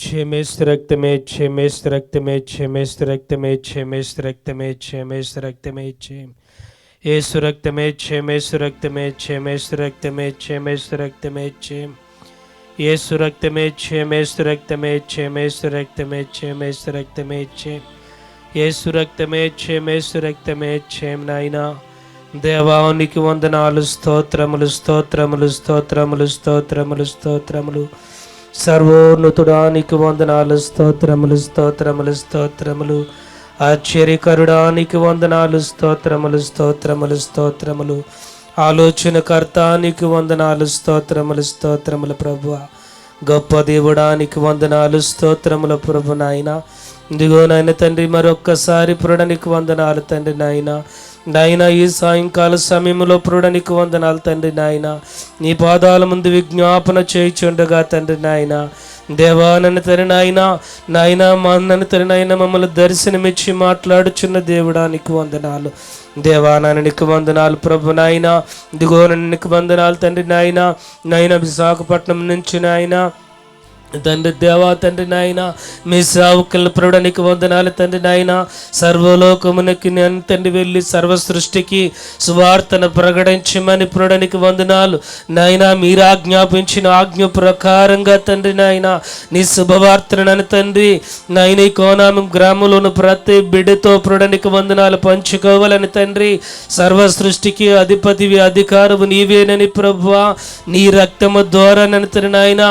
యేసు రక్తమే, యేసు రక్తమే, యేసు రక్తమే, యేసు రక్తమే, యేసు రక్తమే, యేసు రక్తమే, యేసు రక్తమే, యేసు రక్తమే, యేసు రక్తమే, యేసు రక్తమే, యేసు రక్తమే, యేసు రక్తమే, యేసు రక్తమే, యేసు రక్తమే, యేసు రక్తమే, నాయనా దేవానికి వందనాలు, స్తోత్రములు, స్తోత్రములు, స్తోత్రములు, స్తోత్రములు, స్తోత్రములు. సర్వోన్నతుడానికి వందనాలు, స్తోత్రములు, స్తోత్రములు, స్తోత్రములు. ఆశ్చర్యకరుడానికి వందనాలు, స్తోత్రములు, స్తోత్రములు, స్తోత్రములు. ఆలోచనకర్తానికి వందనాలు, స్తోత్రములు, స్తోత్రములు. ప్రభువా గొప్ప దేవుడానికి వందనాలు, స్తోత్రముల ప్రభు. నాయన ఇదిగో నాయన తండ్రి, మరొక్కసారి పురుడనికి వందనాలు తండ్రి. నాయన ఈ సాయంకాల సమయంలో పురుడనికి వందనాలు తండ్రి. నాయన నీ పాదాల ముందు విజ్ఞాపన చేయుచుండగా తండ్రి. నాయన దేవా నన్ను తరి నాయన నన్ను తరి మమ్మల్ని దర్శనమిచ్చి మాట్లాడుచున్న దేవుడానికి వందనాలు. దేవా నీకు వందనాలు ప్రభు. నాయన ఇదిగో నీకు వందనాలు తండ్రి. నాయన విశాఖపట్నం నుంచి నాయన తండ్రి దేవా తండ్రి. నాయన మీ సేవకుల ప్రభుడానికి వందనాలు తండ్రి. నాయన సర్వలోకమునకి నేను తండ్రి వెళ్ళి సర్వ సృష్టికి సువార్తను ప్రకటించమని ప్రభుడానికి వందనాలు. నాయన మీరు ఆజ్ఞాపించిన ఆజ్ఞ ప్రకారంగా తండ్రి నాయన నీ శుభవార్తను నన్ను తండ్రి నాయన ఈ కోనామం గ్రామంలోని ప్రతి బిడ్డతో ప్రభుడానికి వందనాలు పంచుకోవాలని తండ్రి. సర్వ సృష్టికి అధిపతివి, అధికారము నీవేనని ప్రభువా నీ రక్తము ద్వారా నన్ను తండ్రి నాయన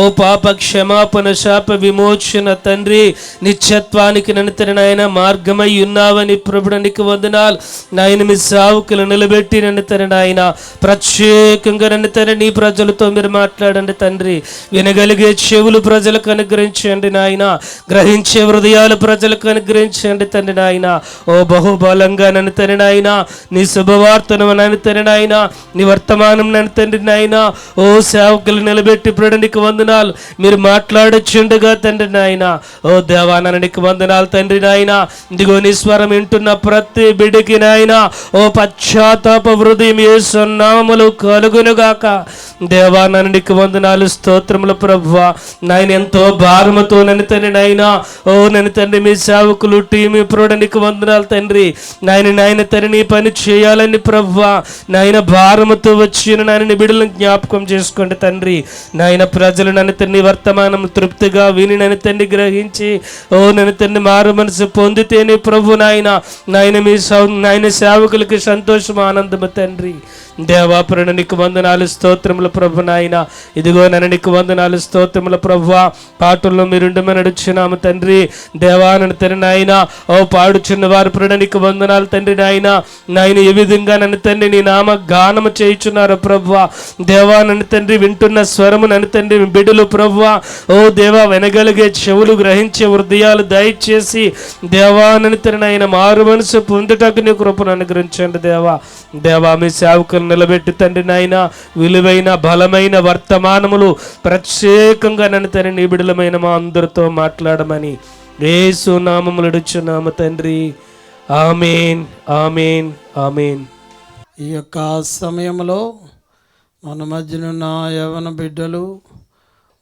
ఓ పాప క్షమాపణ, శాప విమోచన తండ్రి నిత్యత్వానికి నన్ను నాయన మార్గమై ఉన్నావని ప్రభుడానికి వందనాలు. నాయన మీ సేవకులు నిలబెట్టి నన్ను నాయన ప్రత్యేకంగా నన్ను నీ ప్రజలతో మీరు మాట్లాడండి తండ్రి. వినగలిగే చెవులు ప్రజలకు అనుగ్రహించండి నాయన, గ్రహించే హృదయాలు ప్రజలకు అనుగ్రహించండి తండ్రి. నాయన ఓ బహుబలంగా నన్ను నాయన నీ శుభవార్తను నన్ను నాయన నీ వర్తమానం నన్ను నాయన ఓ సేవకులు నిలబెట్టి ప్రభుడానికి వందనాలు. మీరు మాట్లాడచ్చుండగా తండ్రి నాయన ఓ దేవానికి వందనాలు తండ్రి. నాయన ఇదిగో నీ స్వరం వింటున్న ప్రతి బిడ్డకి నాయన ఓ పశ్చాత్తాప హృదయం యేసు నామములో కలుగునుగాక. దేవానికి వందనాలు, స్తోత్రములు ప్రభువా. నాయన ఎంతో భారముతో నన్ను తండ్రి నాయన ఓ నన్ను తండ్రి మీ సేవకులు టీమి ప్రభుడానికి వందనాలు తండ్రి. నాయన తండ్రి నీ పని చేయాలని ప్రభువా నాయన భారముతో వచ్చిన నాయన బిడ్డలను జ్ఞాపకం చేసుకోండి తండ్రి. నాయన ప్రజలు నన్ను తండ్రి వర్తమానం తృప్తిగా విని నన్ను తండ్రి గ్రహించి ఓ నన్ను తండ్రి మారు మనసు పొందితేనే ప్రభు నాయన మీ నాయన సేవకులకి సంతోషం, ఆనందము తండ్రి. దేవాపురణ నీకు వందనాలు, స్తోత్రముల ప్రభు. నాయన ఇదిగో నన్ను నీకు వందనాలు, స్తోత్రముల ప్రభువా. పాటల్లో మీరుండమని నడుచున్నాము తండ్రి. దేవానని తండ్రి నాయన ఓ పాడుచున్న వారి పురణ నీకు వందనాలు తండ్రి. నాయన ఏ విధంగా నన్ను తండ్రి నీ నామ గానము చేయుచున్నారు ప్రభువా. దేవానని తండ్రి వింటున్న స్వరము నన్ను తండ్రి బిడ్డలు ప్రభువా ఓ దేవా వినగలిగే చెవులు, గ్రహించే హృదయాలు దయచేసి దేవానని తండ్రి నాయన మారు మనసు పొందుటకు నీ కృపను అనుగ్రహించండి దేవా. మీ సేవకులు నిలబెట్టి తండ్రి నాయన విలువైన బలమైన వర్తమానములు ప్రత్యేకంగా నన్ను తండ్రి నీ బిడ్డలమైన మా అందరితో మాట్లాడమని యేసు నామములో అడుగుచున్నాము తండ్రి. ఆమేన్, ఆమేన్, ఆమేన్. ఈ యొక్క సమయంలో మన మధ్యనున్న యవన బిడ్డలు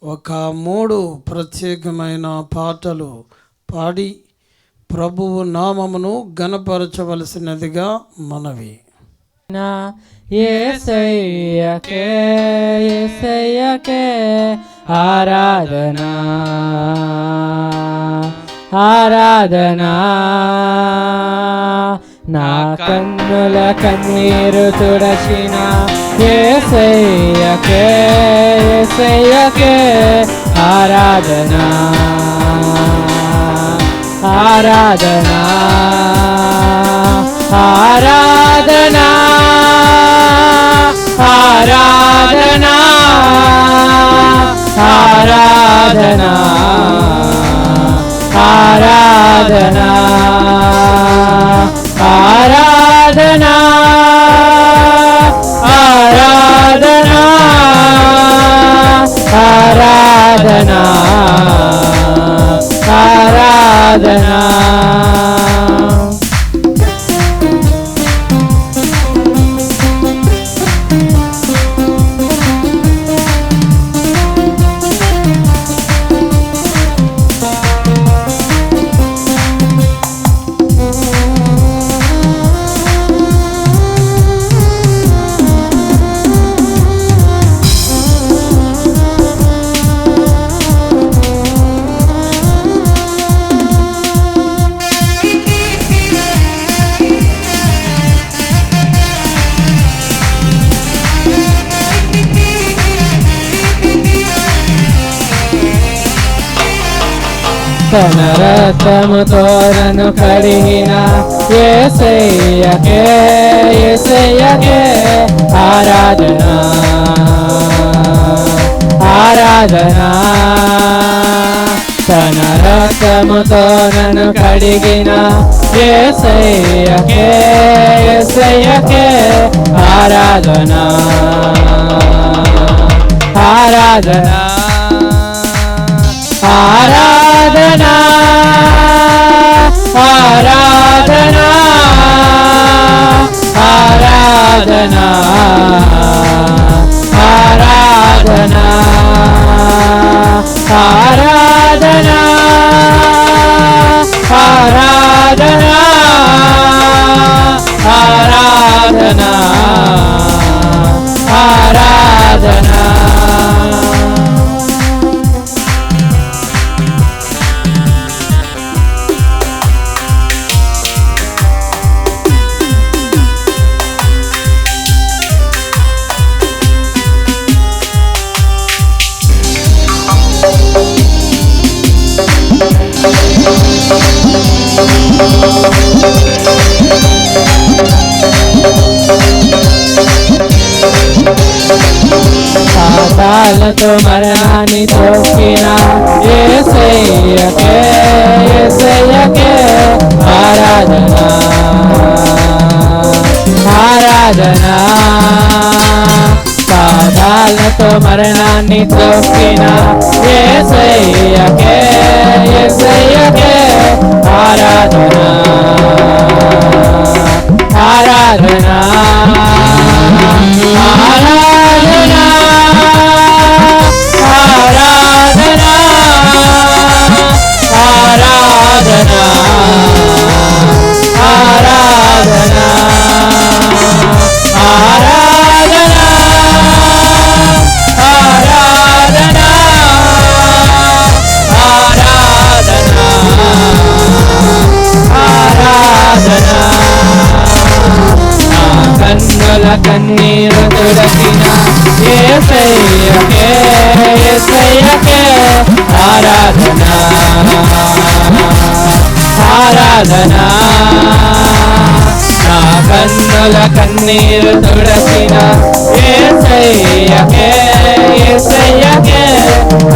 ఒక 3 ప్రత్యేకమైన పాటలు పాడి ప్రభువు నామమును ఘనపరచవలసినదిగా మనవి. యేసయ్యకే యేసయ్యకే ఆరాధనా ఆరాధనా. నా కన్నుల కన్నీరు తుడచిన యేసయ్యకే యేసయ్యకే ఆరాధనా ఆరాధనా ఆరాధనా ఆరాధనా ఆరాధనా ఆరాధనా ఆరాధనా ఆరాధనా ఆరాధనా ఆరాధనా. తన రక్తముతో నన్ను కడిగిన యేసయ్యకే యేసయ్యకే ఆరాధన ఆరాధన తన రక్తముతో నన్ను కడిగిన యేసయ్యకే యేసయ్యకే ఆరాధన ఆరాధన ఆరాధన ఆరాధన ఆరాధన ఆరాధన ఆరాధన ఆరాధన ఆరాధన ఆరాధన పాతాలతో మరణాన్ని తొక్కిన యేసయ్యకే యేసయ్యకే ఆరాధన ఆరాధన పాతాలతో మరణాన్ని తొక్కిన యేసయ్యకే యేసయ్యకే ఆరాధన ఆరాధన ఆరాధన ఆరాధన ఆరాధన ఆరాధన ఆరాధన ఆరాధన ఆరాధన కన్నుల కన్నీరు తుడసిన యేసయ్యకే యేసయ్యకే ఆరాధన ఆరాధన నా కన్నుల కన్నీరు తుడసిన యేసయ్యకే యేసయ్యకే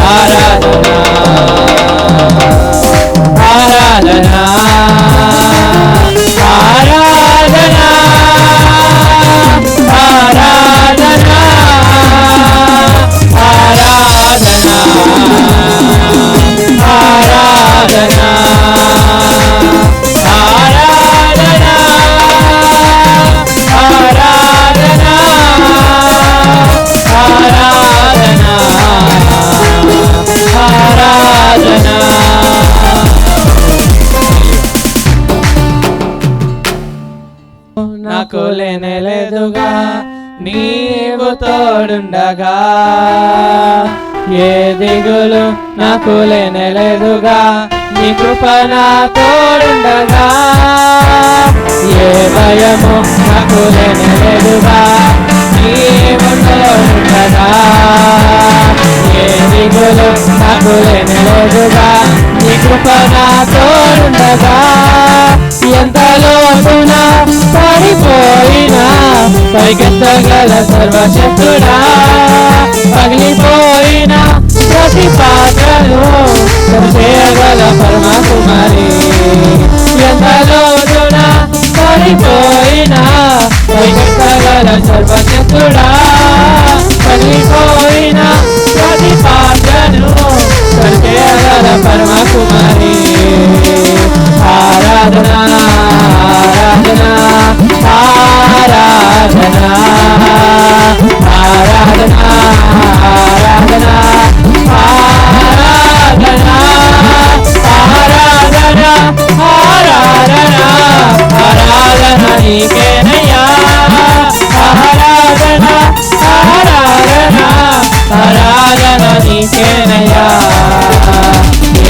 ఆరాధన ఆరాధన ఆరాధన ఆరాధన ఆరాధన ఆరాధన ఆరాధన ఆరాధన ఆరాధన నాకు లేనేలేదుగా నీవు తోడుండగా ఏ దిగులు నాకు లేనేలేదుగా నీ కృప నా తోడుండగా ఏ భయము నాకు లేనేలేదుగా నీవు తోడుండగా ఏ దిగులు నాకు లేనేలేదుగా నీ కృప నా తోడుండగా ఎంత లోతున పడిపోయినా పైకెత్తగల సర్వశక్తుడా పగిలిపోయిన ప్రతి పాత్రను చేయగల పరమకుమారి ఎంత లోతున పడిపోయినా పైకెత్తగల సర్వశక్తుడా పగిలిపోయిన ప్రతి పాత్రను చేయగల పరమకుమారి ఆరాధన ఆరాధన ఆరాధన ఆరాధన ఆరాధన ఆరాధన ఆరాధన ఆరాధన ఆరాధన నీకేనయ్యా ఆరాధన ఆరాధన ఆరాధన నీకేనయ్యా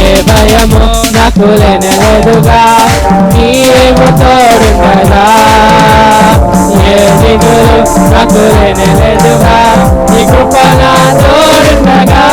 ఏ భయము నాకు లేనేలేదుగా నీవు తోడుండగా ఏ దిగులు నాకు లేనేలేదుగా నీ కృప నా తోడుండగా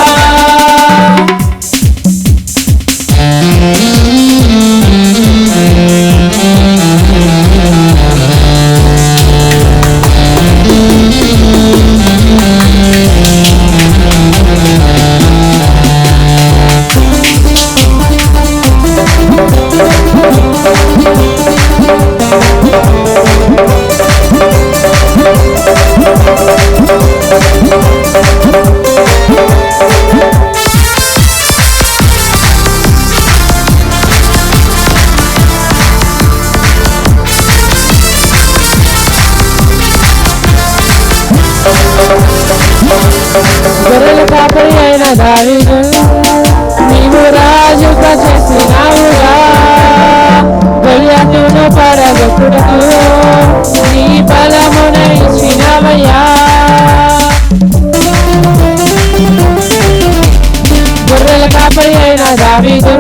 దావీదు నీవు రాజుగా చేసినావుగా గొల్యాతును పడగొట్టుటకు నీ బలమున ఇచ్చినవయ్యా గొర్రెల కాపరి అయిన దావీదు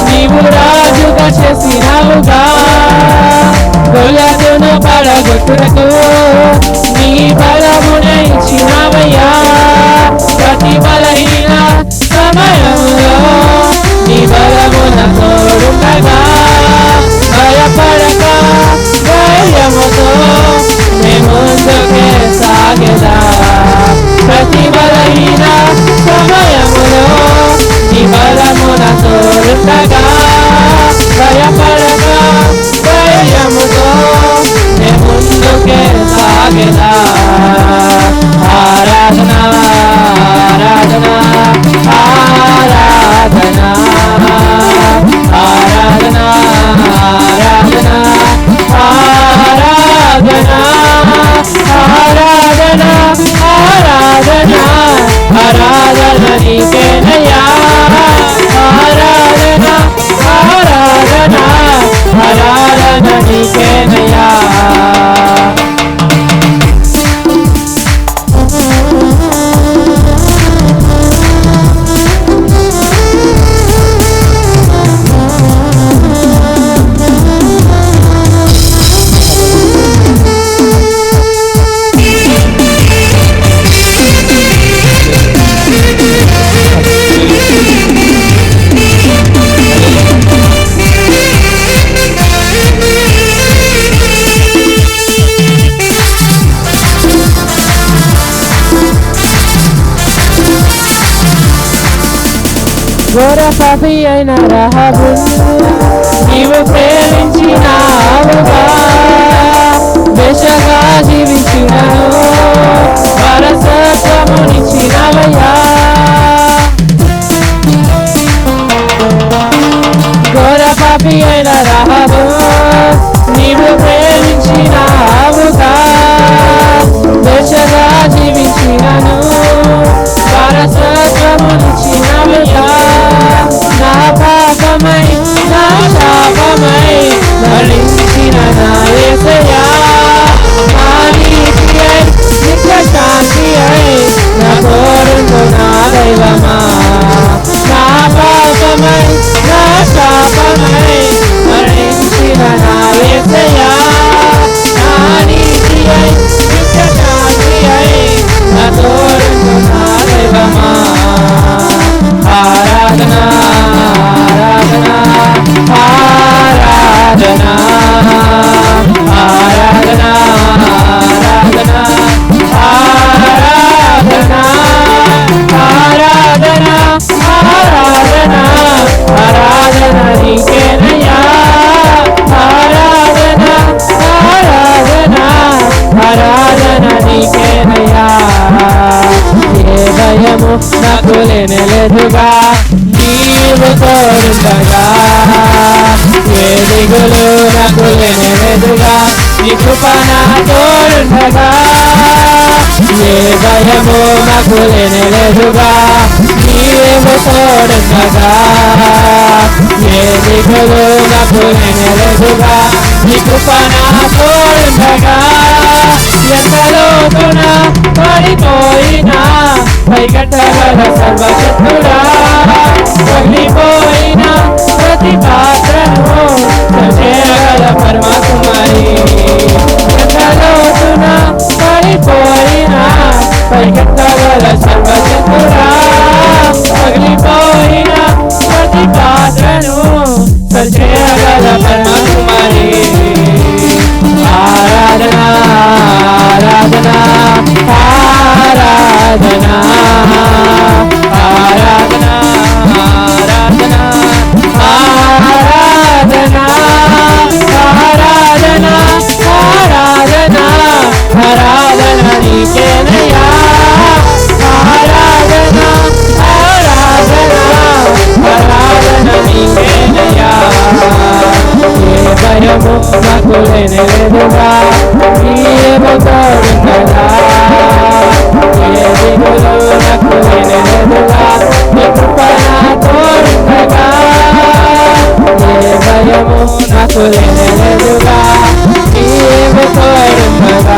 నీవు రాజుగా చేసినావుగా గొల్యాతును పడగొట్టుటకు నీ బలమున ఇచ్చినవయ్యా ప్రతి బలహీన సమయంలో నీ బలమున తోడుండగా భయపడక ధైర్యముతో మేము ముందుకే సాగెదా ప్రతి బలహీన సమయములో నీ బలమున తోడుండగా భయపడక ధైర్యముతో మేము ముందుకే సాగెదా ఆరాధన ఆరాధన ఆరాధన ఆరాధన ఆరాధన ఆరాధన ఆరాధన ఆరాధన ఆరాధన నీకేనయ్యా ఆరాధన ఆరాధన ఆరాధన నీకేనయ్యా ఘోర పాపి అయిన రహబు నీవు ప్రేమించినావుగా వేషగా జీవించినను వారసత్వమునిచ్చినవయ్యా ఘోర పాపి అయిన రహబు నీవు ప్రేమించినావుగా వేషగా జీవించినను వారసత్వమునిచ్చినవయ్యా నా పాపమై నా శాపమై భరించిన నా యేసయ్యా నా నీతియై నిత్య శాంతియై నా కోరును నా దైవమా నా పాపమై నా శాపమై భరించిన నా యేసయ్యా నా నీతియై నిత్య శాంతియై నా కోరును నా దైవమా ఆరాధన ఆరాధన ఆరాధన ఆరాధన ఆరాధన ఆరాధన ఆరాధన ఆరాధన ఆరాధన నీకేనయ్యా ఆరాధన ఆరాధన ఆరాధన నీకేనయ్యా ఏ భయము నాకు లేనేలేదుగా నీవు తోడుండగా ఏ దిగులు నాకు లేనేలేదుగా నీ కృప నా తోడుండగా ఏ భయము నాకు లేనేలేదుగా నీవు తోడుండగా ఏ దిగులు నాకు లేనేలేదుగా నీ కృప నా తోడుండగా ఎంతలోతున పడిపోయినా పైకట్టగల సర్వశక్తుడా పగిలిపోయిన ప్రతి పాత్రను చేయగల పరమాత్మరి ఎంతలోతున పడిపోయినా పైకట్టగల సర్వశక్తుడా పగిలిపోయిన ప్రతి పాత్రను చేయగల పరమాత్మరి ఆరాధన ఆరాధన ఆరాధన ఆరాధన ఆరాధన ఆరాధన ఆరాధన ఆరాధన ఆరాధన నీకేనయ్యా ఆరాధన ఆరాధన ఆరాధన నీకేనయ్యా ఏ భయము నాకు లేనేలేదుగా నీవు తోడుండగా ఏ దిగులు నాకు లేనేలేదుగా నాకు లేనెలదుగా నీవు తోడుండగా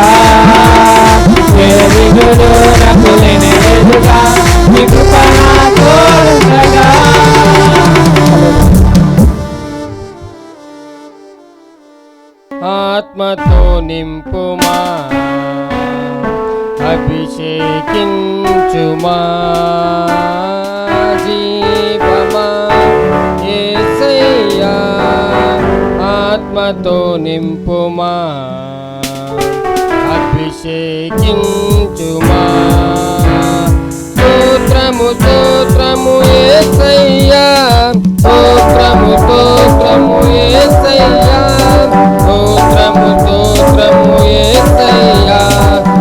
ఏ దిగులు నాకు లేనెలదుగా నీ కృప నా తోడుండగా. ఆత్మతో నింపుమా అభిషేకించుమా జీవమా యేసయ్యా ఆత్మతో నింపుమా అభిషేకించుమా స్తోత్రము స్తోత్రము యేసయ్యా స్తోత్రము స్తోత్రము యేసయ్యా స్తోత్రము స్తోత్రము యేసయ్యా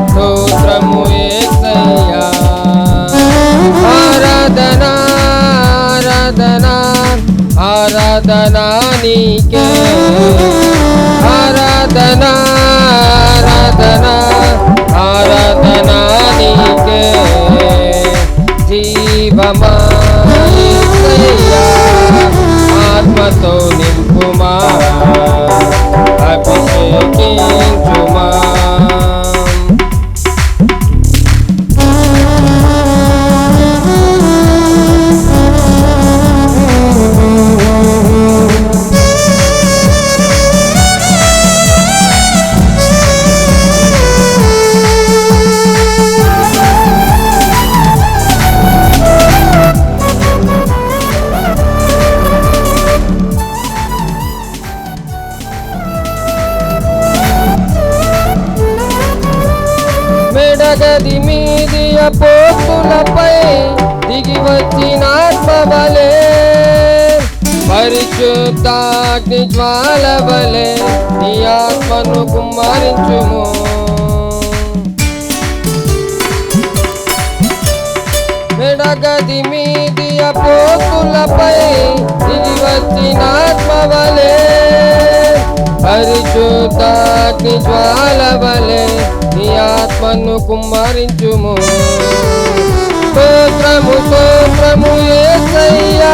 స్తోత్రము యేసయ్యా ఆరాధనా ఆరాధనా ఆరాధనా నీకే ఆరాధనా ఆరాధనా ఆరాధనా నీకే జీవమా యేసయ్యా ఆత్మతో నింపుమా అభిషేకించుమా. మెడగది మీది అపోస్తులపై దిగి వచ్చిన ఆత్మవలే పరిశుద్ధాగ్ని జ్వాల వలె నీ ఆత్మను కుమ్మరించుము. మెడగది మీది అపోస్తులపై దిగి వచ్చిన ఆత్మవలే పరిశుద్ధాగ్ని జ్వాల వలె నీ ఆత్మను కుమ్మరించుము. స్తోత్రము స్తోత్రము యేసయ్యా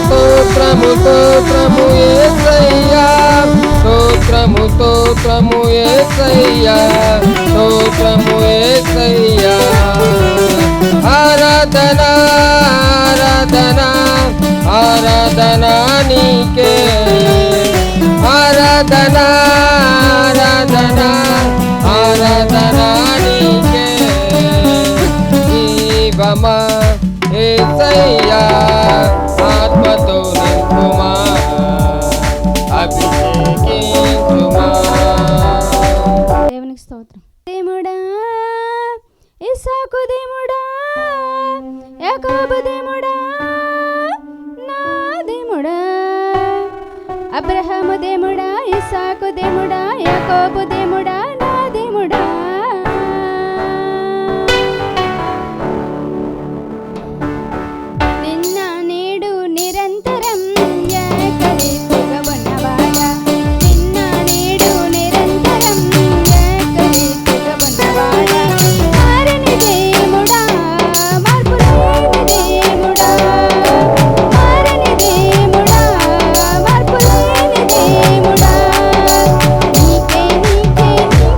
స్తోత్రము స్తోత్రము యేసయ్యా స్తోత్రము స్తోత్రము యేసయ్యా స్తోత్రము యేసయ్యా ఆరాధనా ఆరాధనా ఆరాధనా నీకే ఆరాధనా ఆరాధనా ఆరాధనా నీకే జీవమా యేసయ్యా ఆత్మతో నింపుమా అభిషేకించుమా. దేవునికి స్తోత్రం. దేవుడా ఇస్సాకు దేవుడా యాకోబు దేవుడా నా దేవుడా అబ్రహాము దేవుడా ఇస్సాకు దేవుడా యాకోబు దేవుడా నా దేవుడా నిన్న నేడు నిరంతరం ఏకరీతిగా ఉన్నవాడా నిన్న నేడు నిరంతరం ఏకరీతిగా ఉన్నవాడా మారని దేవుడా మార్పు లేని దేవుడా మారని దేవుడా మార్పు లేని దేవుడా నీకే నీకే నీకే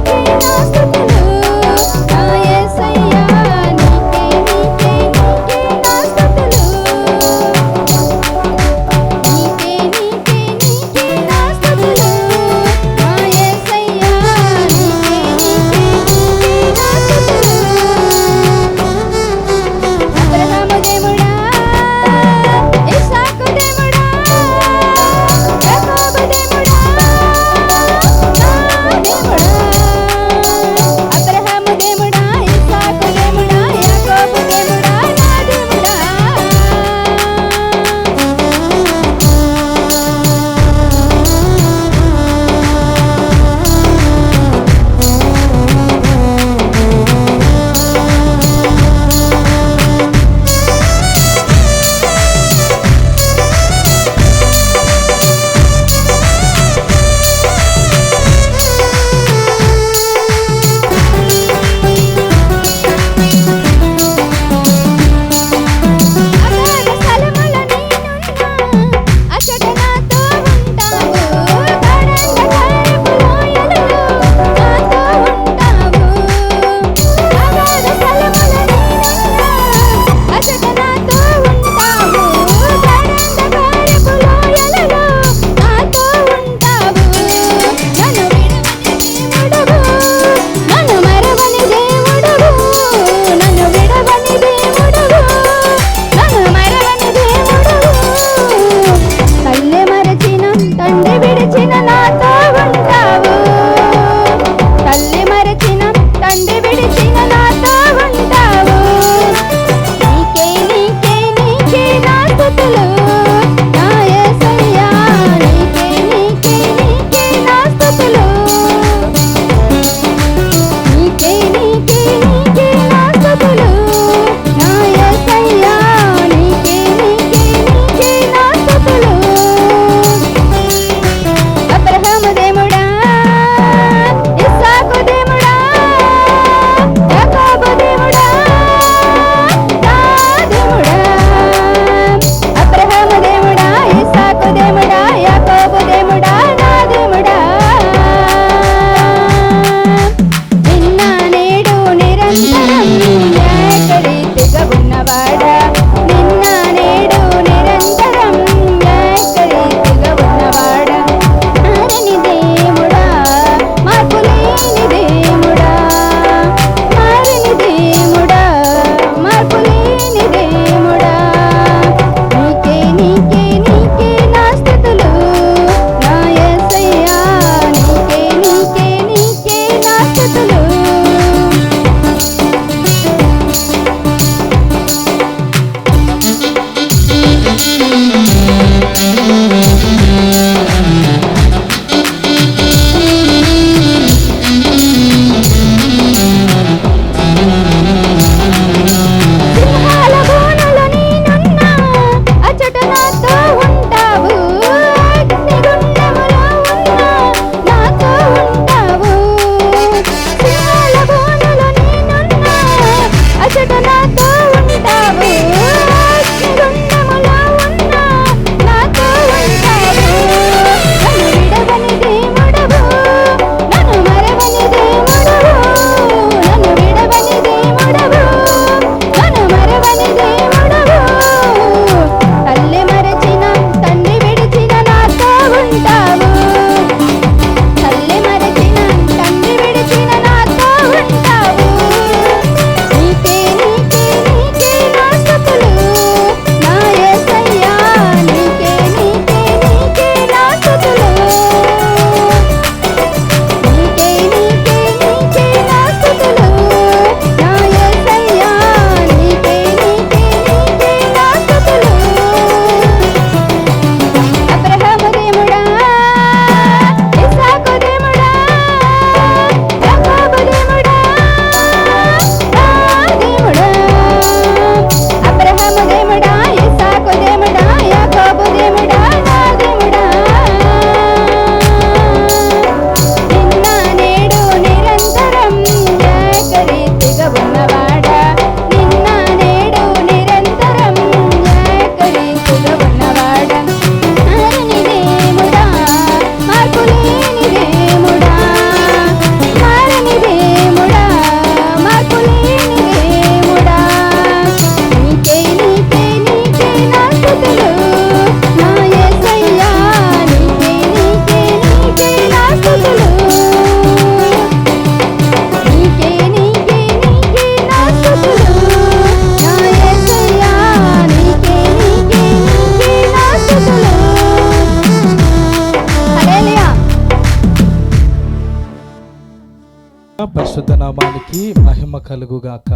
నామానికి మహిమ కలుగుగాక.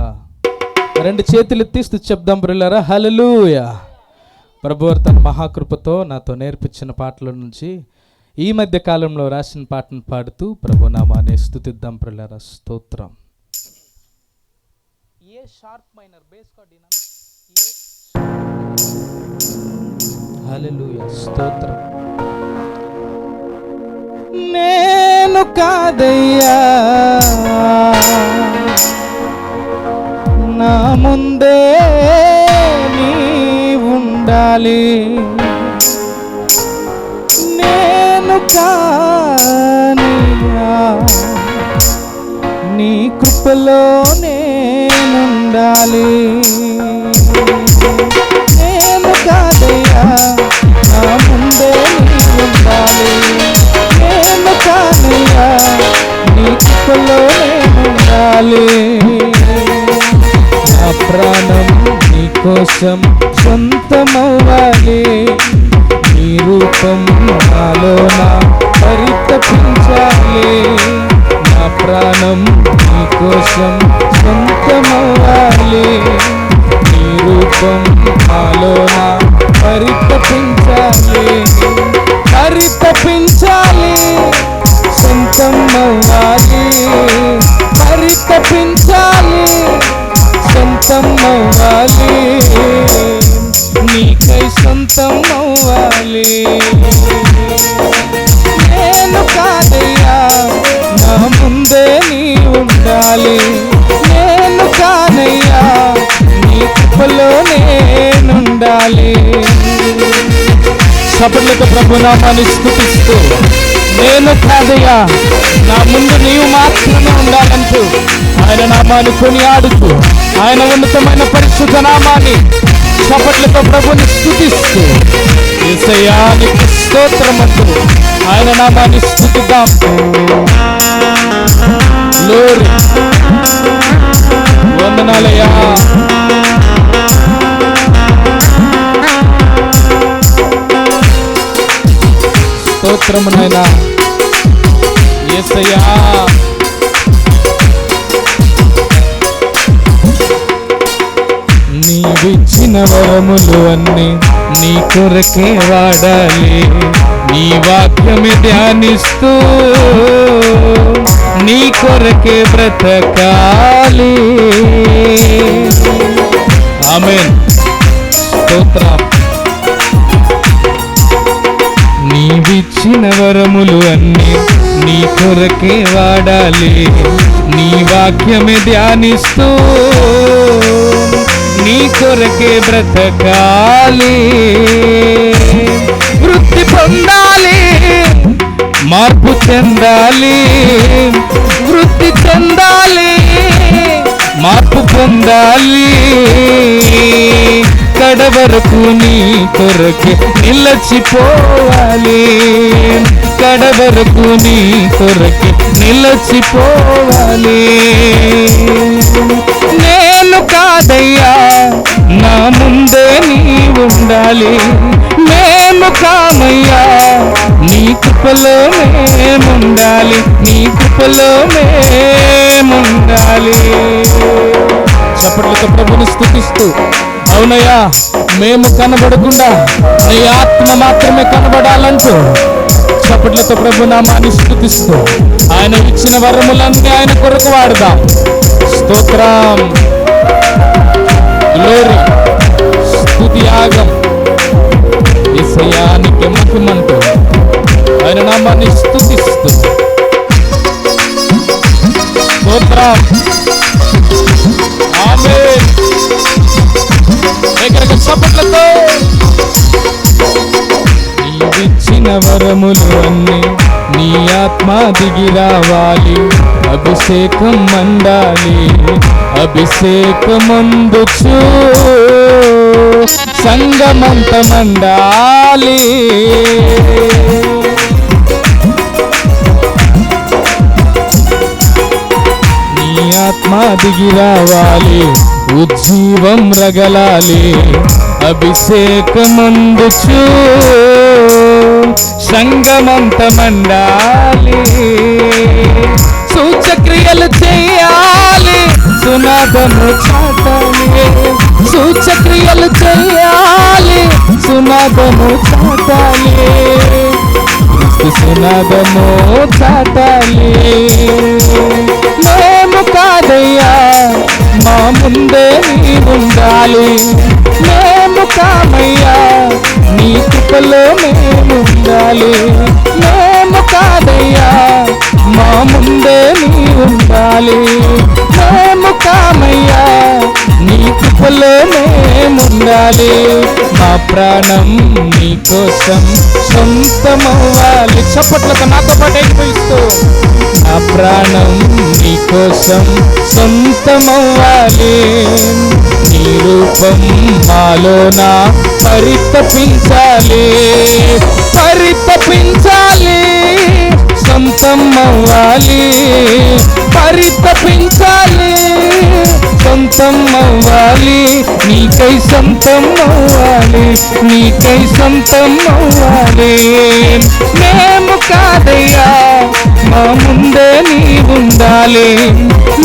రెండు చేతులు ఎత్తి స్తుతి చెప్దాం ప్రియులారా. హల్లెలూయా. ప్రభువు తన మహాకృపతో నాతో నేర్పించిన పాటల నుంచి ఈ మధ్య కాలంలో రాసిన పాటను పాడుతూ ప్రభు నామాన్ని స్తుతిద్దాం ప్రియులారా. స్తోత్రం. A sharp minor bass chord hallelujah. స్తోత్రం. నేను కాదయ్యా నా ముందే నీ ఉండాలి, నేను కానయ్యా నీ కృపలో నేనుండాలి, నేను కాదయ్యా నా ముందే నీ ఉండాలి, నేను కానయ్యా నీ కృపలో నేనుండాలి. నా ప్రాణం నీ కోసం సొంతమవ్వాలి, నీ రూపం నాలోన పరితపించాలి. నా ప్రాణం నీ కోసం సొంతమవ్వాలి, నీ రూపం నాలోన పరితపించాలి, పరితపించాలి, సొంతం అవ్వాలి, పరితపించాలి, సొంతం అవ్వాలి, నీకై సొంతం అవ్వాలి. నేను కాదయ్యా నా ముందే నీ ఉండాలి, నేను కానయ్యా నీ కృపలో నేనుండాలి. చప్పట్లతో ప్రభు నామాన్ని స్తుతిస్తూ నేను కాదయ్యా నా ముందు నీవు మాత్రమే ఉండాలంటూ ఆయన నామాన్ని కొనియాడుతూ ఆయన ఉన్నతమైన పరిశుద్ధ నామాన్ని చప్పట్లతో ప్రభుని స్తుతిస్తూ యేసయ్యా నీకు స్తోత్రమంటూ ఆయన నామాన్ని స్తుతిద్దాం. గ్లోరీ. వందనాలయ్యా. స్తోత్రము నాయనా యేసయ్యా. నీవిచ్చిన వరములు అన్నీ నీ కొరకే వాడాలి, నీ వాక్యమే ధ్యానిస్తూ నీ కొరకే బ్రతకాలి. ఆమేన్. స్తోత్రం. నీవిచ్చిన వరములు అన్నీ నీ కొరకే వాడాలి, నీ వాక్యమే ధ్యానిస్తూ నీ కొరకే బ్రతకాలి. వృద్ధి పొందాలి, మార్పు చెందాలి, వృద్ధి చెందాలి, మార్పు పొందాలి, కడవరకు నీ కొరకే నిలచిపోవాలి, కడవరకు నీ కొరకే నిలచిపోవాలి. నేను కాదయ్యా నా ముందే నీ ఉండాలి, మేము కామయ్యా నీ కృపలో మేముండాలి, నీ కృపలో మేముండాలి. చప్పట్లతో ప్రభుని స్తుతిస్తూ అవునయ్యా మేము కనబడకుండా నీ ఆత్మ మాత్రమే కనబడాలంటూ చప్పట్లతో ప్రభు నామాన్ని స్తుతిస్తూ ఆయన ఇచ్చిన వరములన్నీ ఆయన కొరకు వాడదాం. స్తోత్రం. గ్లోరీ. స్తుతి యాగం యేసయ్యానికి మహిమంటూ ఆయన నామాన్ని స్తుతిస్తూ స్తోత్రం. ఆమేన్. చప్పట్లతో నీవిచ్చిన వరములు అన్నీ నీ ఆత్మ దిగి రావాలి, అభిషేకం మండాలి, అభిషేకమందుచు సంగమంత మండాలి. నీ ఆత్మ దిగి రావాలి, ఉజ్జీవం రగలాలి, అభిషేకమందుచు సంగమంత మండాలి, సూచక్రియలు చేయాలి, సునాదము చాటాలి, సూచక్రియలు చేయాలి, సునాదము చాటాలి, క్రీస్తు సునాదము చాటాలి. మేము కాదయ్యా, మా ముందే నీ ఉండాలి, మేము కామయ్యా, నీ కృపలో మేము ఉండాలి. మేము కాదయ్యా, మా ముందే నీ ఉండాలి, మేము కామయ్యా, నీ కృపలో మేము ఉండాలి. మా ప్రాణం నీ కోసం సొంతమవ్వాలి. చప్పట్లతో నాతో పాటు ఏకీభవిస్తూ, నా ప్రాణం నీ కోసం సొంతమవ్వాలి, నీ రూపం మాలోన పరితపించాలి, పరితపించాలి, సొంతం అవ్వాలి, పరితపించాలి, సొంతం అవ్వాలి, నీకై సొంతం అవ్వాలి, నీకై సొంతం అవ్వాలి. మేము కాదయ్యా, మా ముందే నీ ఉండాలి,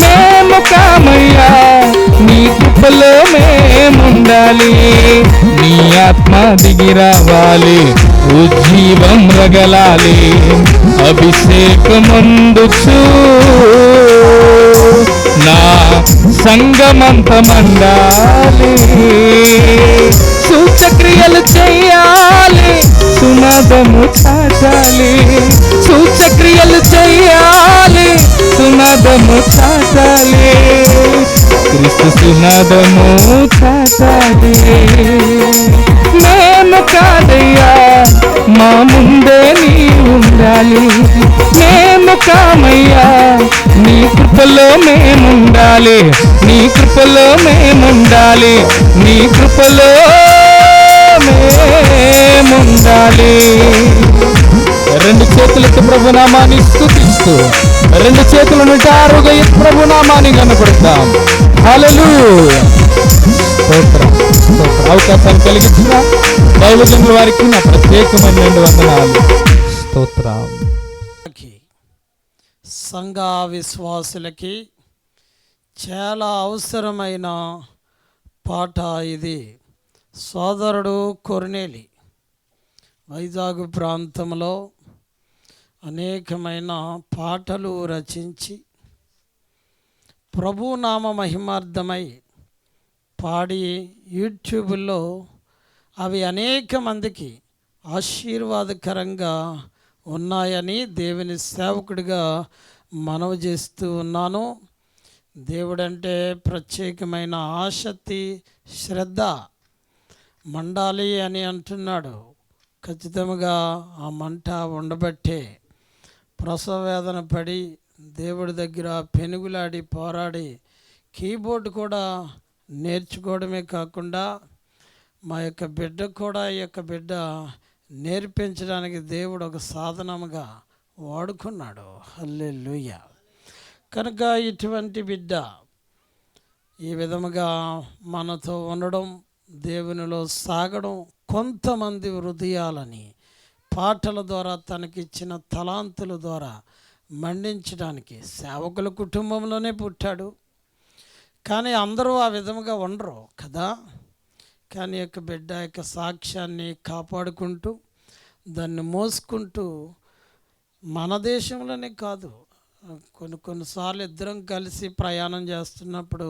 మేము కామయ్యా, నీ కృపలో మేముండాలి. నీ ఆత్మ దిగి రావాలి, ఉజ్జీవం రగలాలి, అభిషేకమందుచు నా సంగమంత మండాలి. సూచక్రియలు చెయ్యాలి, సునాదము చాటాలి, సూచక్రియలు చెయ్యాలి, సునాదము చాటాలి, క్రీస్తు సునాదము చాటాలి. మేము కాదయ్యా, మా ముందే నీ ఉండాలి, మేము కామయ్యా, నీ కృపలో మేముండాలి, నీ కృపలో మేముండాలి, నీ కృపలో మేముండాలి. రెండు చేతులతో ప్రభునామాన్ని స్తుతిస్తూ, రెండు చేతులు నిటారుగా ప్రభునామాన్ని కనపడతాం. హల్లెలూయా. స్తోత్రం, స్తోత్రం. అవకాశాన్ని కలిగించిన దైవజనుల వారికి నా ప్రత్యేకమైన వందనాలు. స్తోత్రం. సంఘ విశ్వాసులకి చాలా అవసరమైన పాట ఇది. సోదరుడు కొర్నేలి వైజాగ్ ప్రాంతంలో అనేకమైన పాటలు రచించి ప్రభునామ మహిమార్థమై పాడి యూట్యూబ్లో అవి అనేక మందికి ఆశీర్వాదకరంగా ఉన్నాయని దేవుని సేవకుడిగా మనవి చేస్తూ ఉన్నాను. దేవుడంటే ప్రత్యేకమైన ఆసక్తి, శ్రద్ధ మండాలి అని అంటున్నాడు. ఖచ్చితంగా ఆ మంట ఉండబట్టే ప్రసవ వేదన పడి దేవుడి దగ్గర పెనుగులాడి పోరాడి కీబోర్డ్ కూడా నేర్చుకోవడమే కాకుండా మా యొక్క బిడ్డ కూడా ఈ యొక్క బిడ్డ నేర్పించడానికి దేవుడు ఒక సాధనముగా వాడుకున్నాడు. హల్లెలూయా. కనుక ఇటువంటి బిడ్డ ఈ విధముగా మనతో ఉండడం, దేవునిలో సాగడం, కొంతమంది హృదయాలని పాటల ద్వారా తనకిచ్చిన తలాంతుల ద్వారా మండించడానికి సేవకుల కుటుంబంలోనే పుట్టాడు. కానీ అందరూ ఆ విధముగా ఉండరు కదా. కానీ యొక్క బిడ్డ యొక్క సాక్ష్యాన్ని కాపాడుకుంటూ దాన్ని మోసుకుంటూ మన దేశంలోనే కాదు, కొన్నిసార్లు ఇద్దరం కలిసి ప్రయాణం చేస్తున్నప్పుడు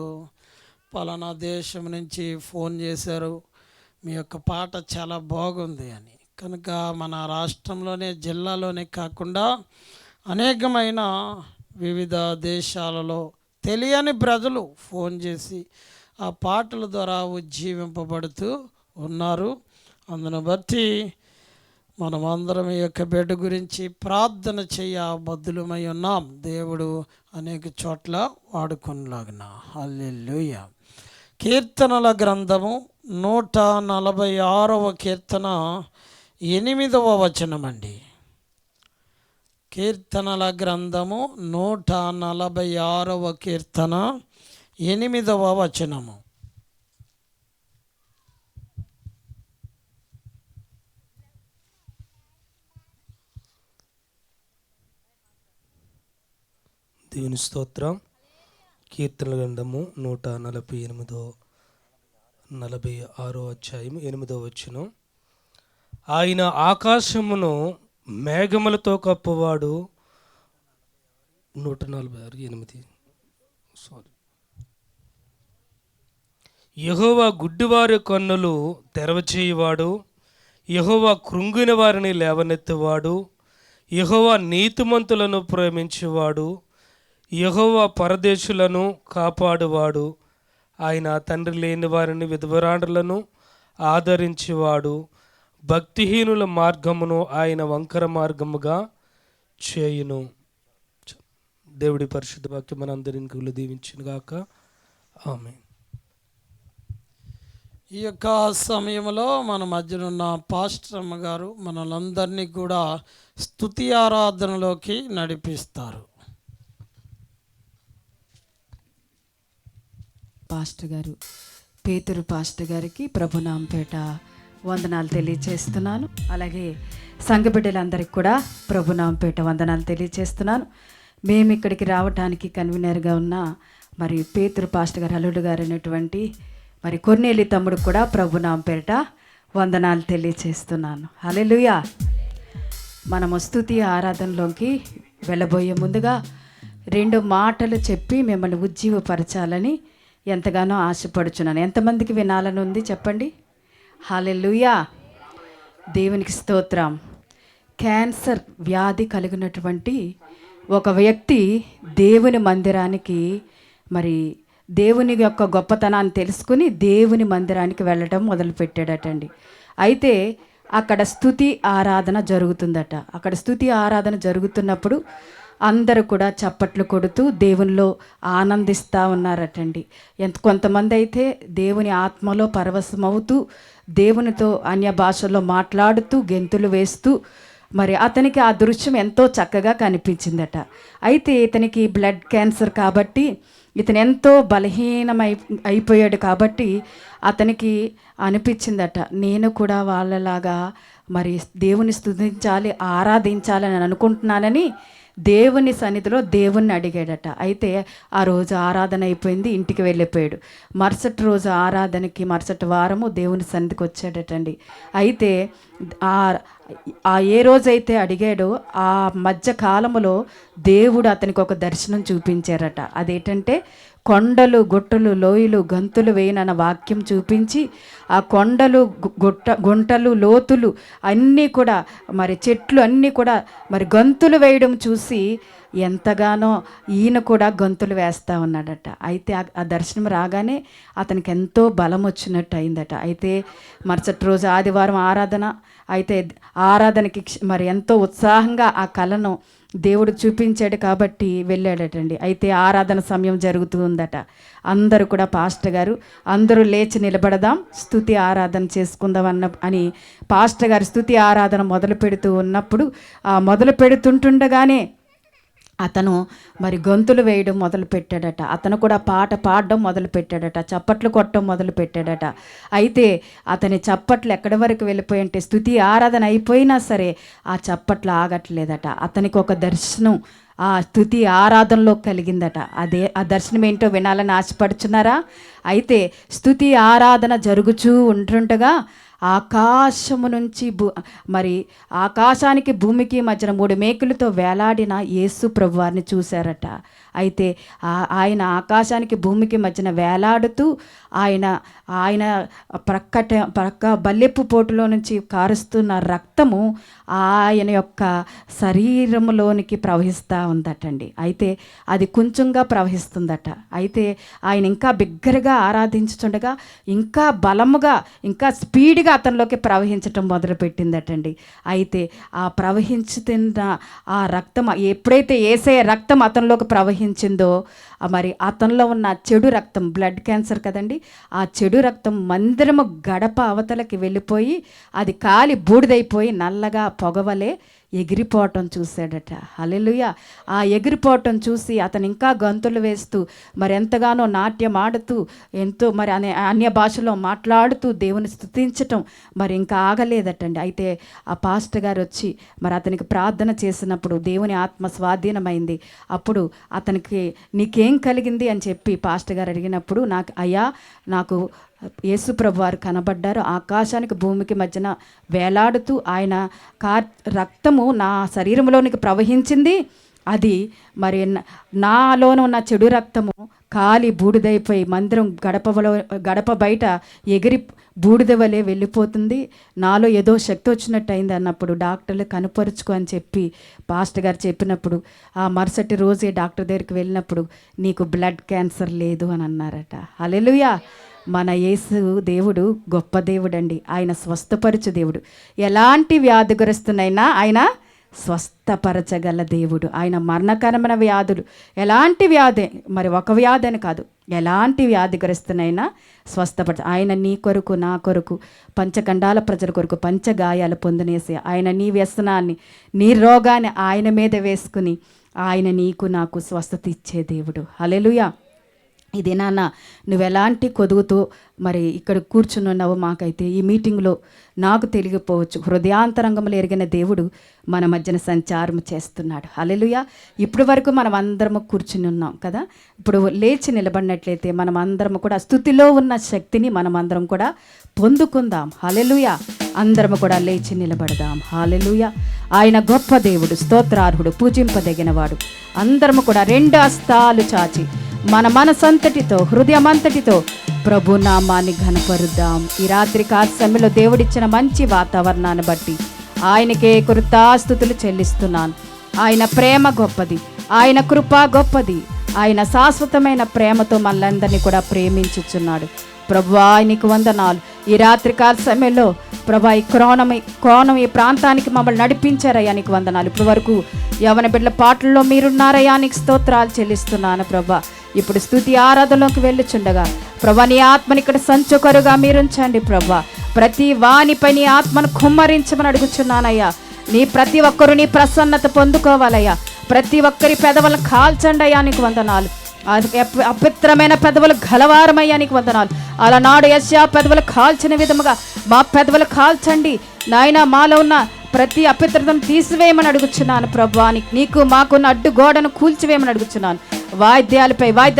పలానా దేశం నుంచి ఫోన్ చేశారు, మీ యొక్క పాట చాలా బాగుంది అని. కనుక మన రాష్ట్రంలోనే జిల్లాలోనే కాకుండా అనేకమైన వివిధ దేశాలలో తెలియని ప్రజలు ఫోన్ చేసి ఆ పాటల ద్వారా ఉజ్జీవింపబడుతూ ఉన్నారు. అందును బట్టి మనమందరం ఈ యొక్క బిడ్డ గురించి ప్రార్థన చేయబద్దులమై ఉన్నాం. దేవుడు అనేక చోట్ల వాడుకునేలాగున. హల్లెలూయా. కీర్తనల గ్రంథము 146వ కీర్తన 8వ వచనమండి. కీర్తనల గ్రంథము 146వ కీర్తన 8వ వచనము. దేవుని స్తోత్రం. కీర్తనల గ్రంథము 146 అధ్యాయం 8వ వచనం. ఆయన ఆకాశమును మేఘములతో కప్పువాడు. 146:8. యెహోవా గుడ్డివారి కన్నులు తెరవచేయువాడు. యెహోవా కృంగిన వారిని లేవనెత్తువాడు. యెహోవా నీతిమంతులను ప్రేమించువాడు. యెహోవా పరదేశులను కాపాడువాడు. ఆయన తండ్రి లేని వారిని విధవరాండ్రులను ఆదరించేవాడు. భక్తిహీనుల మార్గమును ఆయన వంకర మార్గముగా చేయును. దేవుడి పరిశుద్ధ వాక్యం మనందరినీ దీవించును గాక. ఆమేన్. ఈ యొక్క సమయంలో మన మధ్యనున్న పాస్టర్ అమ్మ గారు మనలందరినీ కూడా స్తుతి ఆరాధనలోకి నడిపిస్తారు. పాస్టర్ గారు, పేతురు పాస్టర్ గారికి ప్రభునాంపేట వందనాలు తెలియచేస్తున్నాను. అలాగే సంఘ బిడ్డలందరికీ కూడా ప్రభునాంపేట వందనాలు తెలియచేస్తున్నాను. మేము ఇక్కడికి రావడానికి కన్వీనర్గా ఉన్న మరి పేతురు పాస్టర్ గారు అల్లుడు గారు అనేటువంటి మరి కొన్నేలి తమ్ముడు కూడా ప్రభునాంపేట వందనాలు తెలియచేస్తున్నాను. హల్లెలూయా. మనము స్తుతి ఆరాధనలోకి వెళ్ళబోయే ముందుగా 2 మాటలు చెప్పి మిమ్మల్ని ఉజ్జీవపరచాలని ఎంతగానో ఆశపడుచున్నాను. ఎంతమందికి వినాలని ఉంది చెప్పండి. హల్లెలూయా. దేవునికి స్తోత్రం. క్యాన్సర్ వ్యాధి కలిగినటువంటి ఒక వ్యక్తి దేవుని మందిరానికి మరి దేవుని యొక్క గొప్పతనాన్ని తెలుసుకుని దేవుని మందిరానికి వెళ్ళడం మొదలుపెట్టాడటండి. అయితే అక్కడ స్తుతి ఆరాధన జరుగుతుందట. అక్కడ స్తుతి ఆరాధన జరుగుతున్నప్పుడు అందరూ కూడా చప్పట్లు కొడుతూ దేవునిలో ఆనందిస్తూ ఉన్నారటండి. కొంతమంది అయితే దేవుని ఆత్మలో పరవశమవుతూ దేవునితో అన్య భాషల్లో మాట్లాడుతూ గెంతులు వేస్తూ మరి అతనికి ఆ దృశ్యం ఎంతో చక్కగా కనిపించిందట. అయితే ఇతనికి బ్లడ్ క్యాన్సర్ కాబట్టి ఇతను ఎంతో అయిపోయాడు కాబట్టి అతనికి అనిపించిందట, నేను కూడా వాళ్ళలాగా మరి దేవుని స్తుతించాలి ఆరాధించాలని అనుకుంటున్నానని దేవుని సన్నిధిలో దేవుణ్ణి అడిగాడట. అయితే ఆ రోజు ఆరాధన అయిపోయింది, ఇంటికి వెళ్ళిపోయాడు. మరుసటి రోజు ఆరాధనకి మరుసటి వారము దేవుని సన్నిధికి వచ్చాడటండి. అయితే ఏ రోజైతే అడిగాడో ఆ మధ్య కాలములో దేవుడు అతనికి ఒక దర్శనం చూపించారట. అదేంటంటే కొండలు గుట్టలు లోయలు గంతులు వేయనన్న వాక్యం చూపించి ఆ కొండలు గుంటలు లోతులు అన్నీ కూడా మరి చెట్లు అన్నీ కూడా మరి గంతులు వేయడం చూసి ఎంతగానో ఈయన కూడా గంతులు వేస్తూ ఉన్నాడట. అయితే ఆ దర్శనం రాగానే అతనికి ఎంతో బలం వచ్చినట్టు అయిందట. అయితే మరుసటి రోజు ఆదివారం ఆరాధన. అయితే ఆరాధనకి మరి ఎంతో ఉత్సాహంగా ఆ కళను దేవుడు చూపించాడు కాబట్టి వెళ్ళాడటండి. అయితే ఆరాధన సమయం జరుగుతూ ఉందట. అందరూ కూడా పాస్టర్ గారు అందరూ లేచి నిలబడదాం, స్తుతి ఆరాధన చేసుకుందాం అని పాస్టర్ గారు స్తుతి ఆరాధన మొదలు పెడుతూ ఉన్నప్పుడు మొదలు పెడుతుంటుండగానే అతను మరి గొంతులు వేయడం మొదలు పెట్టాడట. అతను కూడా పాట పాడడం మొదలు పెట్టాడట, చప్పట్లు కొట్టడం మొదలు పెట్టాడట. అయితే అతని చప్పట్లు ఎక్కడి వరకు వెళ్ళిపోయి అంటే స్తుతి ఆరాధన అయిపోయినా సరే ఆ చప్పట్లు ఆగట్లేదట. అతనికి ఒక దర్శనం ఆ స్తుతి ఆరాధనలో కలిగిందట. ఆ దర్శనం ఏంటో వినాలని ఆశపడుచున్నారా? అయితే స్తుతి ఆరాధన జరుగుతూ ఉంటుండగా ఆకాశము నుంచి మరి ఆకాశానికి భూమికి మధ్యన 3 మేకులతో వేలాడిన యేసు ప్రభువారిని చూశారట. అయితే ఆయన ఆకాశానికి భూమికి మధ్యన వేలాడుతూ ఆయన ప్రక్క బల్లెప్పు పోటులో నుంచి కారుస్తున్న రక్తము ఆయన యొక్క శరీరంలోనికి ప్రవహిస్తూ ఉందటండి. అయితే అది కొంచెంగా ప్రవహిస్తుందట. అయితే ఆయన ఇంకా బిగ్గరగా ఆరాధించుతుండగా ఇంకా బలముగా ఇంకా స్పీడ్గా అతనిలోకి ప్రవహించటం మొదలుపెట్టిందటండి. అయితే ఆ ప్రవహించుతున్న ఆ రక్తం ఎప్పుడైతే యేసయ్య రక్తం అతనిలోకి ప్రవహించిందో మరి అతనిలో ఉన్న చెడు రక్తం, బ్లడ్ క్యాన్సర్ కదండి, ఆ చెడు రక్తం మందిరము గడప అవతలకి వెళ్ళిపోయి అది కాలి బూడిదైపోయి నల్లగా పొగవలే ఎగిరిపోవటం చూశాడట. హల్లెలూయా. ఆ ఎగిరిపోవటం చూసి అతను ఇంకా గంతులు వేస్తూ మరి ఎంతగానో నాట్యం ఆడుతూ ఎంతో మరి అన్య భాషలో మాట్లాడుతూ దేవుని స్తుతించటం మరి ఇంకా ఆగలేదటండి. అయితే ఆ పాస్టర్ గారు వచ్చి మరి అతనికి ప్రార్థన చేసినప్పుడు దేవుని ఆత్మ స్వాధీనమైంది. అప్పుడు అతనికి నీకేం కలిగింది అని చెప్పి పాస్టర్ గారు అడిగినప్పుడు నాకు యేసుప్రభు వారు కనబడ్డారు. ఆకాశానికి భూమికి మధ్యన వేలాడుతూ ఆయన రక్తము నా శరీరంలోనికి ప్రవహించింది. అది మరి నాలోన ఉన్న చెడు రక్తము కాలి బూడిదైపోయి మందిరం గడప బయట ఎగిరి బూడిద వలె వెళ్ళిపోతుంది. నాలో ఏదో శక్తి వచ్చినట్టు అయింది అన్నప్పుడు డాక్టర్లు కనుపరుచుకో అని చెప్పి పాస్టర్ గారు చెప్పినప్పుడు ఆ మరుసటి రోజే డాక్టర్ దగ్గరికి వెళ్ళినప్పుడు నీకు బ్లడ్ క్యాన్సర్ లేదు అని అన్నారట. హల్లెలూయా. మన యేసు దేవుడు గొప్ప దేవుడు అండి. ఆయన స్వస్థపరచు దేవుడు. ఎలాంటి వ్యాధిగ్రస్తునైనా ఆయన స్వస్థపరచగల దేవుడు. ఆయన మరణకరమైన వ్యాధులు ఎలాంటి వ్యాధి మరి ఒక వ్యాధి అని కాదు, ఎలాంటి వ్యాధిగ్రస్తునైనా ఆయన నీ కొరకు నా కొరకు పంచఖండాల ప్రజల కొరకు పంచగాయాలు పొందనేసి ఆయన నీ వ్యసనాన్ని నీ రోగాన్ని ఆయన మీద వేసుకుని ఆయన నీకు నాకు స్వస్థత ఇచ్చే దేవుడు. హల్లెలూయా. ఇది నాన్న నువ్వు ఎలాంటి కొదుగుతో మరి ఇక్కడ కూర్చున్నావు మాకైతే ఈ మీటింగ్లో నాకు తెలియకపోవచ్చు. హృదయాంతరంగంలో ఎరిగిన దేవుడు మన మధ్యన సంచారం చేస్తున్నాడు. హల్లెలూయా. ఇప్పటి వరకు మనం అందరము కూర్చుని ఉన్నాం కదా. ఇప్పుడు లేచి నిలబడినట్లయితే మనం అందరం కూడా స్తుతిలో ఉన్న శక్తిని మనం అందరం కూడా పొందుకుందాం. హల్లెలూయా. అందరము కూడా లేచి నిలబడదాం. హల్లెలూయా. ఆయన గొప్ప దేవుడు, స్తోత్రార్హుడు, పూజింపదగినవాడు. అందరము కూడా రెండు హస్తాలు చాచి మన మనసంతటితో హృదయమంతటితో ప్రభు నామాన్ని ఘనపరుద్దాం. ఈ రాత్రి కాల సమయంలో దేవుడిచ్చిన మంచి వాతావరణాన్ని బట్టి ఆయనకే కృతజ్ఞతలు చెల్లిస్తున్నాను. ఆయన ప్రేమ గొప్పది, ఆయన కృప గొప్పది, ఆయన శాశ్వతమైన ప్రేమతో మనలందరినీ కూడా ప్రేమించుచున్నాడు. ప్రభువా నీకు వందనాలు. ఈ రాత్రి కాల సమయంలో ప్రభా ఈ కోణం ఈ ప్రాంతానికి మమ్మల్ని నడిపించారయ్యా నీకు వందనాలు. ఇప్పటి వరకు యవన బిడ్డల పాటల్లో మీరున్నారయ్యా నీకు స్తోత్రాలు చెల్లిస్తున్నాను ప్రభా. ఇప్పుడు స్తుతి ఆరాధనలోకి వెళ్ళుచుండగా ప్రభా నీ ఆత్మని ఇక్కడ సంచొకరుగా మీరుంచండి ప్రభా. ప్రతి వానిపై నీ ఆత్మను కుమ్మరించమని అడుగుచున్నానయ్యా. నీ ప్రతి ఒక్కరు నీ ప్రసన్నత పొందుకోవాలయ్యా. ప్రతి ఒక్కరి పెదవులను కాల్చండి అయ్యా నీకు వందనాలు. అపవిత్రమైన పెదవులు గలవారమయ్యా నీకు వందనాలు. అలనాడు యెషయా పెదవులు కాల్చిన విధముగా మా పెదవులు కాల్చండి నాయన. మాలో ఉన్న ప్రతి అపవిత్రతను తీసివేయమని అడుగుచున్నాను ప్రభా. నీకు మాకున్న అడ్డు గోడను కూల్చివేయమని అడుగుచున్నాను. వాయిద్యాలు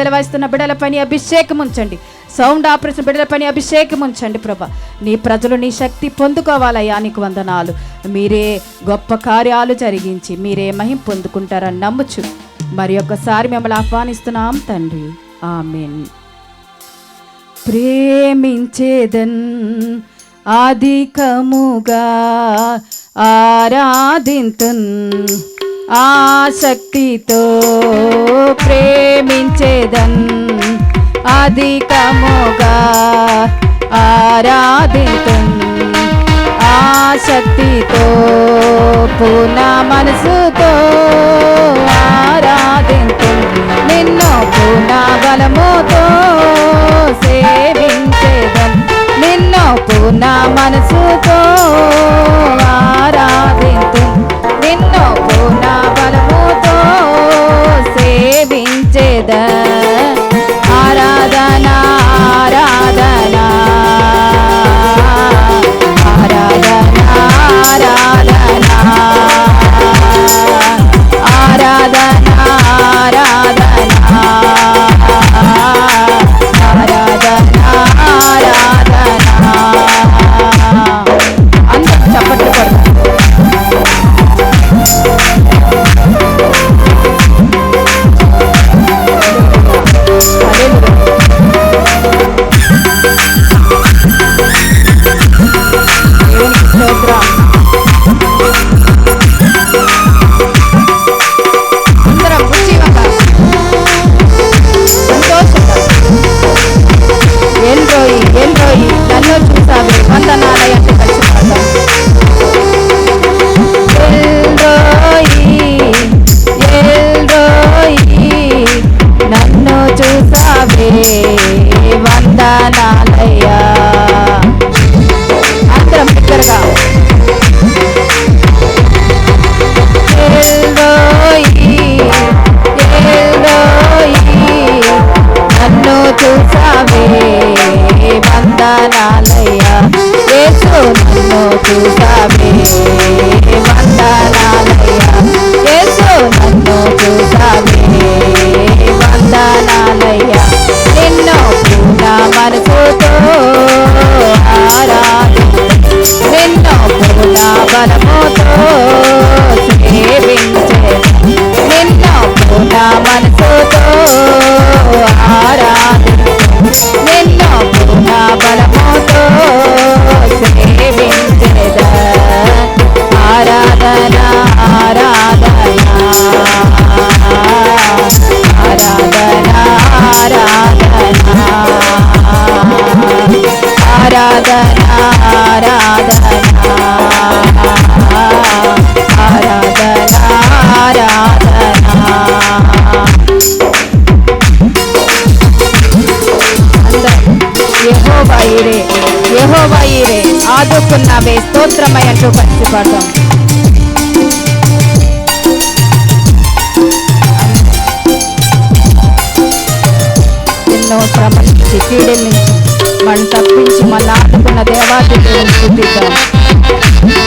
వాయిస్తున్న బిడ్డలపై అభిషేకం ఉంచండి. సౌండ్ ఆపరేషన్ బిడ్డలపై అభిషేకం ఉంచండి ప్రభా. నీ ప్రజలు నీ శక్తి పొందుకోవాలయ్యా నీకు వందనాలు. మీరే గొప్ప కార్యాలు జరిగించి మీరే మహిమ పొందుకుంటారని నమ్ముచు మరి ఒక్కసారి మిమ్మల్ని ఆహ్వానిస్తున్నాం తండ్రి. ఆమేన్. ప్రేమించేదన్ అధికముగా ఆరాధింతున్ ఆసక్తితో ప్రేమించేదన్ అధికముగా ఆరాధింతున్ ఆసక్తితో పూర్ణ మనసుతో ఆరాధింతున్ నిన్ను పూర్ణ బలముతో సేవించేదన్ నిన్ను పూర్ణ మనసుతో ఆరాధింతున్ నిన్ను పూర్ణ బలముతో సేవించేదన్. ఆరాధన ఆరాధన ఆరాధన ఆరాధన ఆరాధన ఆరాధన ఆరాధన అందరూ చప్పట్లు కొడతారు. సేవించేదను నిన్ను పూర్ణ మనసుతో ఆరాధించెదను నిన్ను పూర్ణ బలముతో సేవించేదను ఆరాధన ఆరాధన ఆరాధన ఆరాధన ఆరాధన ఆరాధన ఆరాధన యెహోవా ఈరే యెహోవా ఈరే ఆదుకున్నావే స్తోత్రమై అంటూ పరిచిపడదాం. ఎన్నో శ్రమల నుంచి కీడుల నుంచి మనం తప్పించి మళ్ళీ ఆదుకున్న దేవాది దేవుని స్తుతిద్దాం.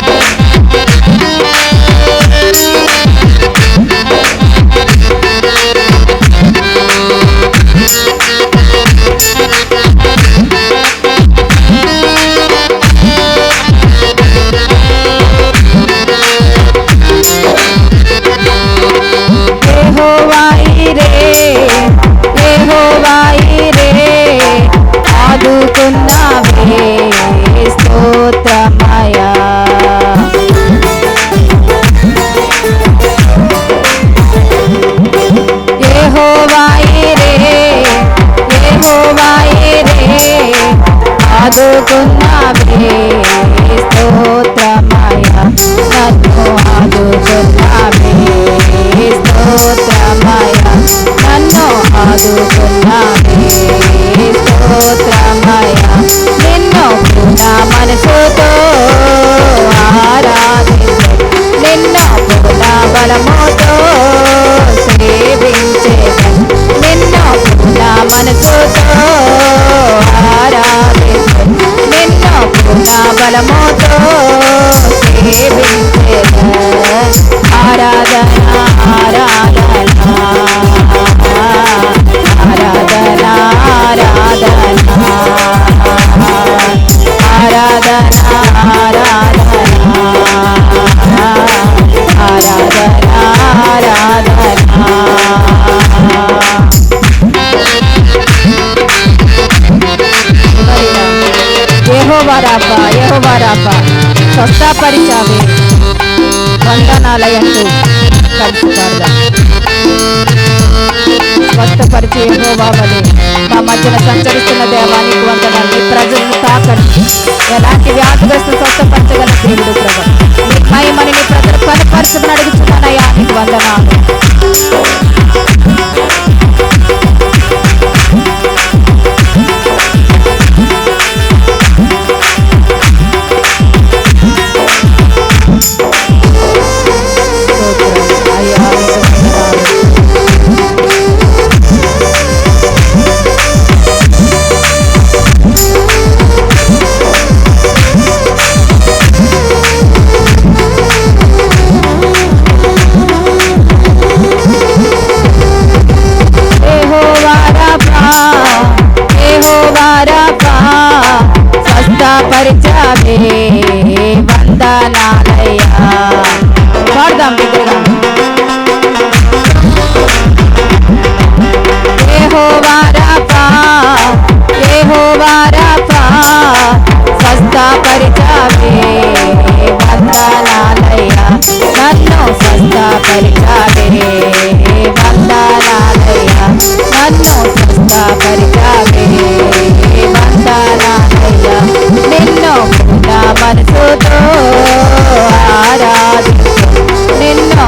యెహోవా ఈరే యెహోవా ఈరే ఆదుకున్నావే స్తోత్రమయా యెహోవా ఈరే యెహోవా ఈరే ఆదుకున్నావే స్తోత్రమయా నన్ను ఆదుకున్నావే స్తోత్రమయా నన్ను ఆదుకున్నావే స్తోత్రమయా నిన్ను పూర్ణ మనసుతో ఆరాధించెదను నిన్ను పూర్ణ బలముతో సేవించెదను నిన్ను పూర్ణ మనసుతో ఆరాధించెదను నిన్ను పూర్ణ బలముతో సేవించెదను ఆరాధన ఆరాధన ఆరాధన ఆరాధన ఆరాధన ఆరాధన ఆరాధన యెహోవా రాఫా యెహోవా రాఫా స్వస్థపరిచావే వందనాలయంటూ కలిసి పాడదాం. స్వస్థపరిచి యెహోవా వలె మా మధ్యన సంచరిస్తున్న దేవానికి వందనాలు. మీ ప్రజలను తాకండి. ఎలాంటి వ్యాధిగ్రస్తులు స్వస్థపరచగల దేవుడు ప్రభు మీ మహిమని మీ ప్రజలు కనపరచమని అడుగుతున్నానయ్యా నీకు వందనాలు. స్వస్థపరిచావే వందనాలయ్యా. పాడదాం బిడ్డగా. యెహోవా రాఫా యెహోవా రాఫా స్వస్థపరిచావే వందనాలయ్యా. నన్ను స్వస్థపరిచావే వందనాలయ్యా. నన్ను స్వస్థపరిచావే వందనాలయ్యా. నిన్ను పూర్ణ మనసుతో ఆరాధించెదను నిన్ను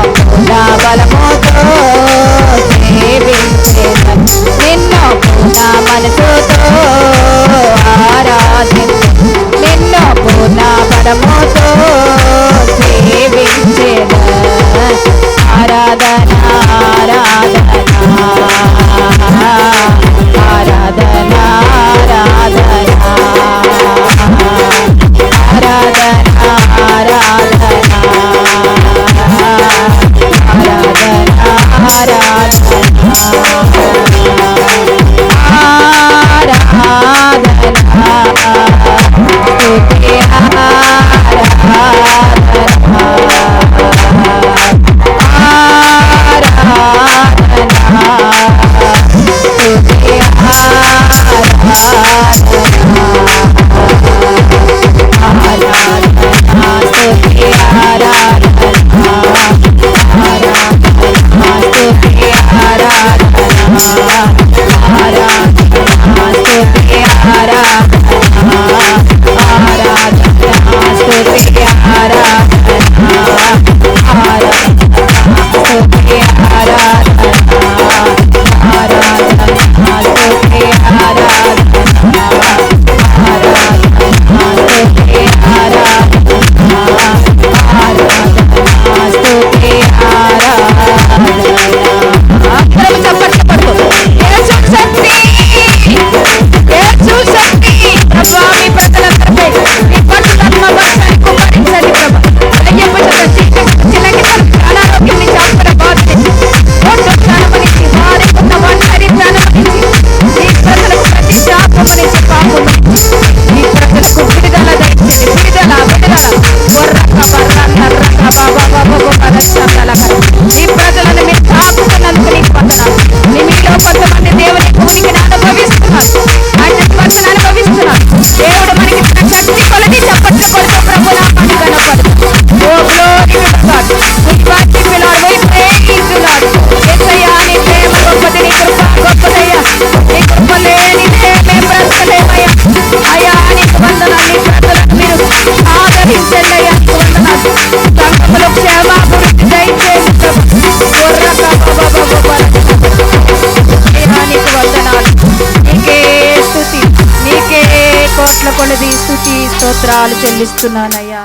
స్తోత్రాలు చెల్లిస్తున్నానయ్యా.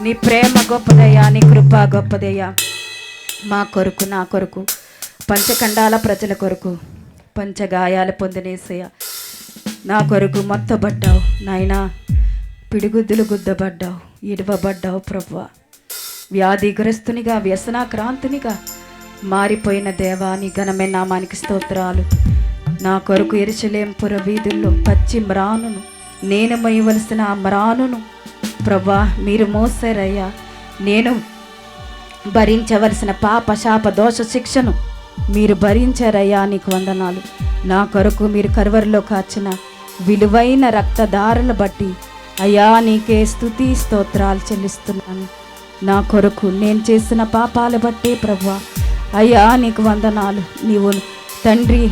నీ ప్రేమ గొప్పదయ్యా, నీ కృప గొప్పదయ్యా. మా కొరకు, నా కొరకు, పంచఖండాల ప్రజల కొరకు పంచగాయాలు పొందినేసయ్య నా కొరకు మొత్తబడ్డావు నాయనా. పిడిగుద్దులు గుద్దబడ్డావు, ఇడవబడ్డావు ప్రభువా. వ్యాధిగ్రస్తునిగా, వ్యసనాక్రాంతునిగా మారిపోయిన దేవా, నీ ఘనమైన నామానికి స్తోత్రాలు. నా కొరకు యెరూషలేము పుర వీధుల్లో పచ్చి మ్రానును, నేను మోయవలసిన ఆ మ్రానును ప్రభువా మీరు మోసారయ్యా. నేను భరించవలసిన పాప శాప దోష శిక్షను మీరు భరించారయ్యా, నీకు వందనాలు. నా కొరకు మీరు కరువరిలో కాచిన విలువైన రక్తధారలు బట్టి అయ్యా నీకే స్తుతి స్తోత్రాలు చెల్లిస్తున్నాను. నా కొరకు నేను చేసిన పాపాలు బట్టే ప్రభువా అయ్యా నీకు వందనాలు. నీవు తండ్రి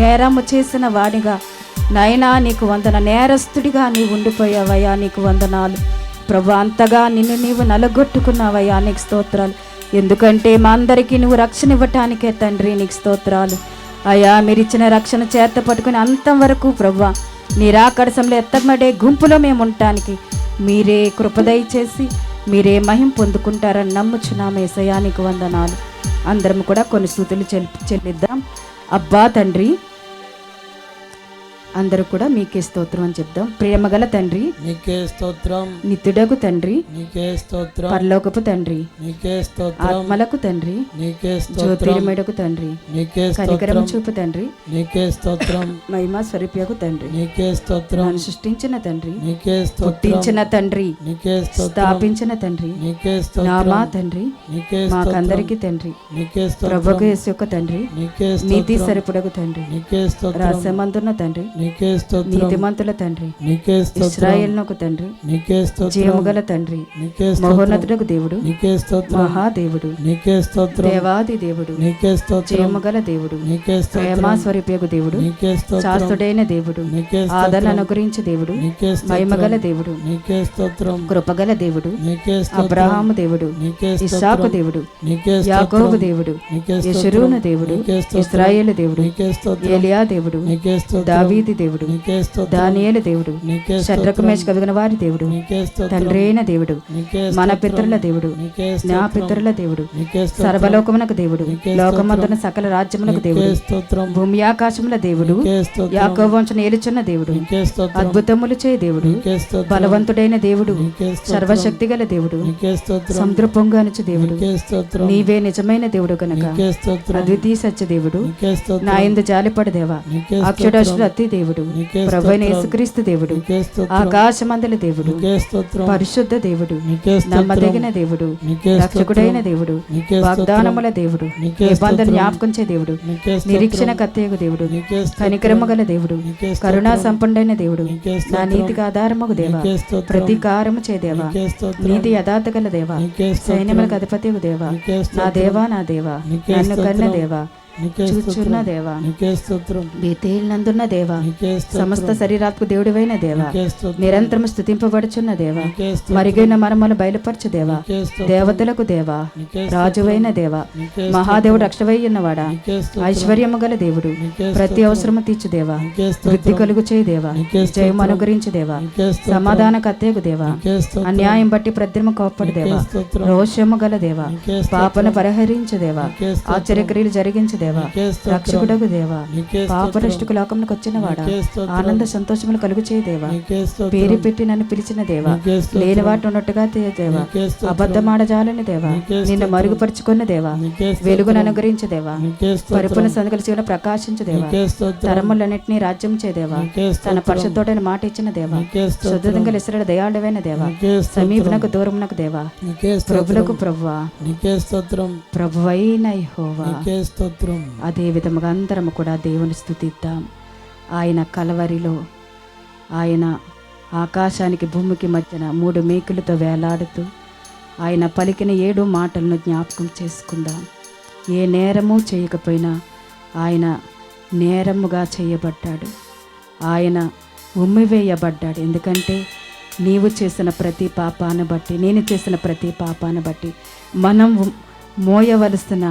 నేరము చేసిన వాడిగా నాయనా నీకు వందన, నేరస్తుడిగా నీవు ఉండిపోయావయ్యా, నీకు వందనాలు ప్రభు. అంతగా నిన్ను నీవు నలగొట్టుకున్నావయ్యా, నీకు స్తోత్రాలు. ఎందుకంటే మా అందరికీ నువ్వు రక్షణ ఇవ్వటానికే తండ్రి, నీకు స్తోత్రాలు అయ్యా. మీరు ఇచ్చిన రక్షణ చేత పట్టుకుని అంతం వరకు ప్రభువా నీ రాకడసంలో ఎత్తమడే గుంపులో మేము ఉండటానికి మీరే కృపదయ చేసి మీరే మహిం పొందుకుంటారని నమ్ముచున్నాము యేసయ్యా, నీకు వందనాలు. అందరం కూడా కొన్ని స్తుతులు చెల్లిద్దాం. అబ్బా తండ్రి, అందరూ కూడా మీకే స్తోత్రం అని చెప్దాం. ప్రేమగల తండ్రి నీకే స్తోత్రం, నిత్యుడకు తండ్రి నీకే స్తోత్రం, పరలోకపు తండ్రి నీకే స్తోత్రం, ఆత్మలకు తండ్రి నీకే స్తోత్రం, జ్యోతిర్మయుడకు తండ్రి నీకే కనికరం స్తోత్రం, చూపు తండ్రి నీకే స్తోత్రం, మహిమా స్వరూపకు తండ్రి నీకే స్తోత్రం, నన్ను సృష్టించిన తండ్రి, నీకే స్తోత్రం, పుట్టించిన తండ్రి, నీకే స్తోత్రం, స్థాపించిన తండ్రి, నీకే నా స్తోత్రం, మా తండ్రి, నీకే మాకందరికి స్తోత్రం, తండ్రి, నీకే స్తోత్రం, ప్రభుకు యేసు యొక్క తండ్రి, నీకే నీతి స్తోత్రం, సరిపుడకు తండ్రి, నీకే స్తోత్రం, రహస్యమందున్న తండ్రి, నీకే స్తోత్రం, నీతిమంతుల తండ్రి, నీకే స్తోత్రం, ఇశ్రాయేలునకు తండ్రి, నీకే స్తోత్రం, జీవముగల తండ్రి, నీకే స్తోత్రం, మహోన్నతుడకు దేవుడు, నీకే స్తోత్రం, మహాదేవుడు, నీకే స్తోత్రం, దేవాది దేవుడు, నీకే స్తోత్రం, జీవముగల దేవుడు, నీకే స్తోత్రం, ప్రేమ స్వరూపకు దేవుడు, నీకే స్తోత్రం, శాస్త్రుడైన దేవుడు, నీకే ఆదరణ స్తోత్రం, అనుగ్రహించే దేవుడు, నీకే స్తోత్రం, మహిమగల దేవుడు, నీకే స్తోత్రం, కృపగల దేవుడు, నీకే స్తోత్రం, అబ్రహాము దేవుడు, నీకే ఇస్సాకు స్తోత్రం, దేవుడు, నీకే యాకోబు స్తోత్రం, దేవుడు, నీకే స్తోత్రం, యెషూరూను దేవుడు, నీకే స్తోత్రం, ఇశ్రాయేలు దేవుడు, నీకే స్తోత్రం, ఏలియా దేవుడు, నీకే స్తోత్రం, దావీదు దేవుడు, నీకే స్తోత్రం, దానియేలు దేవుడు, నీకే శద్రకు స్తోత్రం, మేషకు కలుగున వారి దేవుడు, నీకే స్తోత్రం, తండ్రి అయిన దేవుడు, నీకే మన స్తోత్రం, పితరుల దేవుడు, నీకే నా స్తోత్రం, పితరుల దేవుడు, నీకే స్తోత్రం, సర్వలోకమునకు దేవుడు, నీకే లోకమందున సకల రాజ్యములకు నీకే దేవుడు, స్తోత్రం, భూమి ఆకాశముల దేవుడు, నీకే స్తోత్రం, యాకోబు వంశమును ఏలుచున్న దేవుడు, నీకే స్తోత్రం, అద్భుతములు చే దేవుడు, నీకే స్తోత్రం, బలవంతుడైన దేవుడు, నీకే స్తోత్రం, సర్వశక్తిగల దేవుడు, నీకే స్తోత్రం, సముద్ర పొంగానుచు దేవుడు, నీకే స్తోత్రం, నీవే నిజమైన దేవుడు గనక నీకే స్తోత్రం, అద్వితీయ సత్య దేవుడు, నీకే స్తోత్రం, నా యందు జాలిపడు దేవా, నీకే అక్షరాస్యుడు అతి దేవుడు, నీకే ప్రభువైన స్తోత్రం, యేసుక్రీస్తు దేవుడు, నీకే స్తోత్రం, ఆకాశమందల దేవుడు, నీకే స్తోత్రం, పరిశుద్ధ దేవుడు, నీకే స్తోత్రం, నమ్మదగిన దేవుడు, నీకే రక్షకుడైన దేవుడు, నీకే స్తోత్రం, వాగ్దానముల దేవుడు, నీకే నిబంధన స్తోత్రం, జ్ఞాపకం చే దేవుడు, నీకే స్తోత్రం, నిరీక్షణ కత్తేగు దేవుడు, నీకే స్తోత్రం, కనికరము గల దేవుడు, నీకే స్తోత్రం, కరుణా సంపన్నుడైన దేవుడు, నీకే నా స్తోత్రం, నీతికి ఆధారముగు దేవా, నీకే స్తోత్రం, ప్రతీకారము చే దేవా, నీకే స్తోత్రం, నీతి యథార్థ గల దేవా, నీకే స్తోత్రం, సైన్యములకు అధిపతిగు దేవా, నీకే నా స్తోత్రం, దేవా నా దేవా, నీకే నన్ను కన్న స్తోత్రం, దేవా, నీకే చూచున్న స్తోత్రం, దేవా, నీకే స్తోత్రం, బేతేలినందున్న దేవా, నీకే స్తోత్రం, సమస్త శరీరాత్మకు దేవుడివైన దేవా, నీకే స్తోత్రం, నిరంతరం స్తుతింపబడుచున్న దేవా, నీకే స్తోత్రం, మరిగైన మర్మలు బయలుపరచు దేవా, నీకే స్తోత్రం, దేవతలకు దేవా, నీకే రాజువైన దేవా, నీకే మహాదేవుడు రక్షవయ్యున్నవాడా, నీకే స్తోత్రం, ఐశ్వర్యము గల దేవుడు, నీకే ప్రతి అవసరము తీర్చు దేవా, నీకే స్తోత్రం, వృద్ధి కలుగు చేయి దేవా, నీకే స్తోత్రం, జయము అనుగ్రహించు దేవా, నీకే స్తోత్రం, సమాధాన కత్తేగు దేవా, నీకే స్తోత్రం, అన్యాయం బట్టి ప్రద్రమ కోప్పడు నీకే దేవా, స్తోత్రం, రోషము గల దేవా, నీకే స్తోత్రం, పాపను పరిహరించు దేవా, నీకే స్తోత్రం, ఆశ్చర్యక్రియలు జరిగించు దేవా, నీకే స్తోత్రం, రక్షకుడగు దేవా, నీకే పాపనష్టుకు లోకమునకు వచ్చిన వాడా, నీకే స్తోత్రం, ఆనంద సంతోషములు కలుగు చేయి దేవా, నీకే స్తోత్రం, పేరు పెట్టి నన్ను పిలిచిన దేవా, నీకే స్తోత్రం, లేని వాటి ఉన్నట్టుగా దేవా, నీకే స్తోత్రం, అబద్ధమాడజాలని దేవా, నీకే నిన్ను స్తోత్రం, మరుగుపరుచుకున్న దేవా, నీకే స్తోత్రం, వెలుగును అనుగ్రహించు దేవా, నీకే స్తోత్రం, పరిపూర్ణ సందుకల శివుని ప్రకాశించు దేవా, నీకే స్తోత్రం, తరములన్నింటినీ రాజ్యం చే దేవా, నీకే తన స్తోత్రం, పరిశుద్ధోడైన మాట ఇచ్చిన దేవా, నీకే స్తోత్రం, శుద్ధంగా ఇస్రాయేలు దయాళువైన దేవా, నీకే స్తోత్రం, సమీపనకు దూరమునకు దేవా, నీకే ప్రభులకు స్తోత్రం, ప్రభువా, నీకే స్తోత్రం, ప్రభువైన యెహోవా. నీకే స్తోత్రం, అదే విధముగా అందరము కూడా దేవుని స్తుతిద్దాం. ఆయన కలవరిలో ఆయన ఆకాశానికి భూమికి మధ్యన 3 మేకులతో వేలాడుతూ ఆయన పలికిన 7 మాటలను జ్ఞాపకం చేసుకుందాం. ఏ నేరము చేయకపోయినా ఆయన నేరముగా చేయబడ్డాడు, ఆయన ఉమ్మివేయబడ్డాడు. ఎందుకంటే నీవు చేసిన ప్రతి పాపాన్ని బట్టి, నేను చేసిన ప్రతి పాపాన్ని బట్టి మనం మోయవలసిన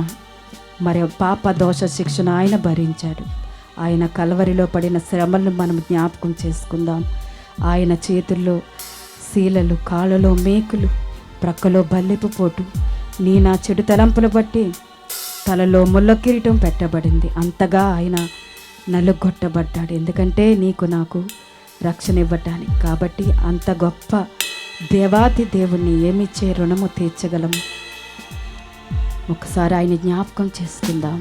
మరి పాప దోష శిక్షను ఆయన భరించాడు. ఆయన కలవరిలో పడిన శ్రమలను మనం జ్ఞాపకం చేసుకుందాం. ఆయన చేతుల్లో శీలలు, కాళ్ళలో మేకులు, ప్రక్కలో బల్లెపు పోటు, నా చెడు తలంపులు బట్టి తలలో ముళ్ళ కిరీటం పెట్టబడింది. అంతగా ఆయన నలుగొట్టబడ్డాడు. ఎందుకంటే నీకు నాకు రక్షణ ఇవ్వటానికి. కాబట్టి అంత గొప్ప దేవాది దేవుణ్ణి ఏమిచ్చే రుణము తీర్చగలము? ఒకసారి ఆయన జ్ఞాపకం చేసుకుందాం.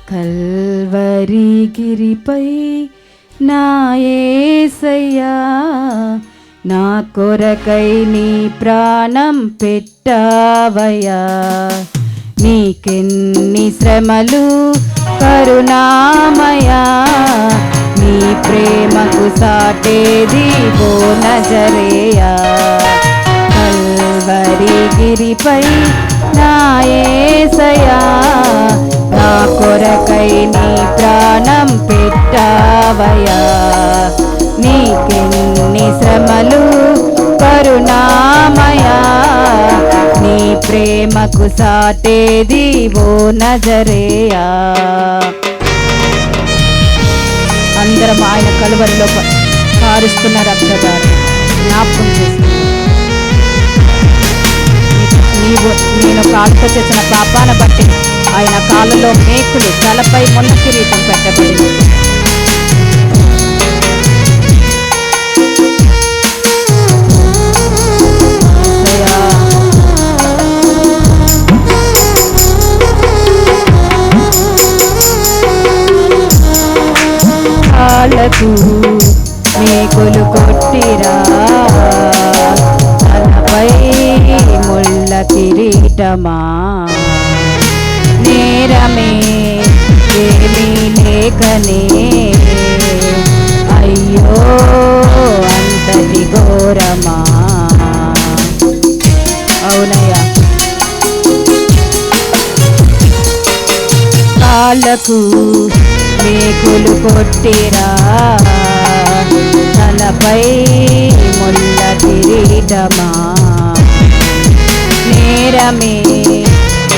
కల్వరి గిరిపై నా యేసయ్యా, నా కొరకై నీ ప్రాణం పెట్టావయ్యా. నీకెన్ని శ్రమలు కరుణామయా, నీ ప్రేమకు సాటేది ఓ నజరేయా. కల్వరి గిరిపై నా యేసయ్యా, నా కొరకై నీ ప్రాణం పెట్టావయ్యా. నీకెన్ని శ్రమలు కరుణామయా, నీ ప్రేమకు సాటేది ఓ నజరేయా. అందరం ఆయన కలువరిలో కారుస్తున్న రక్తధార జ్ఞాపకం చేస్తుంది. నేను కాళ్ళతో చేసిన పాపాన బట్టి ఆయన కాళ్ళలో మేకులు, తలపై మొన్న కిరీటం పెట్టబడింది. కాళ్ళకు మేకులు కొట్టిరా, తలపై ముళ్ళ కిరీటమా. నేరమే ఏమీ లేకనే, అయ్యో అంతటి ఘోరమా. అవునయ్యా. కాళ్ళకు మేకులు కొట్టిరా, తలపై ముళ్ళ కిరీటమా. నేరమే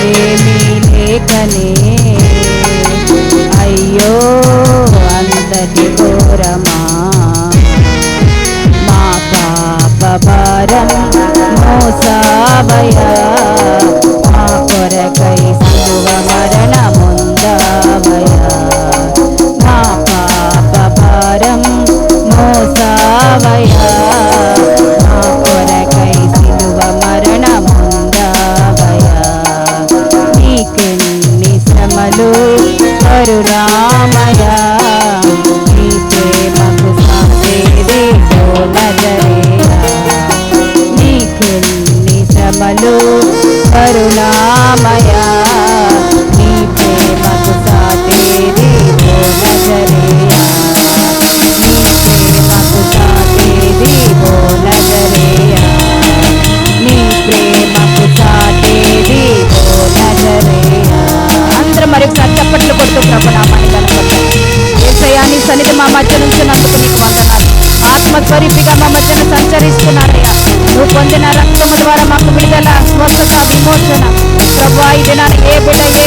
ఏమీ లేకనే, అయ్యో అంతటి ఘోరమా. మా పాప భారం మోసావయ్యా, మా కొరకై శిలువ మరణముందావయ్యా. మా పాప భారం మోసావయ్యా, మా కొరకై శిలువ మరణముందావయ్యా. నీకెన్ని శ్రమలు కరుణామయా, నీ ప్రేమకు సాటేది ఓ నజరేయా. నీకెన్ని శ్రమలు కరుణామయా, నీ ప్రేమకు సాటేది ఓ నజరేయా. నీ ప్రేమకు సాటేది ఓ నజరేయా. నీ ప్రేమకు సాటేది ఓ నజరేయా. అందరం మరొకసారి చప్పట్లు కొడుతూ ప్రభునామాన్ని కనపడతాం. యేసయ్యా, నీ సన్నిధి మా మధ్య నుంచినందుకు నీకు వందనాలు. ఆత్మస్వరూపిగా మా మధ్యన సంచరిస్తున్నారయ్యా. నువ్వు పొందిన రక్తము ద్వారా మాకు విడుదల, స్వస్థత, విమోచన. ప్రభువా, ఈ దినాన ఏ బిడ్డ ఏ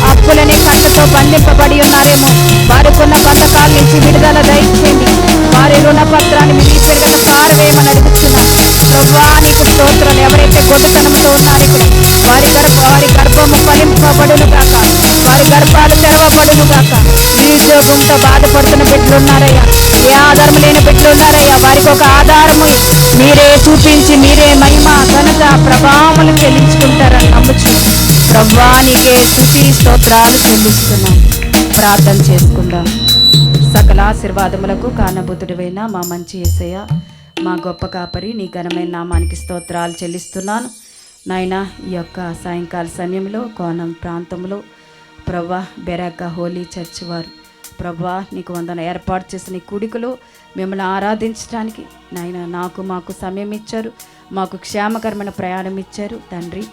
అప్పులని కళ్ళతో బంధింపబడి ఉన్నారేమో వారికి ఉన్న బంధకాల నుంచి విడుదల దయచేయండి. వారి రుణపత్రాన్ని మీ పెరుగత పారవేయమని అడుగుతున్నాం. ప్రభువా, నీకు స్తోత్రాలు. ఎవరైతే గొడ్డుతనంతో ఉన్నారో ఇక్కడ వారి గర్భము ఫలింపబడును గాక, వారి గర్భాలు తెరవబడును గాక. నిరుద్యోగంతో బాధపడుతున్న బిడ్డలు ఉన్నారయ్యా, ఏ ఆధారం లేని బిడ్డలు ఉన్నారయ్యా. వారికి ఒక ఆధారము మీరే చూపించి మీరే మహిమ, ఘనత, ప్రభావములు చెల్లించుకుంటారని నమ్ముచు ప్రభువా, నీకే స్తుతి స్తోత్రాలు చెల్లిస్తున్నాం. ప్రార్థన చేసుకుందాం. సకల ఆశీర్వాదములకు కారణభూతుడివైన మా మంచి యేసయ్య, మా గొప్ప కాపరి, నీ ఘనమైన నామానికి స్తోత్రాలు చెల్లిస్తున్నాను. నాయనా, ఈ యొక్క సాయంకాల సమయంలో కోనం ప్రాంతంలో ప్రభువా బెరాక హోలీ చర్చ్ వారు ప్రభువా నీకు వందన ఏర్పాటు చేసిన ఈ కూడికలో మిమ్మల్ని ఆరాధించడానికి నాయన మాకు సమయం ఇచ్చారు, మాకు క్షేమకరమైన ప్రయాణం ఇచ్చారు తండ్రి.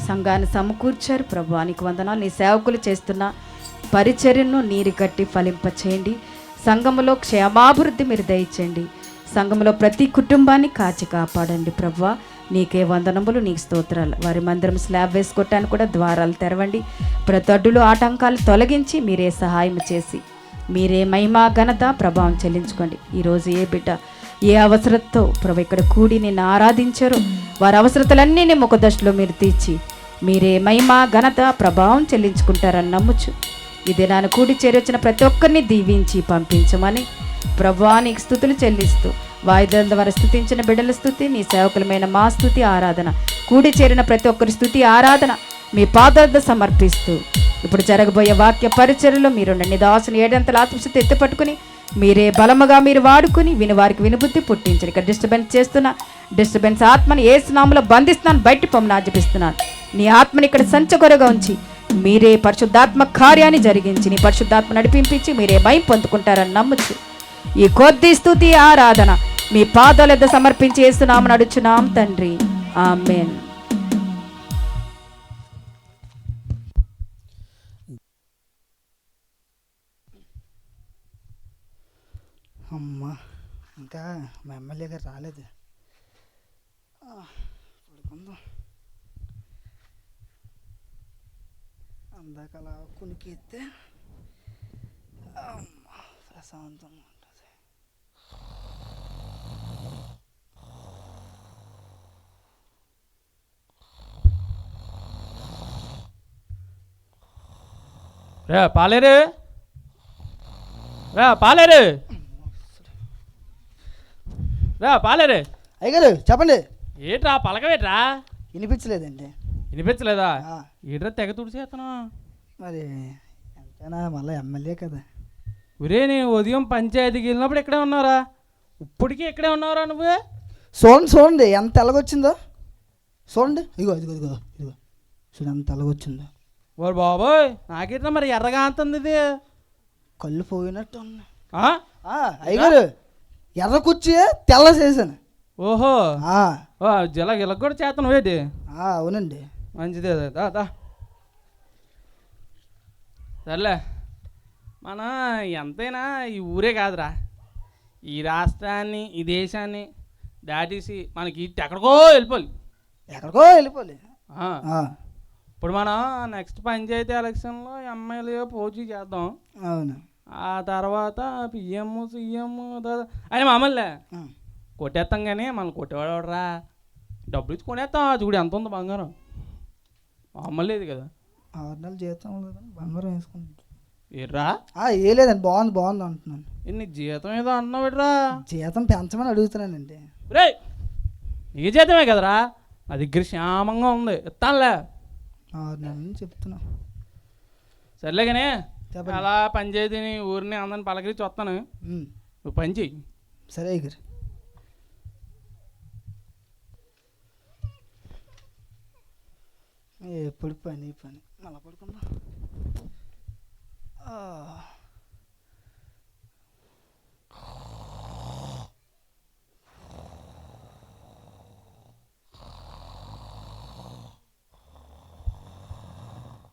సంఘాన్ని సమకూర్చారు ప్రభువా, నీకు వందనాలు. నీ సేవకులు చేస్తున్న పరిచర్యను నీరు కట్టి ఫలింపచేయండి. సంఘములో క్షేమాభివృద్ధి మీరు దయచేయండి. సంఘంలో ప్రతి కుటుంబాన్ని కాచి కాపాడండి ప్రభువా. నీకే వందనములు, నీకు స్తోత్రాలు. వారి మందిరం స్లాబ్ వేసుకోవటానికి కూడా ద్వారాలు తెరవండి. ప్రతి అడ్డులు ఆటంకాలు తొలగించి మీరే సహాయం చేసి మీరే మహిమ ఘనత ప్రభావం చెల్లించుకోండి. ఈరోజు ఏ బిడ్డ ఏ అవసరతో ప్రభు ఇక్కడ కూడి నిన్ను ఆరాధించారో వారి అవసరతలన్నీ నీ ముఖ దశలో మీరు తీర్చి మీరే మహిమ ఘనత ప్రభావం చెల్లించుకుంటారని నమ్ముచు ఈ దినాన్ని కూడి చేరొచ్చిన ప్రతి ఒక్కరిని దీవించి పంపించమని ప్రభువా నీకు స్తుతులు చెల్లిస్తూ వాయిదాల ద్వారా స్తుతించిన బిడ్డల స్తుతి నీ సేవకులమైన మా స్తుతి ఆరాధన కూడి చేరిన ప్రతి ఒక్కరి స్తుతి ఆరాధన మీ పాదార్థ సమర్పిస్తూ ఇప్పుడు జరగబోయే వాక్య పరిచర్యలో మీరు నీ దాసుని ఏడంతల ఆత్మశక్తి ఎత్తిపట్టుకుని మీరే బలముగా మీరు వాడుకుని విని వారికి వినుబుద్ధి పుట్టించండి. ఇక్కడ డిస్టర్బెన్స్ ఆత్మని ఏ స్నామంలో బంధిస్తున్నాను, బయట పొమ్మని ఆజ్ఞాపిస్తున్నాను. నీ ఆత్మని ఇక్కడ సంచకొరగా ఉంచి మీరే పరిశుద్ధాత్మ కార్యాన్ని జరిగించి నీ పరిశుద్ధాత్మ నడిపించి మీరే భయం పొందుకుంటారని నమ్ముచు ఈ కొద్ది స్తుతి ఆరాధన మీ పాదాల యొద్ద సమర్పించి యేసునామమున అడుగుచున్నాం తండ్రి, ఆమేన్. అమ్మా ఇంకా మా ఎమ్మెల్యే గారు రాలేదు. పడుకుందాం. అందాక అలా కునికిస్తే ప్రశాంతంగా ఉంటుంది. పాలేరు పాలేరు పాలేరు అయ్యగారు చెప్పండి. ఏట్రా పలకవేట్రా? వినిపించలేదండి. వినిపించలేదా? ఏట్రా తెగ తుడిచేస్తున్నా? మరి ఎంతైనా మళ్ళీ ఎమ్మెల్యే కదా. ఒరే నేను ఉదయం పంచాయతీకి వెళ్ళినప్పుడు ఇక్కడే ఉన్నారా? ఇప్పటికీ ఇక్కడే ఉన్నావురా నువ్వు? చూడండి ఎంత ఎలాగొచ్చిందో చూడండి. ఇదిగో ఇదిగో ఇదిగో ఇదిగో చూడు ఎంత ఎలాగొచ్చిందో. ఓరు బాబోయ్ నాకేట్రా మరి ఎర్రగా అంతుంది ఇది. కళ్ళు పోయినట్టు ఉన్నాయి. అయ్యగారు ఎర్ర కుర్చీ తెల్ల చేశాను. ఓహో జిల గిల కూడా చేస్తాను ఏంటి? అవునండి. మంచిదే దా సర్లే. మన ఎంతైనా ఈ ఊరే కాదురా, ఈ రాష్ట్రాన్ని ఈ దేశాన్ని దాటేసి మనకి ఎక్కడికో వెళ్ళిపోవాలి. ఇప్పుడు మనం నెక్స్ట్ పంచాయతీ ఎలక్షన్లో ఎమ్మెల్యే పోటీ చేద్దాం. అవును. ఆ తర్వాత పిఎం సీఎం అని మామూలే కొట్టేస్తాం. కానీ మనం కొట్టేవాడరా డబ్బులు ఇచ్చి కొనేస్తాం. చూడు ఎంత ఉంది బంగారం, మామూలు లేదు కదా. 6 నెలలు జీతం లేదని బంగారం వేసుకుంటాం. ఏర్రా ఏ లేదండి, బాగుంది అంటున్నాను. నీ జీతం ఏదో అన్నావు బిడ్రా? జీతం పెంచమని అడుగుతున్నానండి. రే నీ జీతమే కదరా, నా దగ్గర క్షేమంగా ఉంది, ఇస్తానులే. 6 నెలల నుంచి చెప్తున్నా. సర్లే కానీ అలా పంచాయతీని ఊరిని అందరిని పలకరించి వస్తాను, నువ్వు పని చెయ్యి. సరే గారు. ఎప్పుడు పని మళ్ళా పడుకుందా.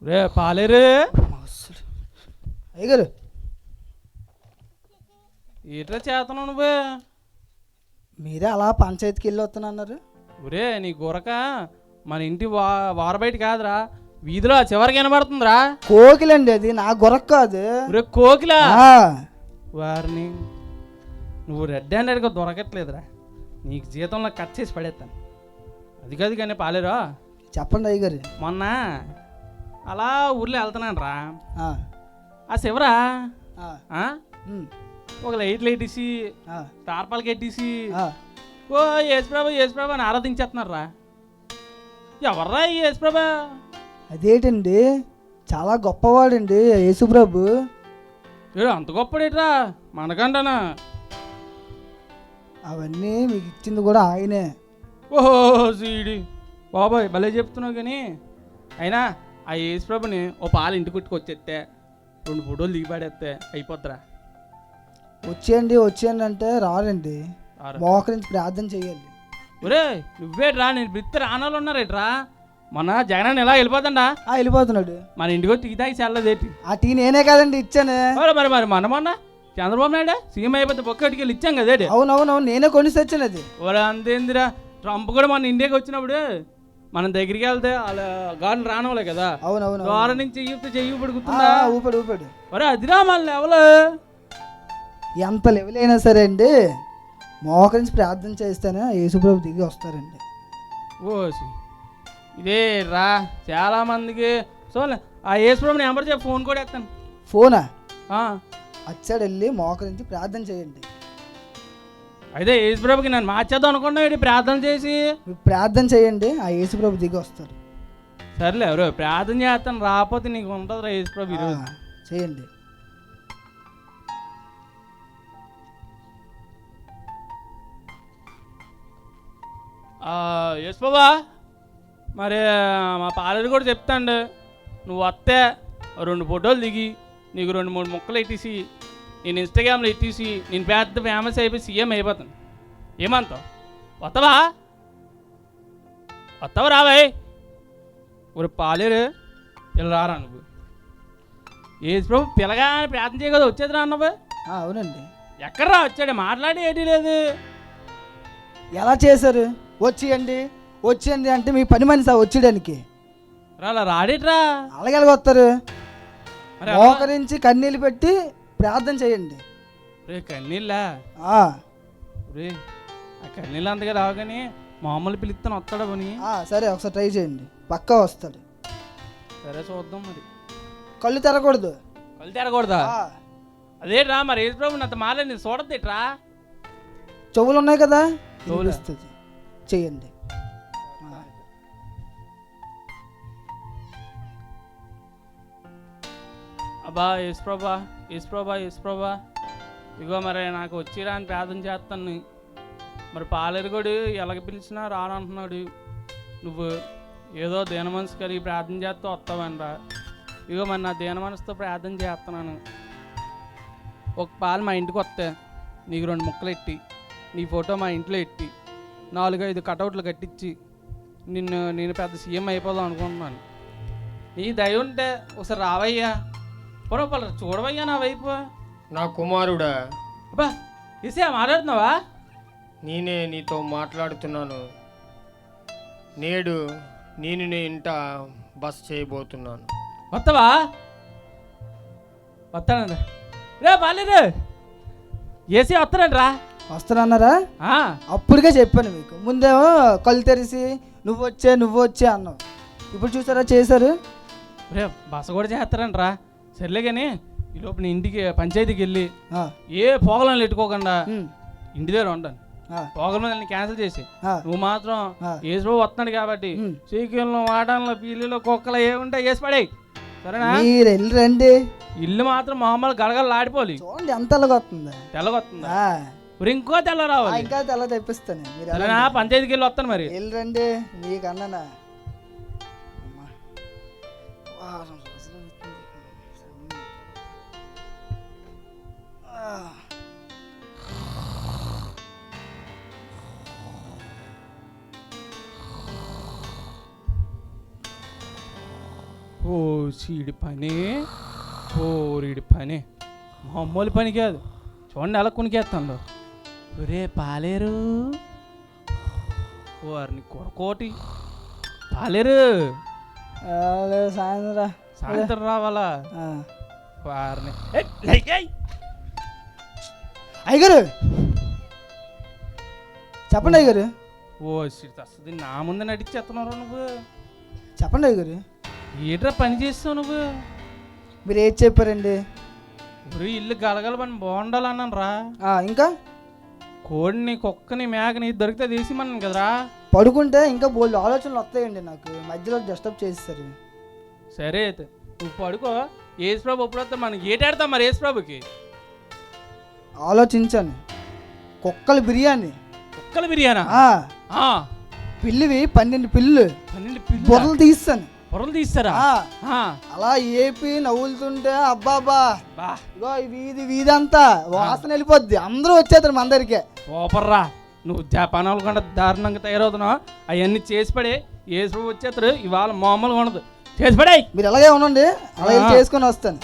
రే పాలేరు అయ్యగారు ఏట్రా చేతను నువ్వు? మీరే అలా పంచాయతీకి వెళ్ళి వస్తున్నారు. ఒరే నీ గురక మన ఇంటి వార బయట కాదురా, వీధిలో చివరికి వినబడుతుందిరా. కోకిలండి అది, నా గురక కాదు. ఒరే కోకిలా వారిని నువ్వు రెడ్ హ్యాండెడ్గా దొరకట్లేదురా, నీకు జీతంలో కట్ చేసి పడేస్తాను. అది కాదు కానీ పాలేరా చెప్పండి అయ్యగారు. మొన్న అలా ఊర్లో వెళ్తున్నాను రా, ఆ శివరా ఒక లైట్లు ఎట్టేసి తార్పాలకి ఎట్టేసి ఓ యేసుప్రభా అని ఆరాధించేస్తున్నారు రా. ఎవర్రా ఈ యేసుప్రభా? అదేంటండి చాలా గొప్పవాడండి యేసుప్రభు. అంత గొప్పడేట్రా మనకంటానా? అవన్నీ మీకు ఇచ్చింది కూడా ఆయనే. ఓహో సీడి బాబాయ్ భలే చెప్తున్నావు. కానీ అయినా ఆ యేసుప్రభుని ఓ పాలు ఇంటి కుట్టుకొచ్చేస్తే 2 ఫోటోలు దిగిపడేస్తే అయిపోద్దిరా. వచ్చేయండి అంటే రారండి, మోకరించి ప్రార్థన చేయాలి. ఒరే నువ్వేట్రా, నేను బిత్తి రానాలు ఉన్నారేట్రా. మొన్న జగన్ ఎలా వెళ్ళిపోతున్నాడు. మన ఇంటికి టీ తాగి చల్లదేటి. ఆ టీ నేనే కదండి ఇచ్చాను. మరి మొన్న చంద్రబాబు నాయుడు సీఎం అయిపోతే బొక్కటికి వెళ్ళి ఇచ్చాం కదేటి. అవునవును నేనే కొని తెచ్చాను అది. ఒరే అంతేందిరా, ట్రంప్ కూడా మన ఇండియాకి వచ్చినప్పుడు మనం దగ్గరికి వెళ్తే వాళ్ళ గార్డెన్ రానవలే కదా. అవునవును గార్డెన్ నుంచి చెయ్యి పడుకుతుందా? ఊపాడు. ఒరే అదిరా మన లెవెల్. ఎంత లెవెల్ అయినా సరే అండి, మోకరించి ప్రార్థన చేస్తేనే యేసుప్రభు దిగి వస్తారండి. ఓసి ఇదే రా చాలామందికి సో ఆ యేసుప్రభు నెంబర్ చెప్పి ఫోన్ కూడా వేస్తాను. ఫోనా? ఆ, అచ్చాడు వెళ్ళి మోకరించి ప్రార్థన చేయండి. అయితే యేసుప్రభుకి నన్ను మార్చేద్దాం అనుకున్నా ఏంటి ప్రార్థన చేసి? మీరు ప్రార్థన చేయండి, ఆ యేసుప్రభు దిగి వస్తారు. సర్లే ఎవరో ప్రార్థన చేస్తాను, రాకపోతే నీకు ఉంటుంది రా యేసుప్రభు ఈరోజు. చేయండి. యేసుప్రభా, మరి మా పాలెడు కూడా చెప్తాండు, నువ్వు వస్తే 2 ఫోటోలు దిగి నీకు 2-3 ముక్కలు ఎట్టేసి నేను ఇన్స్టాగ్రామ్లో ఎట్టేసి నేను పెద్ద ఫేమస్ అయిపోయి సీఎం అయిపోతాను. ఏమంటావు? వస్తావా రాబాయ్? ఒక పాలేరు ఇలా రారా నువ్వు? యేసుప్రభు పిల్లగానే ప్రార్థన చేయగలదు వచ్చేది రా అన్నవే. అవునండి. ఎక్కడ్రా వచ్చాడు? మాట్లాడి ఏటీ లేదు. ఎలా చేశారు? వచ్చేయండి అంటే మీ పని మనిషి వచ్చేయడానికి అలా రాడేట్రా? అలాగే వస్తారు. మోకరించి కన్నీళ్ళు పెట్టి ప్రార్థన చేయండి. రే కన్నీళ్ళా? రే ఆ కన్నీళ్ళు అంతగా రావు కానీ మామూలు పిలుస్తాను వస్తాడా పని? సరే ఒకసారి ట్రై చేయండి, పక్కా వస్తాడు. సరే చూద్దాం. మరి కళ్ళు తెరకూడదు. కళ్ళు తెరకూడదా? అదేట్రా మరి యేసుప్రభు అంత మాలే నేను చూడద్దేట్రా? చెవులు ఉన్నాయి కదా, వస్తుంది. చేయండి. అబ్బా యేసుప్రభా ఇగో మరి నాకు వచ్చిరా అని ప్రార్థన చేస్తాను. మరి పాలేరుగోడు ఎలాగ పిలిచినా రానంటున్నాడు. నువ్వు ఏదో దీన మనసు కలిగి ప్రార్థన చేస్తూ వస్తావనరా. ఇగో మరి నా దీన మనసుతో ప్రార్థన చేస్తున్నాను. ఒక పాలు మా ఇంటికి వస్తే నీకు 2 ముక్కలు ఎట్టి నీ ఫోటో మా ఇంట్లో ఎట్టి 4-5 కటౌట్లు కట్టించి నేను పెద్ద సీఎం అయిపోదాం అనుకుంటున్నాను. నీ దయ ఉంటే ఒకసారి రావయ్యా, పొరపాలు చూడవయ్యా నా వైపు. నా కుమారుడా, అబ్బా ఇసే మాట్లాడుతున్నావా? నేనే నీతో మాట్లాడుతున్నాను. నేడు నేను నీ ఇంట బస్ చేయబోతున్నాను. వస్తావా? వస్తానండి. రే బాలేరు ఏసీ వస్తానండి రా. వస్తానన్నారా? అప్పుడుగా చెప్పాను మీకు. ముందేమో కళ్ళు తెరిసి నువ్వు వచ్చే అన్నావు. ఇప్పుడు చూసారా చేశారు. రే బస కూడా చేస్తారండి రా. సర్లే కానీ ఈ లోపు నేను ఇంటికి పంచాయతీకి వెళ్ళి ఏ పోగలను పెట్టుకోకుండా ఇంటి దగ్గర ఉంటాను. పోగల మీద క్యాన్సిల్ చేసి నువ్వు మాత్రం యేసుప్రభు వస్తున్నాడు కాబట్టి చీకల్లో వాటంలో పీలిలో కుక్కలు ఏముంటాయి వేసి పడే. సరేనా? మీరు వెళ్ళి రండి. ఇల్లు మాత్రం మామూలు గడగలు ఆడిపోవాలి. చూడండి ఎంత తెల్లగొస్తుందా. తెల్లగొస్తుందా? ఇంకో తెల్ల రావాలి. ఇంకా తెల్ల తెప్పిస్తాను. సరేనా? పంచాయతీకి వెళ్ళి వస్తాను. మరి వెళ్ళి రండి. మీకన్నా ఓ సీడి పని ఓరిడి పని మామూలు పని కాదు. చూడండి ఎలా కొనికేస్తాను. ఒరే పాలేరు వారిని కొరకోటి పాలేరు సాయంత్రం రావాలా వారిని. అయ్యగారు చెప్పండి. అయ్యగారు ఓ వస్తుంది నా ముందు నడిచేస్తున్నావు నువ్వు. చెప్పండి అయ్యగారు. ఏట్రా పని చేస్తావు నువ్వు? మీరు ఏది చెప్పారండి? ఇల్లు గలగల పని బాగుండాలన్నాను రా. ఇంకా కోడిని కుక్కని మేకని దొరికితే తీసి మనం కదరా. పడుకుంటే ఇంకా బోల్డ్ ఆలోచనలు వస్తాయండి నాకు. మధ్యలో డిస్టర్బ్ చేస్తారు. సరే అయితే నువ్వు పడుకో. యేసుప్రభు ఎప్పుడు వస్తా? మనం ఏటాడతాం మరి యేసుప్రభుకి? ఆలోచించాను. కుక్కల బిర్యానీ. కుక్కల బిర్యానా? పిల్లివి 12 పిల్లు. 12 పిల్లు బొర్రలు తీస్తాను. బొర్రలు తీస్తారా? అలా ఏపీ నవ్వులుతుంటే అబ్బాబా ఇగో వీధి అంతా వాసన వెళ్ళిపోద్ది. అందరూ వచ్చేస్తారు మన దగ్గరికే. సూపర్రా. నువ్వు జపాన్ వాళ్ళు కూడా దారుణంగా తయారవుతున్నావు. అవన్నీ చేసి పడే. యేసుప్రభు వచ్చేస్తారు. ఇవాళ మామూలుగా ఉండదు. చేసి పడే. మీరు అలాగే ఉండండి. అలా చేసుకొని వస్తాను.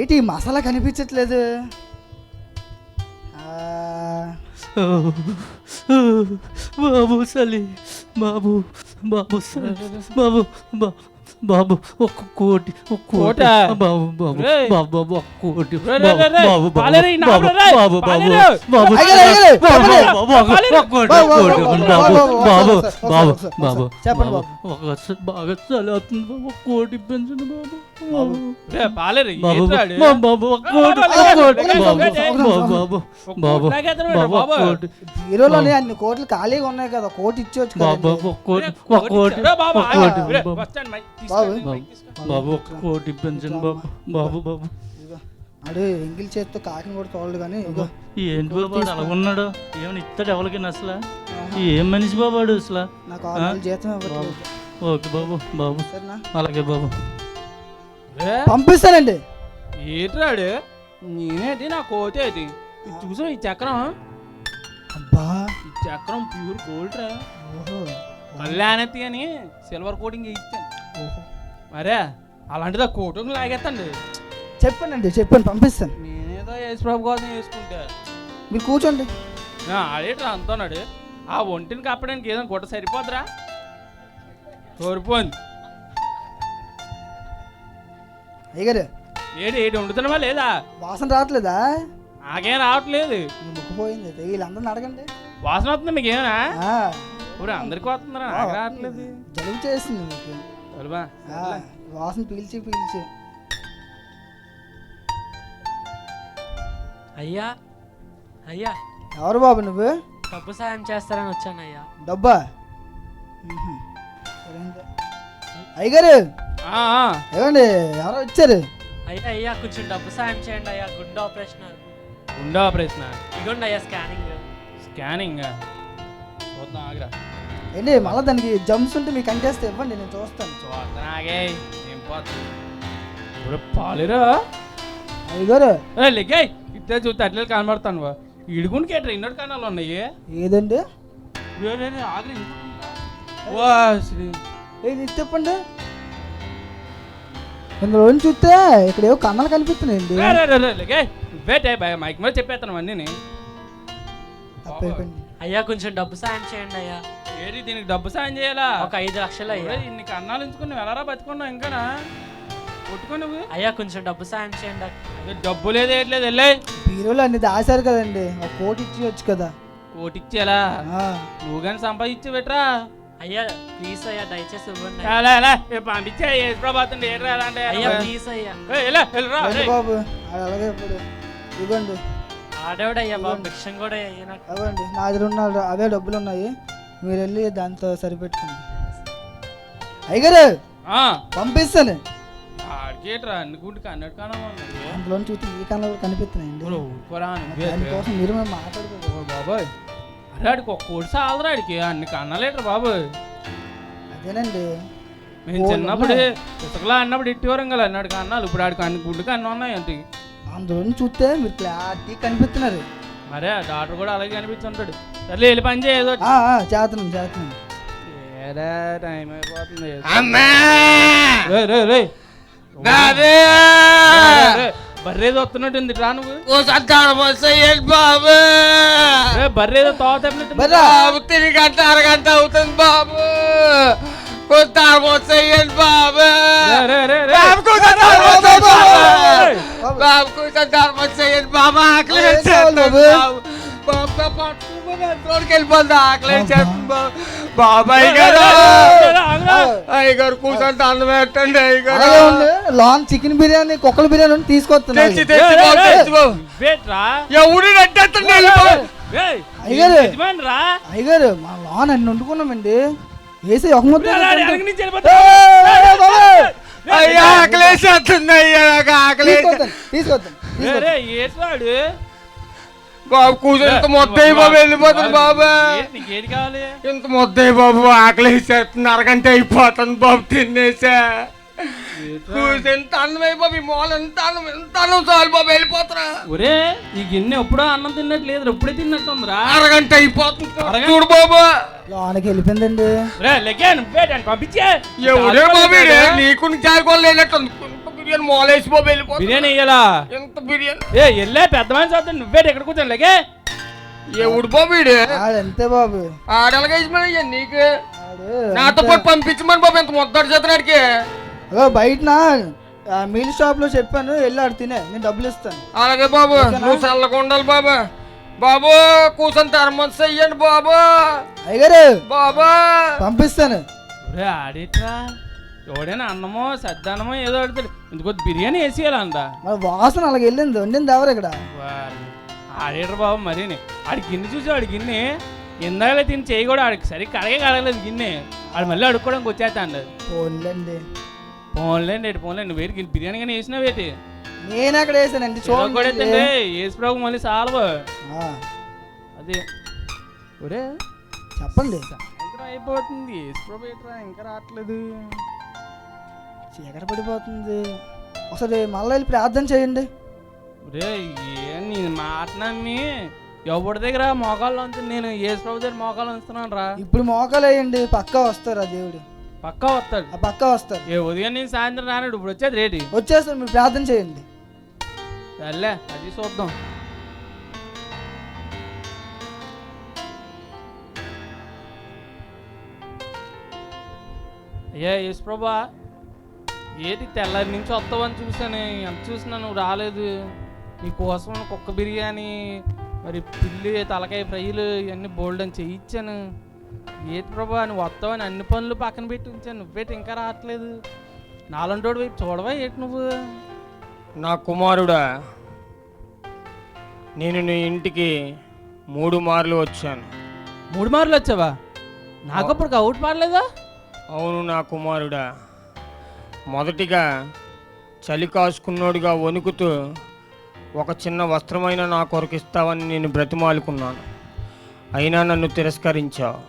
ఏంటి మసాలా కనిపించట్లేదు? బాబు చలి బాబు బాబు బాబు బాబు ఒక్క కోటి కోటా? బాబు బాబు రేయ్. బాబు బాబు ఒక్క కోటి రేయ్, రేయ్, రేయ్, రేయ్. బాబు పాలేరు, ఈ బాబు నామలో రేయ్. బాబు బాబు పాలేరు. బాబు అయ్యగారు, అయ్యగారు, బాబు చెప్పండి. బాబు ఒక్క కోటి బాబు, బాబు బాబు, బాబు ఒకసారి, బాబు ఒకసారి, బాబు చెప్పండి బాబు ఒక బాగా చలి అవుతుంది బాబు కోటి పెంచండి బాబు రే పాలేరు బాబు ఏంట్రాడు? బాబు ఒక్క కోటి బాబు, ఒక్క కోటి బాబు, బాబు బాబు, బాబు ఒక బాబు కోటి లాగేద్దాం బాబు బాబు. ఒక్క కోటి హీరోలోనే అన్ని కోట్లు ఖాళీగా ఉన్నాయి కదా, కోటి ఇచ్చేవచ్చు బాబు కదా. ఒక్క కోటి రే, ఒక్క కోటి రే బాబు, ఒక్క కోటి రే, బాబు వస్తాను, మైక్ బాబు. తీసుకోండి, మైక్ తీసుకోండి. బాబు ఒక్క కోటి పెంచండి బాబు బాబు బాబు అడు ఎంగిల్ చేత్తో కాకిని కూడా తోలడు కానీ ఇగో ఏంటి బాబు వాడు అలా ఉన్నాడు ఏమైనా ఇస్తాడు ఎవరికైనా అసలు ఏం మనిషి బాబు వాడు అసలు నాకు 6 నెలల జీతం ఇవ్వట్లేదు. ఓకే బాబు బాబు సరేనా, అలాగే బాబు రే, పంపిస్తానండి. ఏంట్రాడు? నేనేటి నా కోటి ఏంటి? ఇది చూసావు ఈ చక్రం? అబ్బా, ఈ చక్రం ప్యూర్ గోల్డ్ రా. ఓహో, కళ్యాణతి అని సిల్వర్ కోటింగ్ ఇచ్చాను. ఓహో. మరే అలాంటిది ఆ కోటింగ్ లాగేస్తండి. చెప్పానండి, చెప్పాను, పంపిస్తాను. నేనేదో యేసుప్రభు కోసం వేసుకుంటా. మీరు కూర్చోండి. ఆడేట్రా అంటున్నాడు. ఆ ఒంటిని కప్పడానికి ఏదైనా గుట్ట సరిపోద్రా? సరిపోయింది. అయ్యగారు, ఏడు ఏడు వండుతున్నావా లేదా? వాసన రావట్లేదా? నాకేం రావట్లేదు. మీ ముక్కుపోయింది అయితే. వీళ్ళందరిని అడగండి. వాసన వస్తుంది మీకేనా? ఆ, ఊరు అందరికి వస్తుందిరా, నాకు రావట్లేదు. జలుబు చేసింది మీకు. తెలుబా? ఆ, వాసన పీల్చి పీల్చి. అయ్యా అయ్యా ఎవరు బాబు నువ్వు? డబ్బు సాయం చేస్తారని వచ్చానయ్యా. డబ్బా? మ్హూ. సరేండి. అయ్యగారు, ఆ, ఆ. ఏమండి, ఎవరో వచ్చారు? అయ్యా అయ్యా కొంచెం డబ్బు సాయం చేయండి అయ్యా, గుండె ఆపరేషన్. గుండె ఆపరేషన్. ఇగోండి అయ్యా స్కానింగ్. స్కానింగ్ చూద్దాం ఆగ్రా. ఏంటి మళ్ళీ దానికి జమ్స్ ఉంటే మీకు అంటేస్తే ఇవ్వండి, నేను చూస్తాను. చూస్తున్నాగే ఏం పోతుంది. ఇప్పుడు పాలేరా? అయ్యగారు, లెగ్గాయి ఇట్లా చూస్తే అట్లే కనబడతాను. ఇడుగునికి ఎట్లా ఇన్నోటి కన్నాలు ఉన్నాయి. ఏదండి? ఆగ్రా వా శ్రీ. ఏది చెప్పండి. ఇందులో చూస్తే ఇక్కడ ఏవో కన్నాలు కనిపిస్తున్నాయండి. మైక్ మీద చెప్పేస్తాను అన్నీ. తప్పైపోయింది. అయ్యా కొంచెం డబ్బు సాయం చేయండి అయ్యా. ఏది దీనికి డబ్బు సాయం చేయాలా? ఒక 5 లక్షలు అయ్యా. ఇన్ని కన్నాలు ఎంచుకుని నువ్వు ఎలారా బతుకున్నావు ఇంకానా? కొట్టుకో నువ్వు. అయ్యా కొంచెం డబ్బు సాయం చేయండి. డబ్బు లేదు ఏట్లేదు వెళ్ళే. బీరోలు అన్ని దాశారు కదండి, ఒక కోటి ఇచ్చేయచ్చు కదా. కోటిచ్చేలా? ఆ, నువ్వు కానీ సంపాదించి పెట్టరా. అయ్యా ప్లీజ్ అయ్యా దయచేసి ఇవ్వండి. పంపించే ప్రభాతండి ఏట్రా అంటే అయ్యా ప్లీజ్ అయ్యా. రండి బాబు, అది అలాగే ఇప్పుడు ఇవ్వండి. ఆడేవాడయ్యా బాబు భిక్షం కూడా అయ్యా నాకు. అవ్వండి, నా దగ్గర ఉన్న అవే డబ్బులు ఉన్నాయి, మీరు వెళ్ళి దాంతో సరిపెట్టుకోండి. అయ్యగారు, పంపిస్తాను. ఆడికేట్రా అనుకుంటే అన్నట్టు కానా అందులో చూస్తే ఈ కన్నా కూడా కనిపిస్తున్నాయండి. దానికోసం మీరు మేము మాట్లాడుకోవాలి. బాబాయ్ అరే ఆడికి ఒక్క కోటి సాలరా ఆడికి అన్ని కన్నాలేట్రా బాబు. అదేనండి, మేము చిన్నప్పుడు ఇసుకలా అన్నప్పుడు ఇట్టివరం కదా అన్నాడు కన్నాలు. ఇప్పుడు ఆడికి అన్ని గుడ్డు కన్నా ఉన్నాయి ఏంటి? అందులో చూస్తే మీరు క్లారిటీ కనిపిస్తున్నారు. మరే డాక్టర్ కూడా అలాగే కనిపిస్తుంటాడు. సర్లే వెళ్ళి పని చేయదో. చేస్తున్నాం చేస్తున్నాం. ఏడా టైం అయిపోతుంది. బర్రేదో వస్తున్నట్టుంది రా నువ్వు. బర్రేదో తోత తిరిగి అరగంట అవుతుంది బాబు. బాబు బాబాయ్ గారు అయ్యగారు కూర్చొని దండం పెట్టండి. లాన్ చికెన్ బిర్యానీ, కుక్కల బిర్యానీ తీసుకొస్తున్నాను. ఎవడు అయ్యగారు, మా లాన్ అన్ని వండుకున్నామండి. వేసి ఒక ముద్ద తీసుకొస్తాను. బాబు కూర్చొని ఇంత మొద్దయ్య బాబు వెళ్ళిపోతుంది. బాబా నీకేది కావాలి? ఇంత మొద్దయ్య బాబు ఆకలి వేసేస్తుంది. అరగంట అయిపోతుంది బాబు తినేసా. ఎంత అన్నం అయిపోయి మూల ఎంత అన్నం చాలు బాబు వెళ్ళిపోతున్నా. ఒరే ఈ గిన్నె ఎప్పుడో అన్నం తిన్నట్లేదు, ఎప్పుడే తిన్నట్టుందిరా. అరగంట అయిపోతుంది చూడు బాబు. లోనకి వెళ్ళిపోయిందండి. పంపించే ఎవరే బాబు నీకు చారుకోవాలి లేనట్టుంది. బిర్యానీ మూలేసి బాబు వెళ్ళిపోతుంది. బిర్యానీ ఇయ్యాలా? ఎంత బిర్యానీ వెళ్ళే పెద్ద మనిషి అవుతుంది. నువ్వేటి ఎక్కడ కూర్చొని లేకే ఎవడు బాబు అంతే బాబు. ఆడలగా నీకు నాతో పాటు పంపించమని బాబు ఎంత మొద్దాడు చేతనాడికి. అగో బయట మీల్ షాప్లో చెప్పాను, వెళ్ళి ఆడు తినే, నేను డబ్బులు ఇస్తాను. అలాగే బాబు, నువ్వు చల్లగా ఉండాలి బాబు. బాబు కూర్చొని థర్మస్ అయ్యండి బాబు. అయ్యగారు బాబా పంపిస్తాను. ఒరే ఆడేట్రా, ఎవడైనా అన్నమో సద్దన్నమో ఏదో అడుగుతాడు, ఇందుకో బిర్యానీ వేసేయాలంట. మరి వాసన అలాగ వెళ్ళింది, వండింది ఎవరు ఇక్కడ? ఆడేట్రా బాబు మరీని. ఆడి గిన్నె చూసి ఆడి గిన్నె ఇందాకలే తిని చేయి కూడా ఆడికి సరిగ్గా కడగే కడగలేదు గిన్నె. ఆడు మళ్ళీ అడుక్కోవడానికి వచ్చేస్తాడు. పోన్లేండి పోన్లేండి పోన్లేండి, వేడికి బిర్యానీ కానీ వేసినా వేటి నేను అక్కడ వేసానండి చూడండి. ఏసు ప్రభు మళ్ళీ సాల్వ అదే. ఒరే చెప్పండి. సాయంత్రం అయిపోతుంది, ఏసు ప్రభు ఏట్రా ఇంకా రావట్లేదు. చీకటి పడిపోతుంది, ఒకసారి మళ్ళీ వెళ్ళి ప్రార్థన చేయండి. ఒరే ఏ నీ మాట నమ్మి ఎవరి దగ్గర మోకాళ్ళు ఉంచుని, నేను ఏసు ప్రభు దగ్గర మోకాళ్ళు ఉంచుతున్నాను రా. ఇప్పుడు మోకాలు వేయండి, పక్కా వస్తారు ఆ దేవుడు. పక్కా వస్తాడు, పక్కా వస్తారు. ఏ ఉదయం నేను సాయంత్రం రానాడు, ఇప్పుడు వచ్చేది రేటి వచ్చేస్తారు, మీరు ప్రార్థన చేయండి. సర్లే అది చూద్దాం. అయ్యా యేసు ప్రభా, ఏంటి తెల్లారి నుంచి వస్తావని చూసాను, ఎంత చూసినా నువ్వు రాలేదు. నీకోసం కుక్క బిర్యానీ, మరి పిల్లి తలకాయ ఫ్రైలు ఇవన్నీ బోల్డ్ అని చేయించాను. ఏంటి ప్రభా నువ్వు వస్తావని అన్ని పనులు పక్కన పెట్టి ఉంచాను, నువ్వేటి ఇంకా రావట్లేదు. నాలంటోడు వైపు చూడవా ఏంటి నువ్వు? నా కుమారుడా, నేను నీ ఇంటికి 3 మార్లు వచ్చాను. 3 మార్లు వచ్చావా? నాకు అప్పుడు అవుట్ పాడలేదా? అవును నా కుమారుడా. మొదటిగా చలి కాసుకున్నోడుగా వణుకుతూ ఒక చిన్న వస్త్రమైన నా కొరకు ఇస్తావని నేను బ్రతిమాలుకున్నాను, అయినా నన్ను తిరస్కరించావు.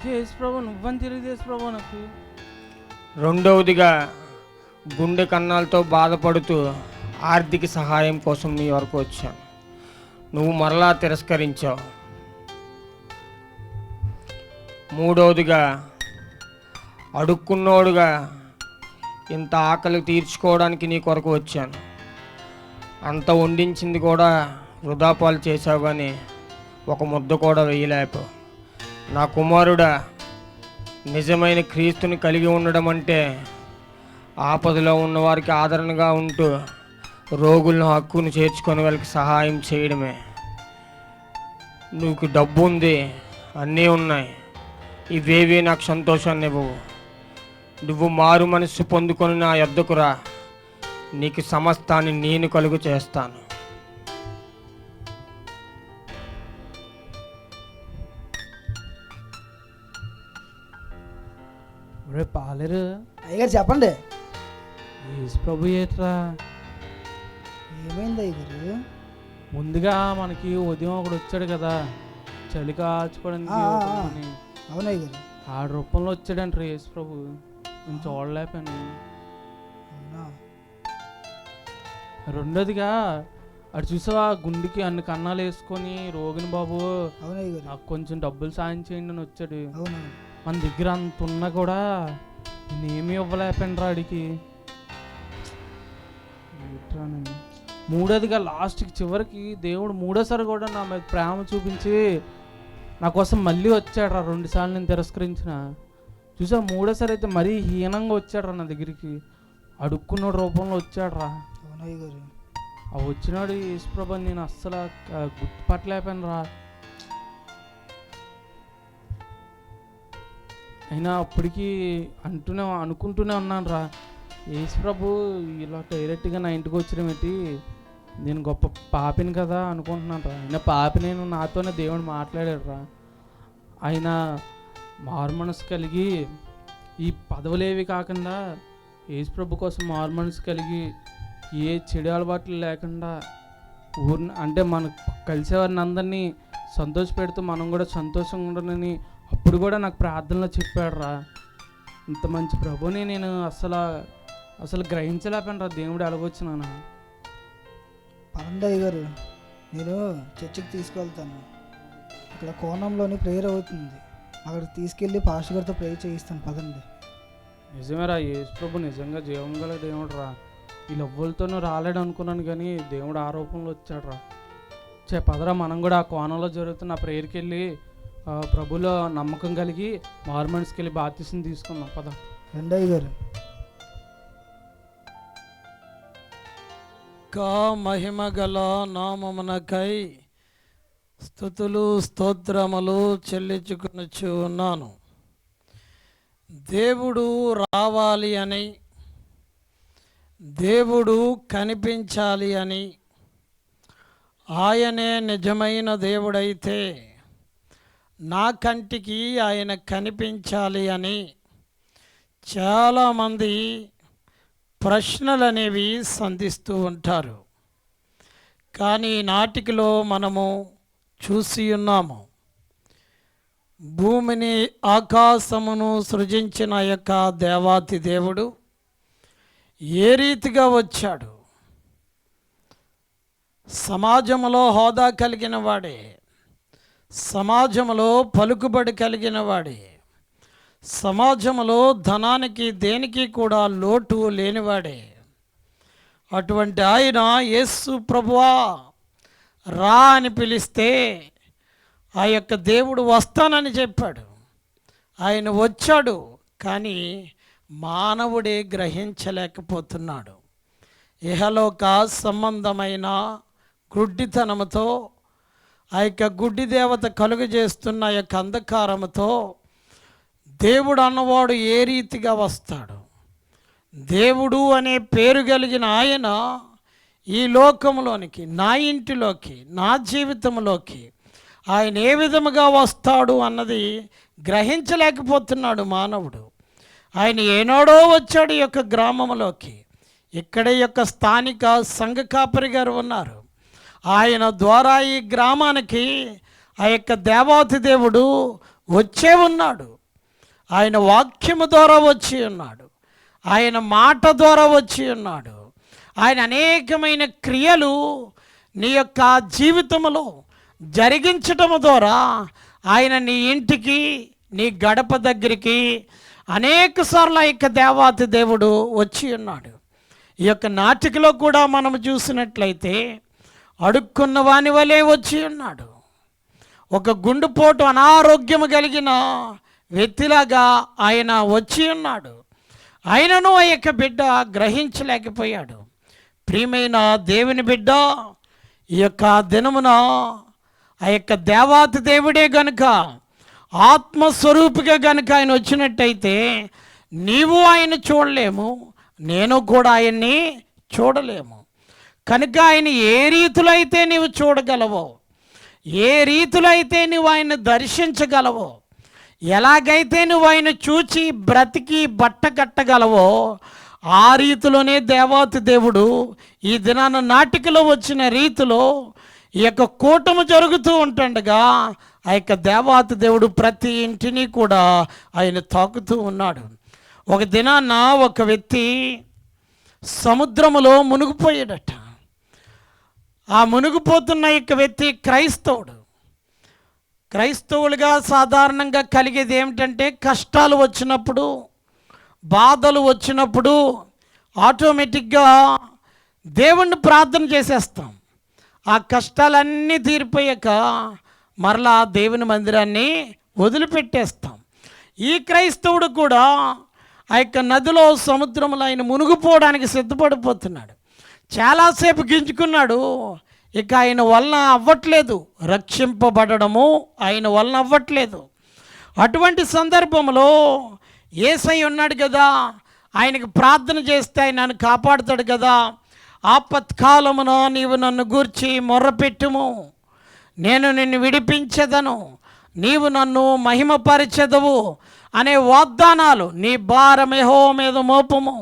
యేసు ప్రభు నువ్వని తెలియదు యేసు ప్రభు నాకు. రెండవదిగా గుండె కన్నాలతో బాధపడుతూ ఆర్థిక సహాయం కోసం నీ వరకు వచ్చాను, నువ్వు మరలా తిరస్కరించావు. మూడవదిగా అడుక్కున్నోడుగా ఇంత ఆకలి తీర్చుకోవడానికి నీ కొరకు వచ్చాను, అంత వండించింది కూడా వృధా పాలు చేసావు, కానీ ఒక ముద్ద కూడా వేయలేకపో. నా కుమారుడా, నిజమైన క్రీస్తుని కలిగి ఉండడం అంటే ఆపదలో ఉన్నవారికి ఆదరణగా ఉంటూ రోగులను హక్కును చేర్చుకొని వాళ్ళకి సహాయం చేయడమే. నీకు డబ్బు ఉంది, అన్నీ ఉన్నాయి, ఇవేవి నాకు సంతోషాన్ని ఇవ్వవు. నువ్వు మారు మనస్సు పొందుకొని నా యొద్దకు రా, నీకు సమస్తాన్ని నేను కలుగు చేస్తాను. ఒరే పాలేరు, అయ్యగారు చెప్పండి. యేసు ప్రభు ఏట్రా? ఏమైంది అయ్యగారు? ముందుగా మనకి ఉదయం ఒకడు వచ్చాడు కదా చలి కాచుకోవడానికి, అవునయ్యగారు. ఆ రూపంలో వచ్చాడంటారు యేసు ప్రభు. నేను చూడలేకపోయాను. రెండోదిగా అటు చూసావా, గుండెకి అన్ని కన్నాలు వేసుకొని రోగిని బాబు నాకు కొంచెం డబ్బులు సాయం చేయండి అని వచ్చాడు. మన దగ్గర అంత ఉన్నా కూడా నేనేమీ ఇవ్వలేకపోయాను రా అడిగి. మూడోదిగా లాస్ట్కి చివరికి దేవుడు మూడోసారి కూడా నా మీద ప్రేమ చూపించి నా కోసం మళ్ళీ వచ్చాడు రా. 2 సార్లు నేను తిరస్కరించిన. చూసా మూడోసారి అయితే మరీ హీనంగా వచ్చాడు రా నా దగ్గరికి, అడుక్కున్న రూపంలో వచ్చాడు రా. ఆ వచ్చినాడు యేసు ప్రభు నేను అస్సలు గుర్తుపట్టలేకపోయాను రా. అయినా అప్పటికి అనుకుంటూనే ఉన్నాను రా, యేసు ప్రభు ఇలా డైరెక్ట్గా నా ఇంటికి వచ్చడం ఏంటి, నేను గొప్ప పాపిని కదా అనుకుంటున్నాను రా. అయినా పాపి నేను, నాతోనే దేవుడు మాట్లాడాడు రా. ఆయన మారు మనసు కలిగి ఈ పదవులేవి కాకుండా యేసు ప్రభు కోసం మారు మనసు కలిగి ఏ చెడు అలవాట్లు లేకుండా అంటే మనకు కలిసేవారిని అందరినీ సంతోషపెడుతూ మనం కూడా సంతోషంగా ఉండనని అప్పుడు కూడా నాకు ప్రార్థనలో చెప్పాడు రా. ఇంత మంచి ప్రభుని నేను అసలు గ్రహించలేకపోయాను రా, దేవుడు ఎలాగొచ్చినాను. పరందయ్య గారు, నేను చర్చికి తీసుకెళ్తాను. ఇక్కడ కోణంలోని ప్రేయర్ అవుతుంది, అక్కడ తీసుకెళ్ళి పాస్టర్ గారితో ప్రేయర్ చేయిస్తాను. పదండి. నిజమేరా, యేసు ప్రభు నిజంగా జీవం గల దేవుడు రా. ఈ లవ్వులతోనూ రాలేడు అనుకున్నాను, కానీ దేవుడు ఆరోపణలో వచ్చాడు రా. పదరా మనం కూడా ఆ కోణంలో జరుగుతున్న ప్రేయర్కి వెళ్ళి ప్రభులో నమ్మకం కలిగి మార్మన్స్కి వెళ్ళి బాప్తిసం తీసుకున్నాం. పద రెండయ్య గారు. కా మహిమ గల నామమునకై స్తుతులు స్తోత్రములు చెల్లించుకొనుచు ఉన్నాను. దేవుడు రావాలి అని, దేవుడు కనిపించాలి అని, ఆయనే నిజమైన దేవుడైతే నా కంటికి ఆయన కనిపించాలి అని చాలామంది ప్రశ్నలు అనేవి సంధిస్తూ ఉంటారు. కానీ నాటికలో మనము చూసి ఉన్నాము, భూమిని ఆకాశమును సృజించిన యొక్క దేవాతి దేవుడు ఏ రీతిగా వచ్చాడు. సమాజంలో హోదా కలిగిన వాడే, సమాజంలో పలుకుబడి కలిగిన వాడే, సమాజంలో ధనానికి దేనికి కూడా లోటు లేనివాడే. అటువంటి ఆయన యేసు ప్రభువా రా అని పిలిస్తే ఆ యొక్క దేవుడు వస్తానని చెప్పాడు. ఆయన వచ్చాడు, కానీ మానవుడే గ్రహించలేకపోతున్నాడు. ఇహలోక సంబంధమైన గుడ్డితనముతో, ఆ యొక్క గుడ్డి దేవత కలుగజేస్తున్న యొక్క అంధకారముతో దేవుడు అన్నవాడు ఏ రీతిగా వస్తాడు. దేవుడు అనే పేరు కలిగిన ఆయన ఈ లోకంలోనికి, నా ఇంటిలోకి, నా జీవితంలోకి ఆయన ఏ విధముగా వస్తాడు అన్నది గ్రహించలేకపోతున్నాడు మానవుడు. ఆయన ఏనాడో వచ్చాడు ఈ యొక్క గ్రామంలోకి. ఇక్కడే యొక్క స్థానిక సంఘ కాపరి గారు ఉన్నారు. ఆయన ద్వారా ఈ గ్రామానికి ఆ యొక్క దేవాతి దేవుడు వచ్చే ఉన్నాడు. ఆయన వాక్యము ద్వారా వచ్చి ఉన్నాడు, ఆయన మాట ద్వారా వచ్చి ఉన్నాడు. ఆయన అనేకమైన క్రియలు నీ యొక్క జీవితంలో జరిగించటము ద్వారా ఆయన నీ ఇంటికి, నీ గడప దగ్గరికి అనేక సార్లు ఆ యొక్క దేవాతి దేవుడు వచ్చి ఉన్నాడు. ఈ యొక్క నాటికలో కూడా మనం చూసినట్లయితే అడుక్కున్న వాని వలె వచ్చి ఉన్నాడు. ఒక గుండెపోటు అనారోగ్యము కలిగిన వ్యక్తిలాగా ఆయన వచ్చి ఉన్నాడు. ఆయనను ఆ యొక్క బిడ్డ గ్రహించలేకపోయాడు. ప్రియమైన దేవుని బిడ్డ, ఈ యొక్క దినమున ఆ యొక్క దేవాతి దేవుడే గనుక, ఆత్మస్వరూపిగా గనుక ఆయన వచ్చినట్టయితే నీవు ఆయన చూడలేము, నేను కూడా ఆయన్ని చూడలేము. కనుక ఆయన ఏ రీతిలో అయితే నీవు చూడగలవో, ఏ రీతిలో అయితే నువ్వు ఆయన దర్శించగలవో, ఎలాగైతే నువ్వు ఆయన చూచి బ్రతికి బట్ట కట్టగలవో ఆ రీతిలోనే దేవాతి దేవుడు ఈ దినాన నాటికలో వచ్చిన రీతిలో ఈ యొక్క కూటమి జరుగుతూ ఉంటుండగా ఆ యొక్క దేవాతి దేవుడు ప్రతి ఇంటిని కూడా ఆయన తాకుతూ ఉన్నాడు. ఒక దినాన ఒక వ్యక్తి సముద్రములో మునిగిపోయాడట. ఆ మునిగిపోతున్న యొక్క వ్యక్తి క్రైస్తవుడు. క్రైస్తవులుగా సాధారణంగా కలిగేది ఏమిటంటే, కష్టాలు వచ్చినప్పుడు, బాధలు వచ్చినప్పుడు ఆటోమేటిక్గా దేవుణ్ణి ప్రార్థన చేసేస్తాం. ఆ కష్టాలన్నీ తీరిపోయాక మరలా దేవుని మందిరాన్ని వదిలిపెట్టేస్తాం. ఈ క్రైస్తవుడు కూడా ఆ యొక్క నదిలో, సముద్రంలో ఆయన మునిగిపోవడానికి సిద్ధపడిపోతున్నాడు. చాలాసేపు గింజుకున్నాడు, ఇక ఆయన వలన అవ్వట్లేదు, రక్షింపబడము ఆయన వలన అవ్వట్లేదు. అటువంటి సందర్భంలో యేసయ్య ఉన్నాడు కదా, ఆయనకు ప్రార్థన చేస్తే ఆయన నన్ను కాపాడుతాడు కదా. ఆపత్కాలమున నీవు నన్ను గూర్చి మొర్రపెట్టుము, నేను నిన్ను విడిపించెదను, నీవు నన్ను మహిమపరిచెదవు అనే వాగ్దానాలు, నీ భారం యెహోవా మీద మోపము,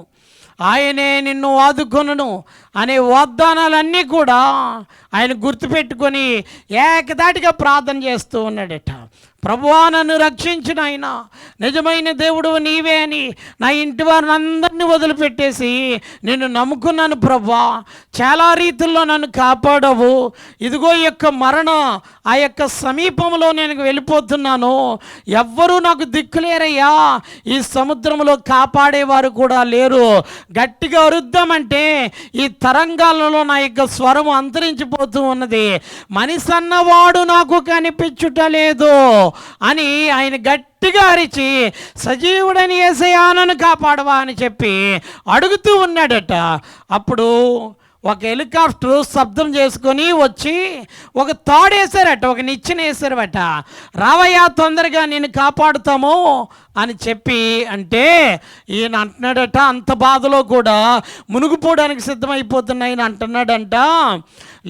ఆయనే నిన్ను ఆదుకొనును అనే వాగ్దానాలన్నీ కూడా ఆయన గుర్తుపెట్టుకొని ఏకదాటిగా ప్రార్థన చేస్తూ ఉన్నాడట. ప్రభువా నన్ను రక్షించిన ఆయన నిజమైన దేవుడు నీవే అని నా ఇంటి వారిని అందరినీ వదిలిపెట్టేసి నిన్ను నమ్ముకున్నాను ప్రభువా, చాలా రీతుల్లో నన్ను కాపాడవు, ఇదిగో ఈ యొక్క మరణం ఆ యొక్క సమీపంలో నేను వెళ్ళిపోతున్నాను, ఎవ్వరూ నాకు దిక్కులేరయ్యా, ఈ సముద్రంలో కాపాడేవారు కూడా లేరు, గట్టిగా అరుద్దామంటే ఈ తరంగాలలో నా యొక్క స్వరం అంతరించిపో అయిపోతూ ఉన్నది. మనిషి అన్నవాడు నాకు కనిపించుటలేదు అని ఆయన గట్టిగా అరిచి సజీవుడని యేసయ్యా నన్ను కాపాడవా అని చెప్పి అడుగుతూ ఉన్నాడట. అప్పుడు ఒక హెలికాప్టర్ శబ్దం చేసుకొని వచ్చి ఒక తాడేశారట, ఒక నిచ్చెన వేసారట. రావయ్యా తొందరగా నేను కాపాడుతాము అని చెప్పి అంటే ఈయన అంటున్నాడట, అంత బాధలో కూడా మునిగిపోవడానికి సిద్ధమైపోతున్న ఆయన అంటున్నాడంట,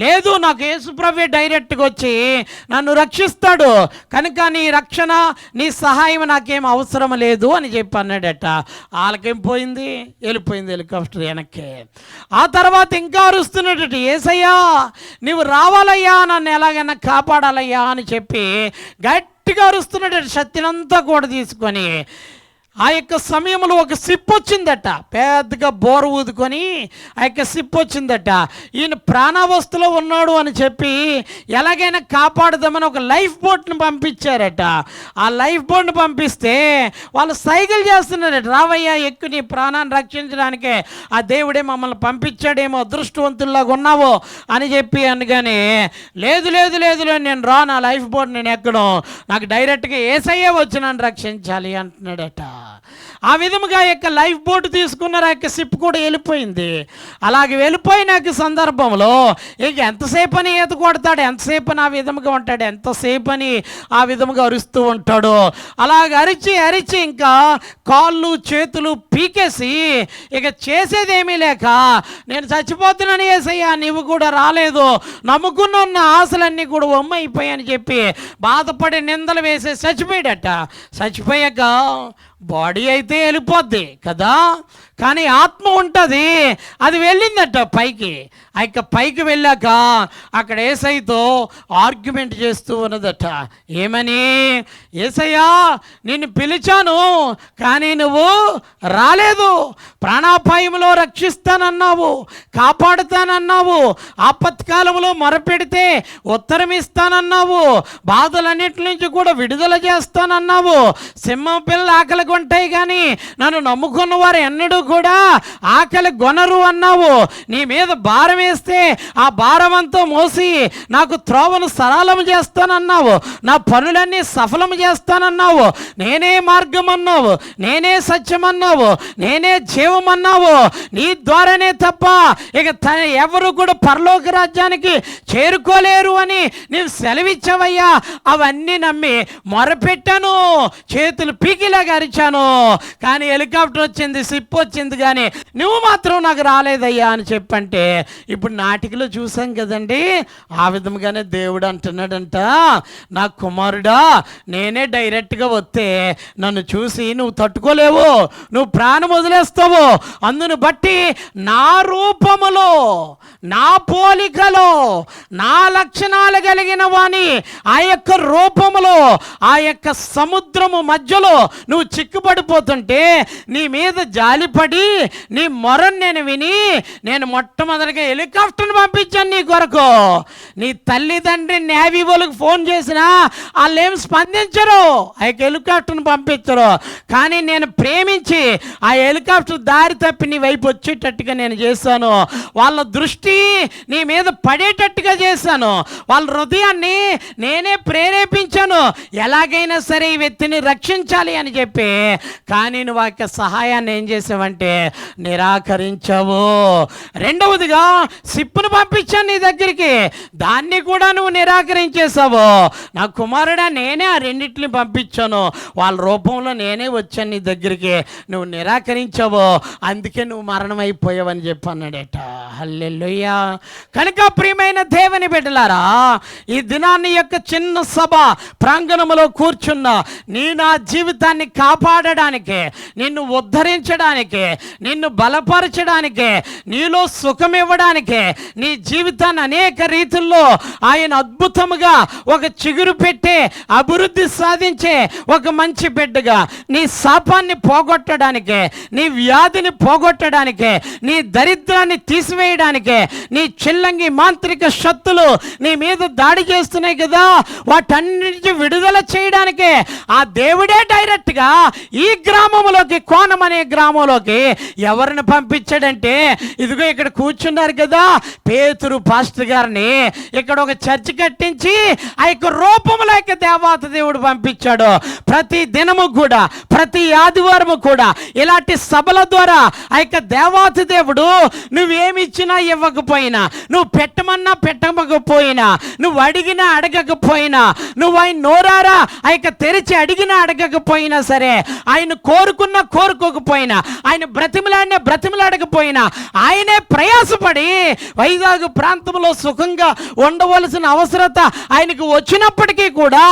లేదు నాకు యేసుప్రభువే డైరెక్ట్గా వచ్చి నన్ను రక్షిస్తాడు కనుక నీ రక్షణ నీ సహాయం నాకేం అవసరం లేదు అని చెప్పి అన్నాడట. వాళ్ళకేం పోయింది, వెళ్ళిపోయింది హెలికాప్టర్ వెనక్కి. ఆ తర్వాత ఇంకా అరుస్తున్నాడట, యేసయ్యా నీవు రావాలయ్యా, నన్ను ఎలాగైనా కాపాడాలయ్యా అని చెప్పి గట్టిగా అరుస్తున్నాడట. శక్తినంతా కూడా తీసుకొని ఆ యొక్క సమయంలో ఒక సిప్ వచ్చిందట, పెద్దగా బోర ఊదుకొని ఆ యొక్క సిప్ వచ్చిందట. ఈయన ప్రాణావస్థలో ఉన్నాడు అని చెప్పి ఎలాగైనా కాపాడుదామని ఒక లైఫ్ బోట్ని పంపించారట. ఆ లైఫ్ బోట్ని పంపిస్తే వాళ్ళు సైకిల్ చేస్తున్నారట, రావయ్యా ఎక్కువ నీ ప్రాణాన్ని రక్షించడానికే ఆ దేవుడే మమ్మల్ని పంపించాడేమో, అదృష్టవంతుల్లాగా ఉన్నావో అని చెప్పి అనగానే లేదు లేదు లేదు లేదు నేను రా, నా లైఫ్ బోట్ నేను ఎక్కడం, నాకు డైరెక్ట్గా యేసయ్యే వచ్చి నన్ను రక్షించాలి అంటున్నాడట. ఆ విధముగా యొక్క లైఫ్ బోట్ తీసుకున్నారు, ఆ యొక్క షిప్ కూడా వెళ్ళిపోయింది. అలాగే వెళ్ళిపోయిన సందర్భంలో ఇక ఎంతసేపు అని ఈత కొడతాడు, ఎంతసేపు అని ఆ విధముగా ఉంటాడు, ఎంతసేపు అని ఆ విధముగా అరుస్తూ ఉంటాడు. అలాగ అరిచి అరిచి ఇంకా కాళ్ళు చేతులు పీకేసి ఇక చేసేదేమీ లేక నేను చచ్చిపోతున్నాను యేసయ్యా నీవు కూడా రాలేదు, నమ్ముకున్న ఉన్న ఆశలన్నీ కూడా అయిపోయాయని చెప్పి బాధపడి నిందలు వేసి చచ్చిపోయాడట. చచ్చిపోయాక బాడీ అయితే వెళ్ళిపోద్ది కదా, కానీ ఆత్మ ఉంటుంది, అది వెళ్ళిందట పైకి. ఆ యొక్క పైకి వెళ్ళాక అక్కడ యేసయ్యతో ఆర్గ్యుమెంట్ చేస్తూ ఉన్నదట. ఏమని, యేసయ్యా నిన్ను పిలిచాను కానీ నువ్వు రాలేదు, ప్రాణాపాయంలో రక్షిస్తానన్నావు, కాపాడుతానన్నావు, ఆపత్కాలంలో మొరపెడితే ఉత్తరం ఇస్తానన్నావు, బాధలన్నిటి నుంచి కూడా విడుదల చేస్తానన్నావు, సింహం పిల్ల ఆకలి కొంటాయి కానీ నన్ను నమ్ముకున్న వారు ఎన్నడూ కూడా ఆకలి గొనరు అన్నావు, నీ మీద భారం వేస్తే ఆ భారం అంతా మోసి నాకు త్రోవను సరళం చేస్తానన్నావు, నా పనులన్నీ సఫలం చేస్తానన్నావు, నేనే మార్గం అన్నావు, నేనే సత్యం అన్నావు, నేనే జీవం అన్నావు, నీ ద్వారానే తప్ప ఇక ఎవరు కూడా పరలోక రాజ్యానికి చేరుకోలేరు అని నీవు సెలవిచ్చావయ్యా. అవన్నీ నమ్మి మొరపెట్టాను, చేతులు పీకిలాగా అరిచాను, కానీ హెలికాప్టర్ వచ్చింది, షిప్ వచ్చింది, కానీ నువ్వు మాత్రం నాకు రాలేదయ్యా అని చెప్పంటే ఇప్పుడు నాటికలో చూసాం కదండి. ఆ విధంగానే దేవుడు అంటున్నాడంట, నా కుమారుడా నేనే డైరెక్ట్గా వస్తే నన్ను చూసి నువ్వు తట్టుకోలేవు, నువ్వు ప్రాణం వదిలేస్తావు, అందును బట్టి నా రూపములో నా పోలికలో నా లక్షణాలు కలిగిన వాణి ఆ యొక్క రూపములో ఆ యొక్క సముద్రము మధ్యలో నువ్వు చిక్కుపడిపోతుంటే నీ మీద జాలిపడి నీ మొరను నేను విని నేను మొట్టమొదటిగా హెలికాప్టర్ని పంపించాను నీ కొరకు. నీ తల్లిదండ్రి నేవీ వాళ్ళకి ఫోన్ చేసినా వాళ్ళు ఏం స్పందించరు, ఆ యొక్క హెలికాప్టర్ని పంపించరు, కానీ నేను ప్రేమించి ఆ హెలికాప్టర్ దారి తప్పి నీ వైపు వచ్చేటట్టుగా నేను చేశాను, వాళ్ళ దృష్టి నీ మీద పడేటట్టుగా చేశాను, వాళ్ళ హృదయాన్ని నేనే ప్రేరేపించాను, ఎలాగైనా సరే ఈ వ్యక్తిని రక్షించాలి అని చెప్పి. కానీ నువ్వు ఆ యొక్క సహాయాన్ని ఏం చేసావంటే నిరాకరించావు. రెండవదిగా షిప్ను పంపించాను నీ దగ్గరికి, దాన్ని కూడా నువ్వు నిరాకరించేసావు. నా కుమారుడా నేనే ఆ రెండింటిని పంపించాను, వాళ్ళ రూపంలో నేనే వచ్చాను నీ దగ్గరికి, నువ్వు నిరాకరించావు, అందుకే నువ్వు మరణం అయిపోయావని చెప్పి అన్నాడట. హల్లెలూయా. కనుక ప్రియమైన దేవుని బిడ్డలారా, ఈ దినాన్ని యొక్క చిన్న సభ ప్రాంగణంలో కూర్చున్న నా జీవితాన్ని కాపాడడానికి, నిన్ను ఉద్ధరించడానికి, నిన్ను బలపరచడానికి, నీలో సుఖం ఇవ్వడానికి, నీ జీవితాన్ని అనేక రీతుల్లో ఆయన అద్భుతముగా ఒక చిగురు పెట్టే అభివృద్ధి సాధించే ఒక మంచి బిడ్డగా, నీ శాపాన్ని పోగొట్టడానికి, నీ వ్యాధిని పోగొట్టడానికి, నీ దరిద్రాన్ని తీసివేయడానికి, నీ చిల్లంగి మాంత్రిక శక్తులు నీ మీద దాడి చేస్తున్నాయి కదా, వాటన్నిటి విడుదల చేయడానికే ఆ దేవుడే డైరెక్ట్గా ఈ గ్రామంలోకి, కోనం అనే గ్రామంలోకి ఎవరిని పంపించాడంటే, ఇదిగో ఇక్కడ కూర్చున్నారు కదా పేతురు పాస్టర్ గారిని ఇక్కడ ఒక చర్చ్ కట్టించి ఆ యొక్క రూపంలో యొక్క దేవత దేవుడు పంపించాడు. ప్రతి దినము కూడా, ప్రతి ఆదివారము కూడా ఇలాంటి సభల ద్వారా ఆ యొక్క దేవత దేవుడు నువ్వేమిచ్చినా ఇవ్వకపోయినా, నువ్వు పెట్టమన్నా పెట్టకపోయినా, నువ్వు అడిగినా అడగకపోయినా, నువ్వు ఆయన నోరారా ఆ యొక్క తెరిచి అడిగినా అడగకపోయినా సరే, ఆయన కోరుకున్నా కోరుకోకపోయినా, ఆయన బ్రతిమలాడకపోయినా, ఆయనే ప్రయాసపడి వైజాగ్ ప్రాంతంలో సుఖంగా ఉండవలసిన అవసరత ఆయనకు వచ్చినప్పటికీ కూడా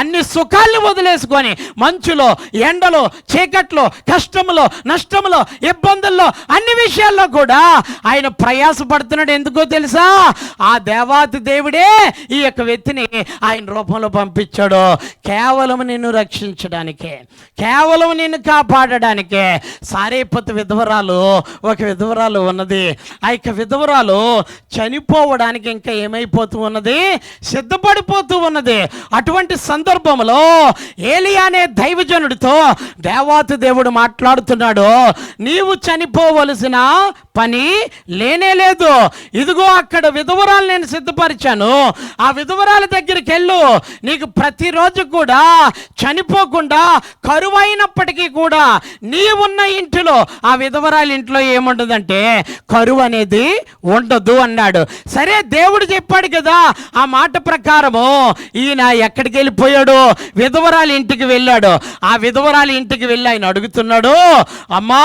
అన్ని సుఖాలను వదిలేసుకొని మంచులో, ఎండలో, చీకట్లో, కష్టంలో, నష్టంలో, ఇబ్బందుల్లో, అన్ని విషయాల్లో కూడా ఆయన ప్రయాసపడుతున్నాడు. ఎందుకో తెలుసా? ఆ దేవాతి దేవుడే ఈ యొక్క వ్యక్తిని ఆయన రూపంలో పంపించాడు. కేవలం నిన్ను రక్షించడానికే, కేవలం నిన్ను కాపాడడానికే. సారేపతు విధవరాలు, ఒక విధవరాలు ఉన్నది. ఆ యొక్క విధవరాలు చనిపోవడానికి ఇంకా ఏమైపోతూ ఉన్నది? సిద్ధపడిపోతూ ఉన్నది. అటువంటి సందర్భంలో ఏలియా అనే దైవజనుడితో దేవాతి దేవుడు మాట్లాడుతున్నాడు. నీవు చనిపోవలసిన పని లేనే లేదు. ఇదిగో అక్కడ విధవరాలు నేను సిద్ధపరిచాను. ఆ విధవరాల దగ్గరికి వెళ్ళు. నీకు ప్రతిరోజు కూడా చనిపోకుండా కరువైనప్పటికీ కూడా నీవున్న ఇంటిలో, ఆ విధవరాల ఇంట్లో ఏముండదంటే కరువు అనేది ఉండదు అన్నాడు. సరే, దేవుడు చెప్పాడు కదా, ఆ మాట ప్రకారము ఈయన ఎక్కడికి వెళ్ళిపోయాడు? విధవరాలి ఇంటికి వెళ్ళాడు. ఆ విధవరాలి ఇంటికి వెళ్ళి ఆయన అడుగుతున్నాడు, అమ్మా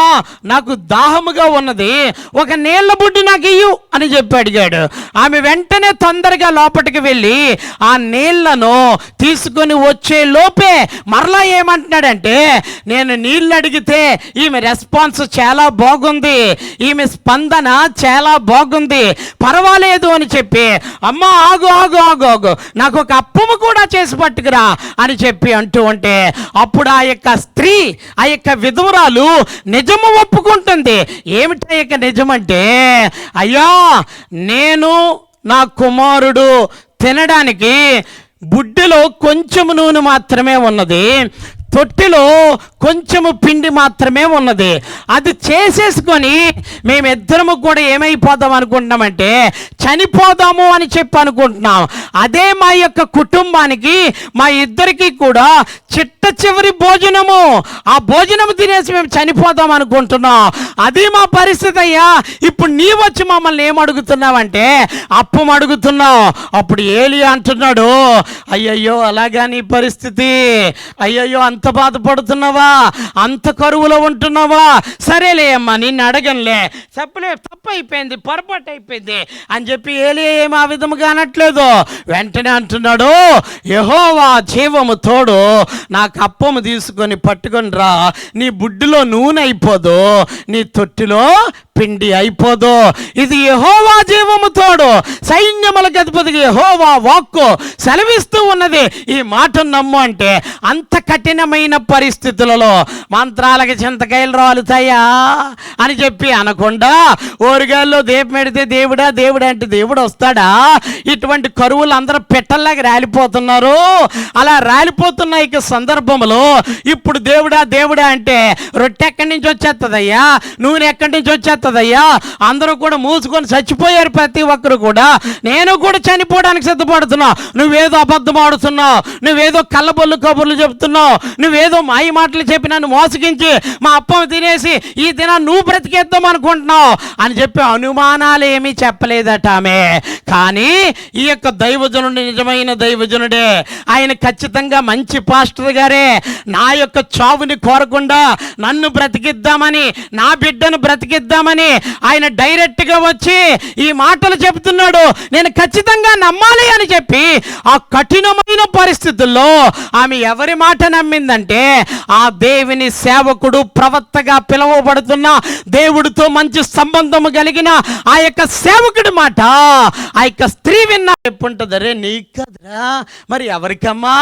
నాకు దాహముగా ఉన్నది, ఒక నీళ్ళ బుడ్డి నాకు ఇయ్యు అని చెప్పి అడిగాడు. ఆమె వెంటనే తొందరగా లోపలికి వెళ్ళి ఆ నీళ్లను తీసుకొని వచ్చే లోపే మరలా ఏమంటున్నాడంటే, నేను నీళ్ళు అడిగితే ఈమె రెస్పాన్స్ చాలా బాగుంది, ఈమె స్పందన చాలా బాగుంది, పర్వాలేదు అని చెప్పి, అమ్మ ఆగు ఆగు ఆగు ఆగు, నాకు ఒక అప్పము కూడా చేసి పట్టుకురా అని చెప్పి అంటూ ఉంటే, అప్పుడు ఆ యొక్క స్త్రీ, ఆ యొక్క విధవరాలు నిజము ఒప్పుకుంటుంది. ఏమిటి ఆ యొక్క నిజమంటే, అయ్యా నేను నా కుమారుడు తినడానికి బుడ్డిలో కొంచెం నూనె మాత్రమే ఉన్నది, తొట్టిలో కొంచెము పిండి మాత్రమే ఉన్నది. అది చేసేసుకొని మేమిద్దరము కూడా ఏమైపోదాం అనుకుంటున్నామంటే చనిపోదాము అని చెప్పి అనుకుంటున్నాం. అదే మా యొక్క కుటుంబానికి, మా ఇద్దరికి కూడా చిట్ట చివరి భోజనము. ఆ భోజనము తినేసి మేము చనిపోదాం అనుకుంటున్నాం. అది మా పరిస్థితి అయ్యా. ఇప్పుడు నీ వచ్చి మమ్మల్ని ఏమడుగుతున్నావంటే అప్పం అడుగుతున్నావు. అప్పుడు ఏలియా అంటున్నాడు, అయ్యయ్యో అలాగా నీ పరిస్థితి, అయ్యయ్యో అంత బాధపడుతున్నావా, అంత కరువులో ఉంటున్నావా, సరేలే అమ్మా నిన్ను అడగనులే, తప్పు అయిపోయింది, పొరపాటు అయిపోయింది అని చెప్పి ఏలియా ఏం ఆ విధముగా అనట్లేదు. వెంటనే అంటున్నాడు, యెహోవా జీవము తోడు, నాకు అప్పము తీసుకొని పట్టుకొని రా, నీ బుడ్డిలో నూనె అయిపోదు, నీ తొట్టిలో పిండి అయిపోదు. ఇది యెహోవా జీవము తోడు, సైన్యములకు అధిపతికి యెహోవా వాక్కు సెలవిస్తూ ఉన్నది. ఈ మాటను నమ్ము అంటే అంత కఠినమైన పరిస్థితులలో మంత్రాలకి చింతకాయలు రాలుతాయా అని చెప్పి అనకుండా, ఓరిగాల్లో దీపం పెడితే దేవుడా దేవుడా అంటే దేవుడు వస్తాడా? ఇటువంటి కరువులు అందరూ పెట్టల్లాగా రాలిపోతున్నారు. అలా రాలిపోతున్న ఈ సందర్భంలో ఇప్పుడు దేవుడా దేవుడా అంటే రొట్టె ఎక్కడి నుంచి వచ్చేస్తుందయ్యా, నూనె ఎక్కడి నుంచి వచ్చేస్తుందయ్యా? అందరూ కూడా మూసుకొని చచ్చిపోయారు ప్రతి ఒక్కరు కూడా. నేను కూడా చనిపోవడానికి సిద్ధపడుతున్నావు. నువ్వేదో అబద్ధం ఆడుతున్నావు, నువ్వేదో కళ్ళబొల్లు కబుర్లు చెప్తున్నావు, నువ్వేదో మాయ మాటలు చెప్పి నన్ను మోసగించి మా అప్పం తినేసి ఈ దినాన్ని నువ్వు బ్రతికేద్దాం అనుకుంటున్నావు అని చెప్పి అనుమానాలు ఏమీ చెప్పలేదట ఆమె. కానీ ఈ యొక్క దైవజనుడు నిజమైన దైవజనుడే. ఆయన ఖచ్చితంగా మంచి పాస్టర్ గారే. నా యొక్క చావుని కోరకుండా నన్ను బ్రతికిద్దామని, నా బిడ్డను బ్రతికిద్దామని ఆయన డైరెక్ట్గా వచ్చి ఈ మాటలు చెబుతున్నాడు. నేను ఖచ్చితంగా నమ్మాలి అని చెప్పి ఆ కఠినమైన పరిస్థితుల్లో ఆమె ఎవరి మాట నమ్మిందంటే ఆ దేవుని సేవకుడు, ప్రవక్తగా పిలువబడుతున్న, దేవుడితో మంచి సంబంధం కలిగిన ఆ యొక్క సేవకుడి మాట ఆ యొక్క స్త్రీ విన్నా చెప్పుంటుంది, అరే నీకు కదరా మరి ఎవరికమ్మా?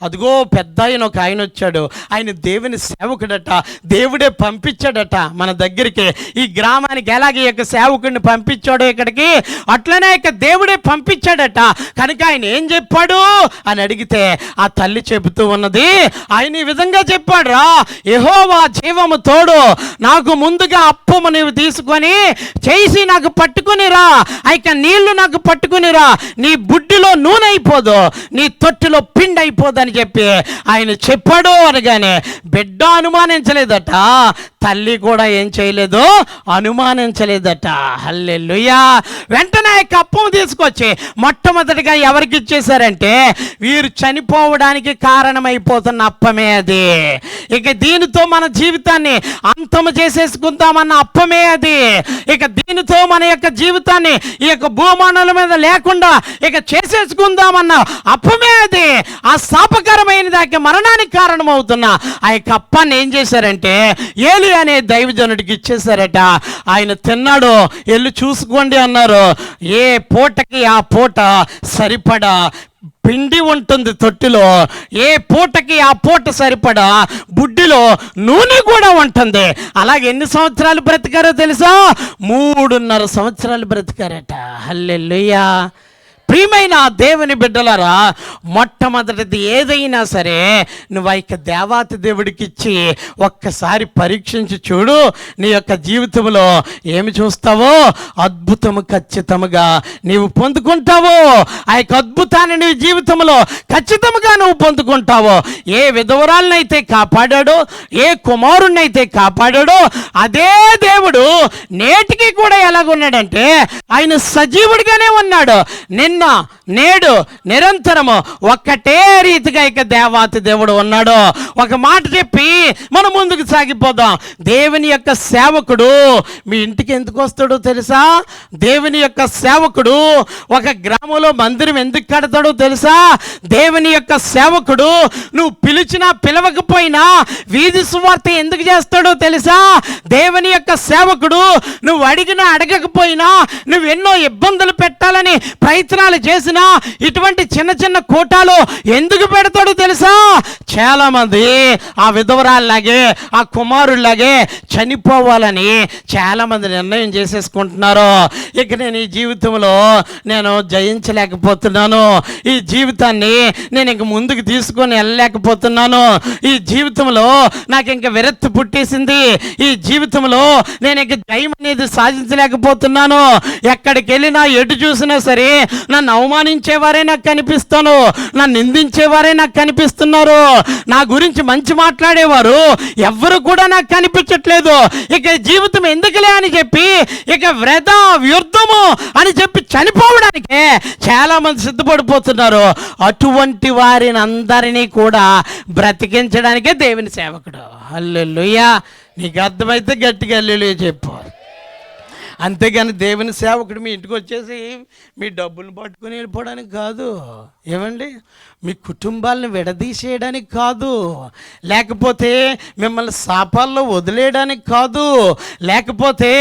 అదిగో పెద్ద ఆయన ఒక ఆయన వచ్చాడు, ఆయన దేవుని సేవకుడట, దేవుడే పంపించాడట మన దగ్గరికి. ఈ గ్రామ గ్రామానికి ఎలాగే యొక్క సేవకుడిని పంపించాడో ఇక్కడికి, అట్లనే ఇక దేవుడే పంపించాడట. కనుక ఆయన ఏం చెప్పాడు అని అడిగితే ఆ తల్లి చెబుతూ ఉన్నది, ఆయన ఈ విధంగా చెప్పాడు రా, యెహోవా జీవము తోడు, నాకు ముందుగా అప్పము నీవు తీసుకొని చేసి నాకు పట్టుకునిరా, ఇక నీళ్లు నాకు పట్టుకునిరా, నీ బుడ్డిలో నూనె అయిపోదు, నీ తొట్టిలో పిండి అయిపోదు అని చెప్పి ఆయన చెప్పాడు అనగానే బిడ్డ అనుమానించలేదట, తల్లి కూడా ఏం చేయలేదు, అనుమానించలేదట. హల్లెలూయా. వెంటనే అప్పం తీసుకొచ్చి మొట్టమొదటిగా ఎవరికి ఇచ్చేశారంటే వీరు చనిపోవడానికి కారణమైపోతున్న అప్పమే అది. ఇక దీనితో మన జీవితాన్ని అంతము చేసేసుకుందామన్న అప్పమే అది. ఇక దీనితో మన యొక్క జీవితాన్ని ఈ యొక్క భూమానాల మీద లేకుండా ఇక చేసేసుకుందామన్న అప్పమే అది. ఆ శాపకరమైన దానికి మరణానికి కారణమవుతున్న ఆ యొక్క అప్పాన్ని ఏం చేశారంటే ఏలి అనే దైవజనుడికి ఇచ్చేశారట. ఆయన తిన్నాడు, వెళ్ళి చూసుకోండి అన్నారు. ఏ పూటకి ఆ పూట సరిపడా పిండి ఉంటుంది తొట్టిలో, ఏ పూటకి ఆ పూట సరిపడా బుడ్డిలో నూనె కూడా ఉంటుంది. అలాగే ఎన్ని సంవత్సరాలు బ్రతికారో తెలుసా? 3.5 సంవత్సరాలు బ్రతికారట. హల్లెలూయా. ప్రియమైన దేవుని బిడ్డలారా, మొట్టమొదటిది ఏదైనా సరే నువ్వు ఆ దేవాతి దేవుడికి ఇచ్చి ఒక్కసారి పరీక్షించి చూడు, నీ యొక్క జీవితంలో ఏమి చూస్తావో అద్భుతము ఖచ్చితంగా నీవు పొందుకుంటావు. ఆ యొక్క అద్భుతాన్ని నీ జీవితంలో ఖచ్చితంగా నువ్వు పొందుకుంటావు. ఏ విధవరాలనైతే కాపాడాడో, ఏ కుమారుణ్ణైతే కాపాడాడో, అదే దేవుడు నేటికి కూడా ఎలాగున్నాడంటే ఆయన సజీవుడిగానే ఉన్నాడు. నిన్న నేడు నిరంతరము ఒక్కటే రీతిగా ఇక దేవాతి దేవుడు ఉన్నాడు. ఒక మాట చెప్పి మనం ముందుకు సాగిపోదాం. దేవుని యొక్క సేవకుడు మీ ఇంటికి ఎందుకు వస్తాడో తెలుసా? దేవుని యొక్క సేవకుడు ఒక గ్రామంలో మందిరం ఎందుకు కడతాడో తెలుసా? దేవుని యొక్క సేవకుడు నువ్వు పిలిచినా పిలవకపోయినా వీధి సువార్త ఎందుకు చేస్తాడో తెలుసా? దేవుని యొక్క సేవకుడు నువ్వు అడిగినా అడగకపోయినా, నువ్వు ఎన్నో ఇబ్బందులు పెట్టాలని ప్రయత్నాలు చేసినా ఇటువంటి చిన్న చిన్న కోటాలు ఎందుకు పెడతాడో తెలుసా? చాలా మంది ఆ విధవరాల్లాగే ఆ కుమారుల్లాగే చనిపోవాలని చాలా మంది నిర్ణయం చేసేసుకుంటున్నారు. ఇక నేను ఈ జీవితంలో నేను జయించలేకపోతున్నాను, ఈ జీవితాన్ని నేను ఇంక ముందుకు తీసుకొని వెళ్ళలేకపోతున్నాను, ఈ జీవితంలో నాకు ఇంక విరక్తి పుట్టేసింది, ఈ జీవితంలో నేను ఇంక జయం అనేది సాధించలేకపోతున్నాను, ఎక్కడికి వెళ్ళినా ఎటు చూసినా సరే నన్ను అవమానించేవారే నాకు కనిపిస్తాను, నన్ను నిందించేవారే నాకు కనిపిస్తున్నారు, నా గురించి మంచి మాట్లాడేవారు ఎవ్వరు కూడా నాకు కనిపించట్లేదు, ఇక జీవితం ఎందుకులే అని చెప్పి ఇక వృధా వ్యర్థము అని చెప్పి చనిపోవడానికే చాలా మంది సిద్ధపడిపోతున్నారు. అటువంటి వారిని అందరినీ కూడా బ్రతికించడానికే దేవుని సేవకుడు. హల్లెలూయా. నీకు అర్థమైతే గట్టిగా హల్లెలూయా చెప్పు. అంతేగాని దేవుని సేవకుడు మీ ఇంటికి వచ్చేసి మీ డబ్బులు పట్టుకుని వెళ్ళిపోవడానికి కాదు, ఏమండి, మీ కుటుంబాలను విడదీసేయడానికి కాదు, లేకపోతే మిమ్మల్ని శాపాల్లో వదిలేయడానికి కాదు, లేకపోతే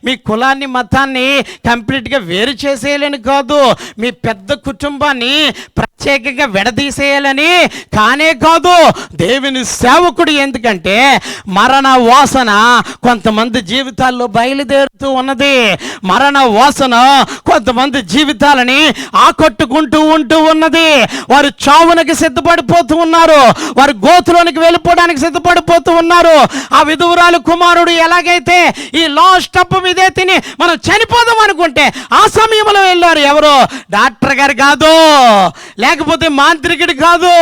మీ కులాన్ని మతాన్ని కంప్లీట్గా వేరు చేసేయాలని కాదు, మీ పెద్ద కుటుంబాన్ని ప్రత్యేకంగా విడదీసేయాలని కానే కాదు. దేవుని సేవకుడు ఎందుకంటే మరణ వాసన కొంతమంది జీవితాల్లో బయలుదేరుతూ ఉన్నది, మరణ వాసన కొంతమంది జీవితాలని ఆకట్టుకుంటూ ఉంటూ ఉన్నది. వారు చావునికి సిద్ధపడిపోతూ ఉన్నారు, వారు గోతులోనికి వెళ్ళిపోవడానికి సిద్ధపడిపోతూ ఉన్నారు. ఆ విధువురాలు కుమారుడు ఎలాగైతే ఈ లాస్ట్ అప్పు మీదే తిని మనం చనిపోదాం అనుకుంటే ఆ సమయంలో వెళ్ళారు. ఎవరు? డాక్టర్ గారు కాదు, లేకపోతే మాంత్రికుడు కాదు,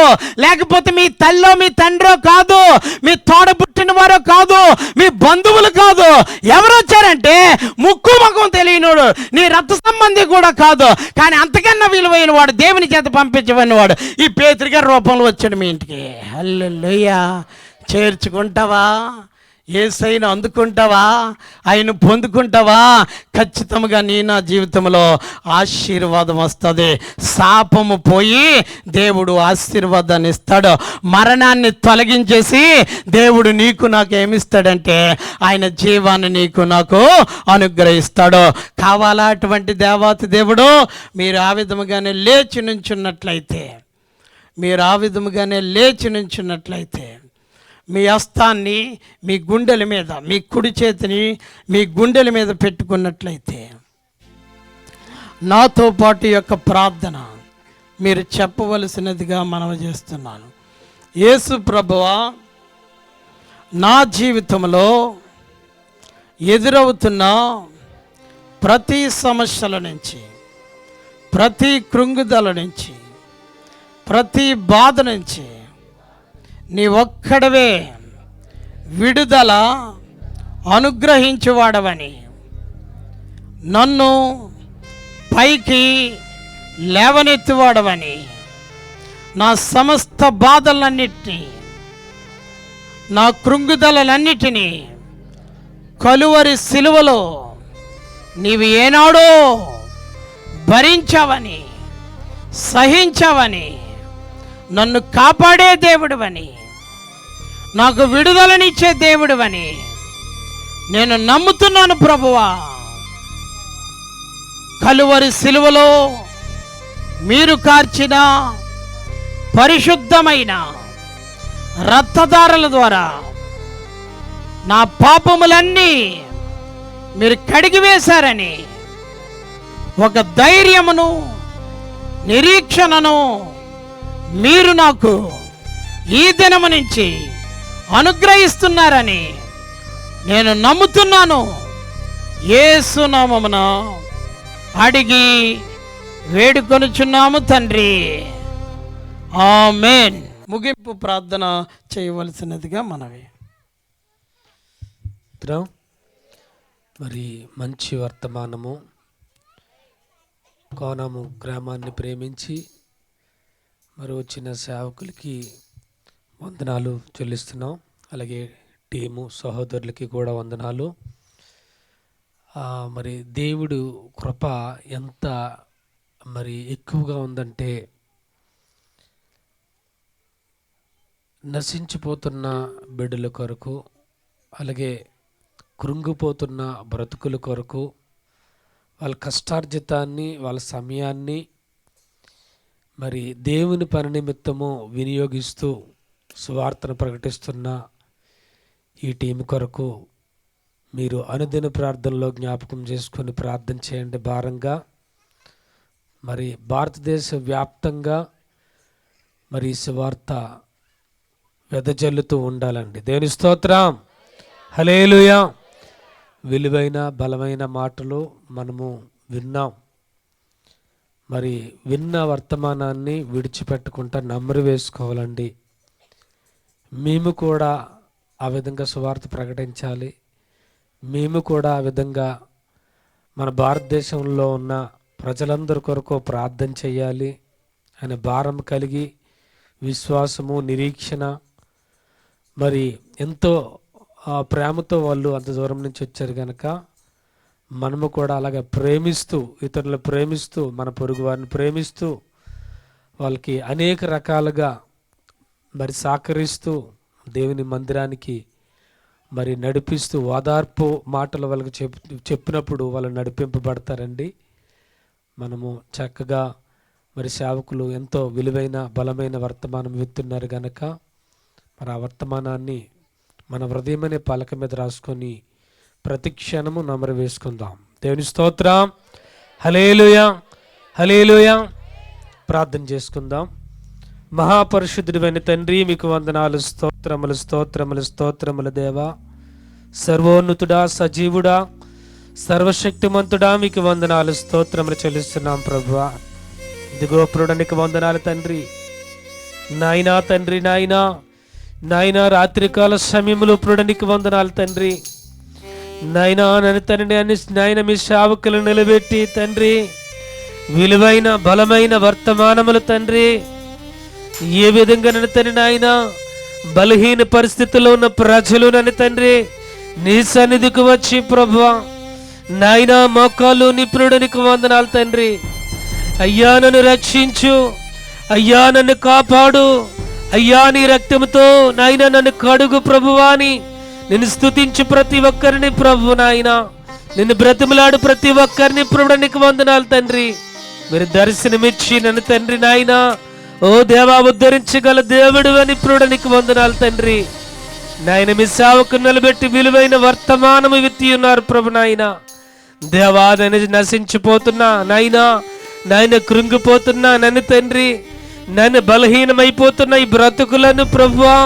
లేకపోతే మీ తల్లో మీ తండ్రో కాదు, మీ తోడబుట్టిన వారో కాదు, మీ బంధువులు కాదు. ఎవరు వచ్చారంటే ముక్కు ముఖం తెలియనోడు, నీ రక్త సంబంధి కూడా కాదు, కానీ అంతకన్నా విలువైన వాడు, దేవుని చేత పంపించబడిన వాడు ఈ పేతురు గారి రూపంలో వచ్చాడు మీ ఇంటికి. హల్లెలూయా. చేర్చుకుంటావా? యేసయ్యను అందుకుంటావా? ఆయన పొందుకుంటావా? ఖచ్చితంగా నా జీవితంలో ఆశీర్వాదం వస్తుంది. శాపము పోయి దేవుడు ఆశీర్వాదాన్ని ఇస్తాడు. మరణాన్ని తొలగించేసి దేవుడు నీకు నాకు ఏమిస్తాడంటే ఆయన జీవాన్ని నీకు నాకు అనుగ్రహిస్తాడు. కావాలా అటువంటి దేవాతి దేవుడు? మీరు ఆ విధముగానే లేచి నుంచున్నట్లయితే, మీరు ఆ విధముగానే లేచి నుంచున్నట్లయితే మీ హస్తాన్ని మీ గుండెల మీద, మీ కుడి చేతిని మీ గుండెల మీద పెట్టుకున్నట్లయితే నాతో పాటు యొక్క ప్రార్థన మీరు చెప్పవలసినదిగా మనవి చేస్తున్నాను. యేసు ప్రభువా, నా జీవితంలో ఎదురవుతున్న ప్రతి సమస్యల నుంచి, ప్రతి కృంగుదల నుంచి, ప్రతి బాధ నుంచి నీ ఒక్కడవే విడుదల అనుగ్రహించువాడవని, నన్ను పైకి లేవనెత్తువాడవని, నా సమస్త బాధలన్నిటినీ, నా కృంగుదలన్నిటినీ కలువరి సిలువలో నీవు ఏనాడో భరించావని, సహించావని, నన్ను కాపాడే దేవుడివని, నాకు విడుదలనిచ్చే దేవుడివని నేను నమ్ముతున్నాను ప్రభువా. కలువరి సిలువలో మీరు కార్చిన పరిశుద్ధమైన రక్తధారల ద్వారా నా పాపములన్నీ మీరు కడిగివేశారని ఒక ధైర్యమును, నిరీక్షణను మీరు నాకు ఈ దినము నుంచి అనుగ్రహిస్తున్నారని నేను నమ్ముతున్నాను. యేసు నామమున అడిగి వేడుకొనుచున్నాము తండ్రి, ఆమేన్. ముగింపు ప్రార్థన చేయవలసినదిగా మనవి. మరి మంచి వర్తమానము, కోనము గ్రామాన్ని ప్రేమించి మరి వచ్చిన సేవకులకి వందనాలు చెల్లిస్తున్నాం. అలాగే టీము సహోదరులకి కూడా వందనాలు. మరి దేవుడు కృప ఎంత మరి ఎక్కువగా ఉందంటే, నశించిపోతున్న బిడ్డల కొరకు, అలాగే కృంగిపోతున్న బ్రతుకుల కొరకు వాళ్ళ కష్టార్జితాన్ని, వాళ్ళ సమయాన్ని మరి దేవుని పని నిమిత్తము వినియోగిస్తూ సువార్తను ప్రకటిస్తున్న ఈ టీం కొరకు మీరు అనుదిన ప్రార్థనలో జ్ఞాపకం చేసుకొని ప్రార్థన చేయండి. భారంగా మరి భారతదేశ వ్యాప్తంగా మరి సువార్త వెదజల్లుతూ ఉండాలండి. దేవుని స్తోత్రం, హల్లెలూయా. విలువైన బలమైన మాటలు మనము విన్నాం. మరి విన్న వర్తమానాన్ని విడిచిపెట్టుకుంటా నమ్మరు వేసుకోవాలండి. మేము కూడా ఆ విధంగా సువార్త ప్రకటించాలి. మేము కూడా ఆ విధంగా మన భారతదేశంలో ఉన్న ప్రజలందరి కొరకు ప్రార్థన చేయాలి అనే భారం కలిగి, విశ్వాసము, నిరీక్షణ, మరి ఎంతో ప్రేమతో వాళ్ళు అంత దూరం నుంచి వచ్చారు కనుక మనము కూడా అలాగే ప్రేమిస్తూ, ఇతరులను ప్రేమిస్తూ, మన పొరుగు వారిని ప్రేమిస్తూ, వాళ్ళకి అనేక రకాలుగా మరి సహకరిస్తూ దేవుని మందిరానికి మరి నడిపిస్తూ ఓదార్పు మాటలు వాళ్ళకి చెప్పినప్పుడు వాళ్ళు నడిపింపబడతారండి. మనము చక్కగా మరి సేవకులు ఎంతో విలువైన బలమైన వర్తమానం విత్తున్నారు కనుక మరి ఆ వర్తమానాన్ని మన హృదయం అనే పలక మీద రాసుకొని ప్రతి క్షణము నమరు వేసుకుందాం. దేవుని స్తోత్రం, హల్లెలూయా, హల్లెలూయా. ప్రార్థన చేసుకుందాం. మహాపరిశుద్ధుడైన తండ్రి, మీకు వందనాలు, స్తోత్రములు, స్తోత్రములు, స్తోత్రములు దేవా. సర్వోన్నతుడా, సజీవుడా, సర్వశక్తిమంతుడా, మీకు వందనాలు, స్తోత్రములు చెల్లిస్తున్నాం ప్రభువా. ఇదిగో ప్రభునికి వందనాలు తండ్రి. నాయనా తండ్రి, నాయనా నాయనా రాత్రికాల సమయంలో ప్రభునికి వందనాలు తండ్రి. నాయనా నన్ను తండ్రి అని నాయన మీ సేవకులు నిలబెట్టి తండ్రి విలువైన బలమైన వర్తమానములు తండ్రి ఏ విధంగా నన్ను తండ్రి నాయన బలహీన పరిస్థితుల్లో ఉన్న ప్రజలు నన్ను తండ్రి నీ సన్నిధికి వచ్చి ప్రభువా నాయనా మోకాళ్ళు నిపుణుడానికి వందనాలు తండ్రి. అయ్యా నన్ను రక్షించు, అయ్యా నన్ను కాపాడు, అయ్యా నీ రక్తంతో నాయన నన్ను కడుగు ప్రభువా అని నిన్ను స్తుతించు ప్రతి ఒక్కరిని ప్రభు నాయన నిన్ను బ్రతిమలాడు ప్రతి ఒక్కరిని ప్రభు నీకు వందనాలు తండ్రి. మీరు దర్శనమిచ్చి నన్ను తండ్రి నాయన ఓ దేవా ఉద్ధరించగల దేవుడు అని ప్రభు నీకు వందనాలు తండ్రి. నాయన మీ సేవకు నిలబెట్టి విలువైన వర్తమానము విత్తి ఉన్నారు ప్రభు నాయన. దేవా నన్ను నశించిపోతున్నా నాయన కృంగిపోతున్నా నన్ను తండ్రి, నన్ను బలహీనమైపోతున్న ఈ బ్రతుకులను ప్రభువా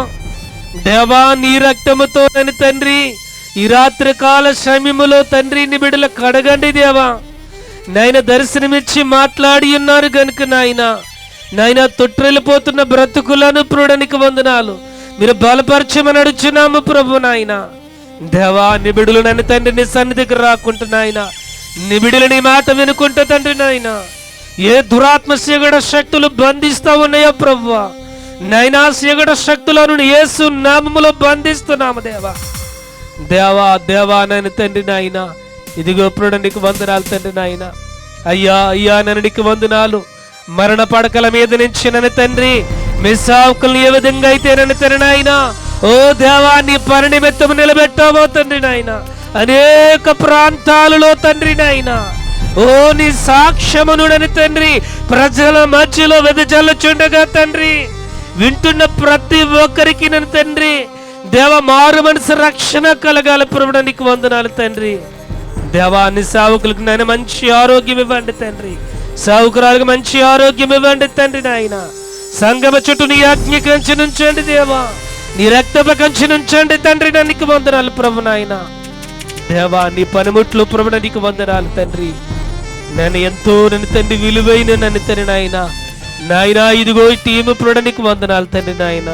దేవా నీ రక్తముతో నన్ను తండ్రి ఈ రాత్రి కాల సమయములో తండ్రి నీ బిడ్డలు కడగండి దేవా. నాయన దర్శనమిచ్చి మాట్లాడి ఉన్నారు గనుక నాయన తొట్టిల్లిపోతున్న బ్రతుకులను ప్రుడానికి వందనాలు. మీరు బలపరచమని అడుచున్నాము ప్రభు నాయన. దేవా నిబిడులు నన్ను తండ్రి నీ సన్నిధికి రాకుంటున్నాయన, నిబిడులు నీ మాట వినుకుంటా తండ్రి నాయన. ఏ దురాత్మ సీగడ శక్తులు బంధిస్తా ఉన్నాయో ప్రభువా నైనా సీగడ శక్తులను యేసు నామములో బంధిస్తున్నాము దేవా. దేవా నన్ను తండ్రి నాయన, ఇదిగో ప్రుడానికి వందనాలు తండ్రి నాయన. అయ్యా నన్ను నీకు వందనాలు. మరణ పడకల మీద నుంచి నన్ను తండ్రి మీ సేవకులను ఏ విధంగా అయితే నన్ను తండ్రి నాయన ఓ దేవా నీ పని నిమిత్తము నిలబెట్టావో తండ్రి నాయన, అనేక ప్రాంతాలలో తండ్రి నాయన ఓ నీ సాక్ష్యమును నన్ను తండ్రి ప్రజల మధ్యలో వెదజల్లుచుండగా తండ్రి వింటున్న ప్రతి ఒక్కరికి నన్ను తండ్రి దేవ మారు మనసు రక్షణ కలగాలి ప్రభువా నీకు వందనాలు తండ్రి. దేవా నీ సేవకులకు నాయన మంచి ఆరోగ్యం ఇవ్వండి తండ్రి, సేవకురాలకు మంచి ఆరోగ్యం ఇవ్వండి తండ్రి నాయన. సంగమ చుట్టూ నీ ఆజ్ఞ కంచి నుంచండి దేవా, నీ రక్తపు కంచి నుంచండి తండ్రి నీకు వందనాలు ప్రభు నాయన. దేవా నీ పనిముట్లు ప్రభువా నీకు వందనాలు తండ్రి. నన్ను ఎంతో నన్ను తండ్రి విలువైన నన్ను తండ్రి నాయన ఇదిగో ఈ టీము ప్రభువా నీకు వందనాలు తండ్రి నాయన.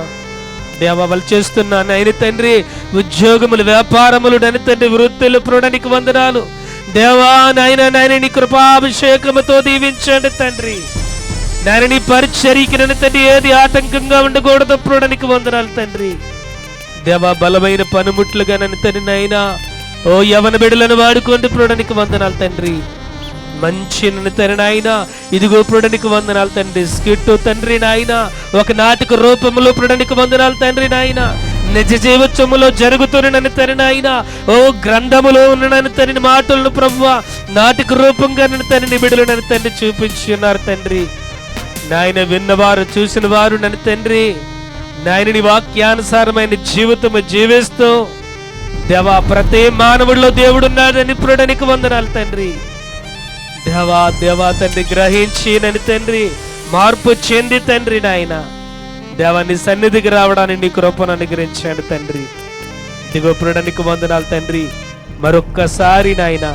దేవా వాళ్ళు చేస్తున్నా నాయన తండ్రి ఉద్యోగములు వ్యాపారములు నన్ను తండ్రి వృత్తులు ప్రభువా నీకు వందనాలు దేవా. నాయన నీ కృపాభిషేకముతో దీవించండి తండ్రి. నాయన నీ పరిచర్యకి నన్ను తండ్రి ఏది ఆటంకంగా ఉండకూడదు ప్రభువా నీకు వందనాలు తండ్రి. దేవా బలమైన పనిముట్లుగా నన్ను తండ్రి నాయన ఓ యవన బిడ్డలను వాడుకోండి ప్రభువా నీకు వందనాలు తండ్రి. మంచి నన్ను తండ్రి నాయన ఇదిగో ప్రభువా నీకు వందనాలు తండ్రి. స్కిట్టు తండ్రి నాయన ఒక నాటక రూపంలో ప్రభువా నీకు వందనాలు తండ్రి నాయన. నిజ జీవత్వములో జరుగుతున్న నన్ను తండ్రి నాయన ఓ గ్రంథములో ఉన్న నన్ను తండ్రి మాటలను ప్రభువా నాటక రూపంగా నన్ను తండ్రి బిడ్డలు నన్ను తండ్రి చూపించి ఉన్నారు తండ్రి నాయన. విన్నవారు చూసిన వారు నన్ను తండ్రి నాయన నీ వాక్యానుసారమైన జీవితము జీవిస్తూ దేవా ప్రతి మానవుడిలో దేవుడు ఉన్నాడని ప్రభువా నీకు వందనాలు తండ్రి. దేవా తండ్రి గ్రహించి నన్ను తండ్రి మార్పు చెంది తండ్రి నాయన దేవా నీ సన్నిధికి రావడానికి నీ కృపను అనుగ్రహించండి తండ్రి. ఇదిగో ప్రభువా నీకు వందనాలు తండ్రి. మరొక్కసారి నాయన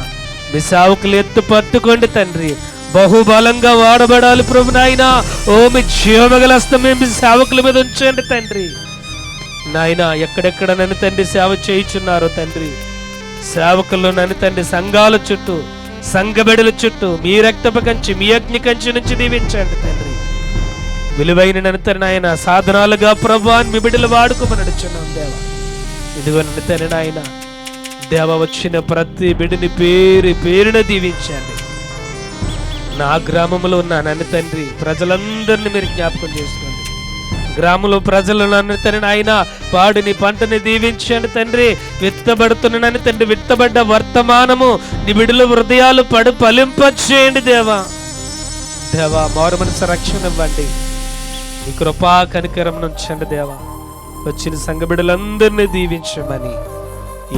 మీ సేవకులు ఎత్తు పట్టుకోండి తండ్రి, బహుబలంగా వాడబడాలి ప్రభు నాయన. ఓ మీ జీవగల హస్తమే మీ సేవకుల మీద ఉంచండి తండ్రి నాయన. ఎక్కడెక్కడ నన్ను తండ్రి సేవ చేయుచున్నారో తండ్రి సేవకుల్లో నన్ను తండ్రి సంఘాల చుట్టూ సంఘబెడల చుట్టూ మీ రక్తపు కంచి మీ అగ్ని కంచి నుంచి దీవించండి తండ్రి. విలువైన నన్ను తండ్రి నాయన సాధనాలుగా ప్రభువా మీ బిడ్డలు వాడుకోమని అడుగుచున్నాం దేవా. ఇదిగో నన్ను తండ్రి నాయన దేవ వచ్చిన ప్రతి బిడ్డని పేరున దీవించండి. నా గ్రామంలో ఉన్న నన్ను తండ్రి ప్రజలందరినీ మీరు జ్ఞాపకం చేసుకోండి. గ్రామంలో ప్రజలు నన్ను తండ్రి నాయన పాడిని పంటని దీవించండి తండ్రి. విత్తబడుతున్న నన్ను తండ్రి విత్తబడ్డ వర్తమానము నీ బిడ్డల హృదయాలు ఫలింపచేయండి దేవా. మారు మనసు రక్షణ ఇవ్వండి, నీ కృపా కనికరం నుంచండి దేవా. వచ్చిన సంఘ బిడ్డలందరినీ దీవించమని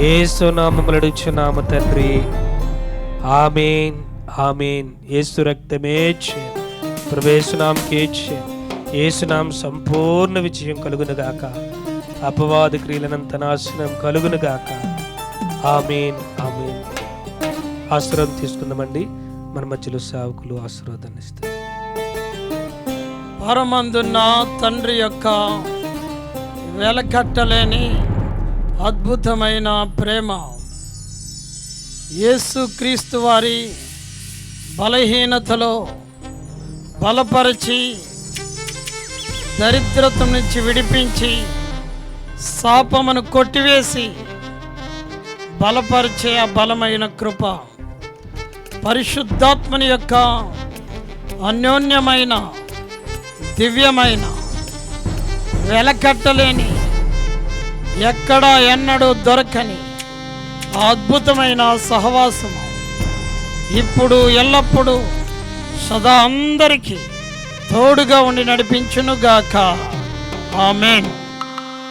యేసు నామములో అడుగుచున్నాము తండ్రి. ఆమేన్ ఆమేన్. యేసు రక్తమే జయం, ప్రభు నామకే జయం. యేసు నామ సంపూర్ణ విజయం కలుగునుగాక, అపవాది క్రియలనంత నాశనం కలుగునుగాక. ఆమేన్ ఆమేన్. ఆశీర్వాదం తీసుకుందామండి. మన మధ్యలో సేవకులు ఆశీర్వాదాన్ని ఇస్తారు. పరమందున్న తండ్రి యొక్క వెలకట్టలేని అద్భుతమైన ప్రేమ, యేసుక్రీస్తు వారి బలహీనతలో బలపరిచి దరిద్రత నుంచి విడిపించి శాపమును కొట్టివేసి బలపరిచే ఆ బలమైన కృప, పరిశుద్ధాత్మని యొక్క అన్యోన్యమైన దివ్యమైన వెలకట్టలేని ఎక్కడా ఎన్నడూ దొరకని అద్భుతమైన సహవాసము ఇప్పుడు ఎల్లప్పుడూ సదా అందరికీ తోడుగా ఉండి నడిపించునుగాక. ఆమేన్.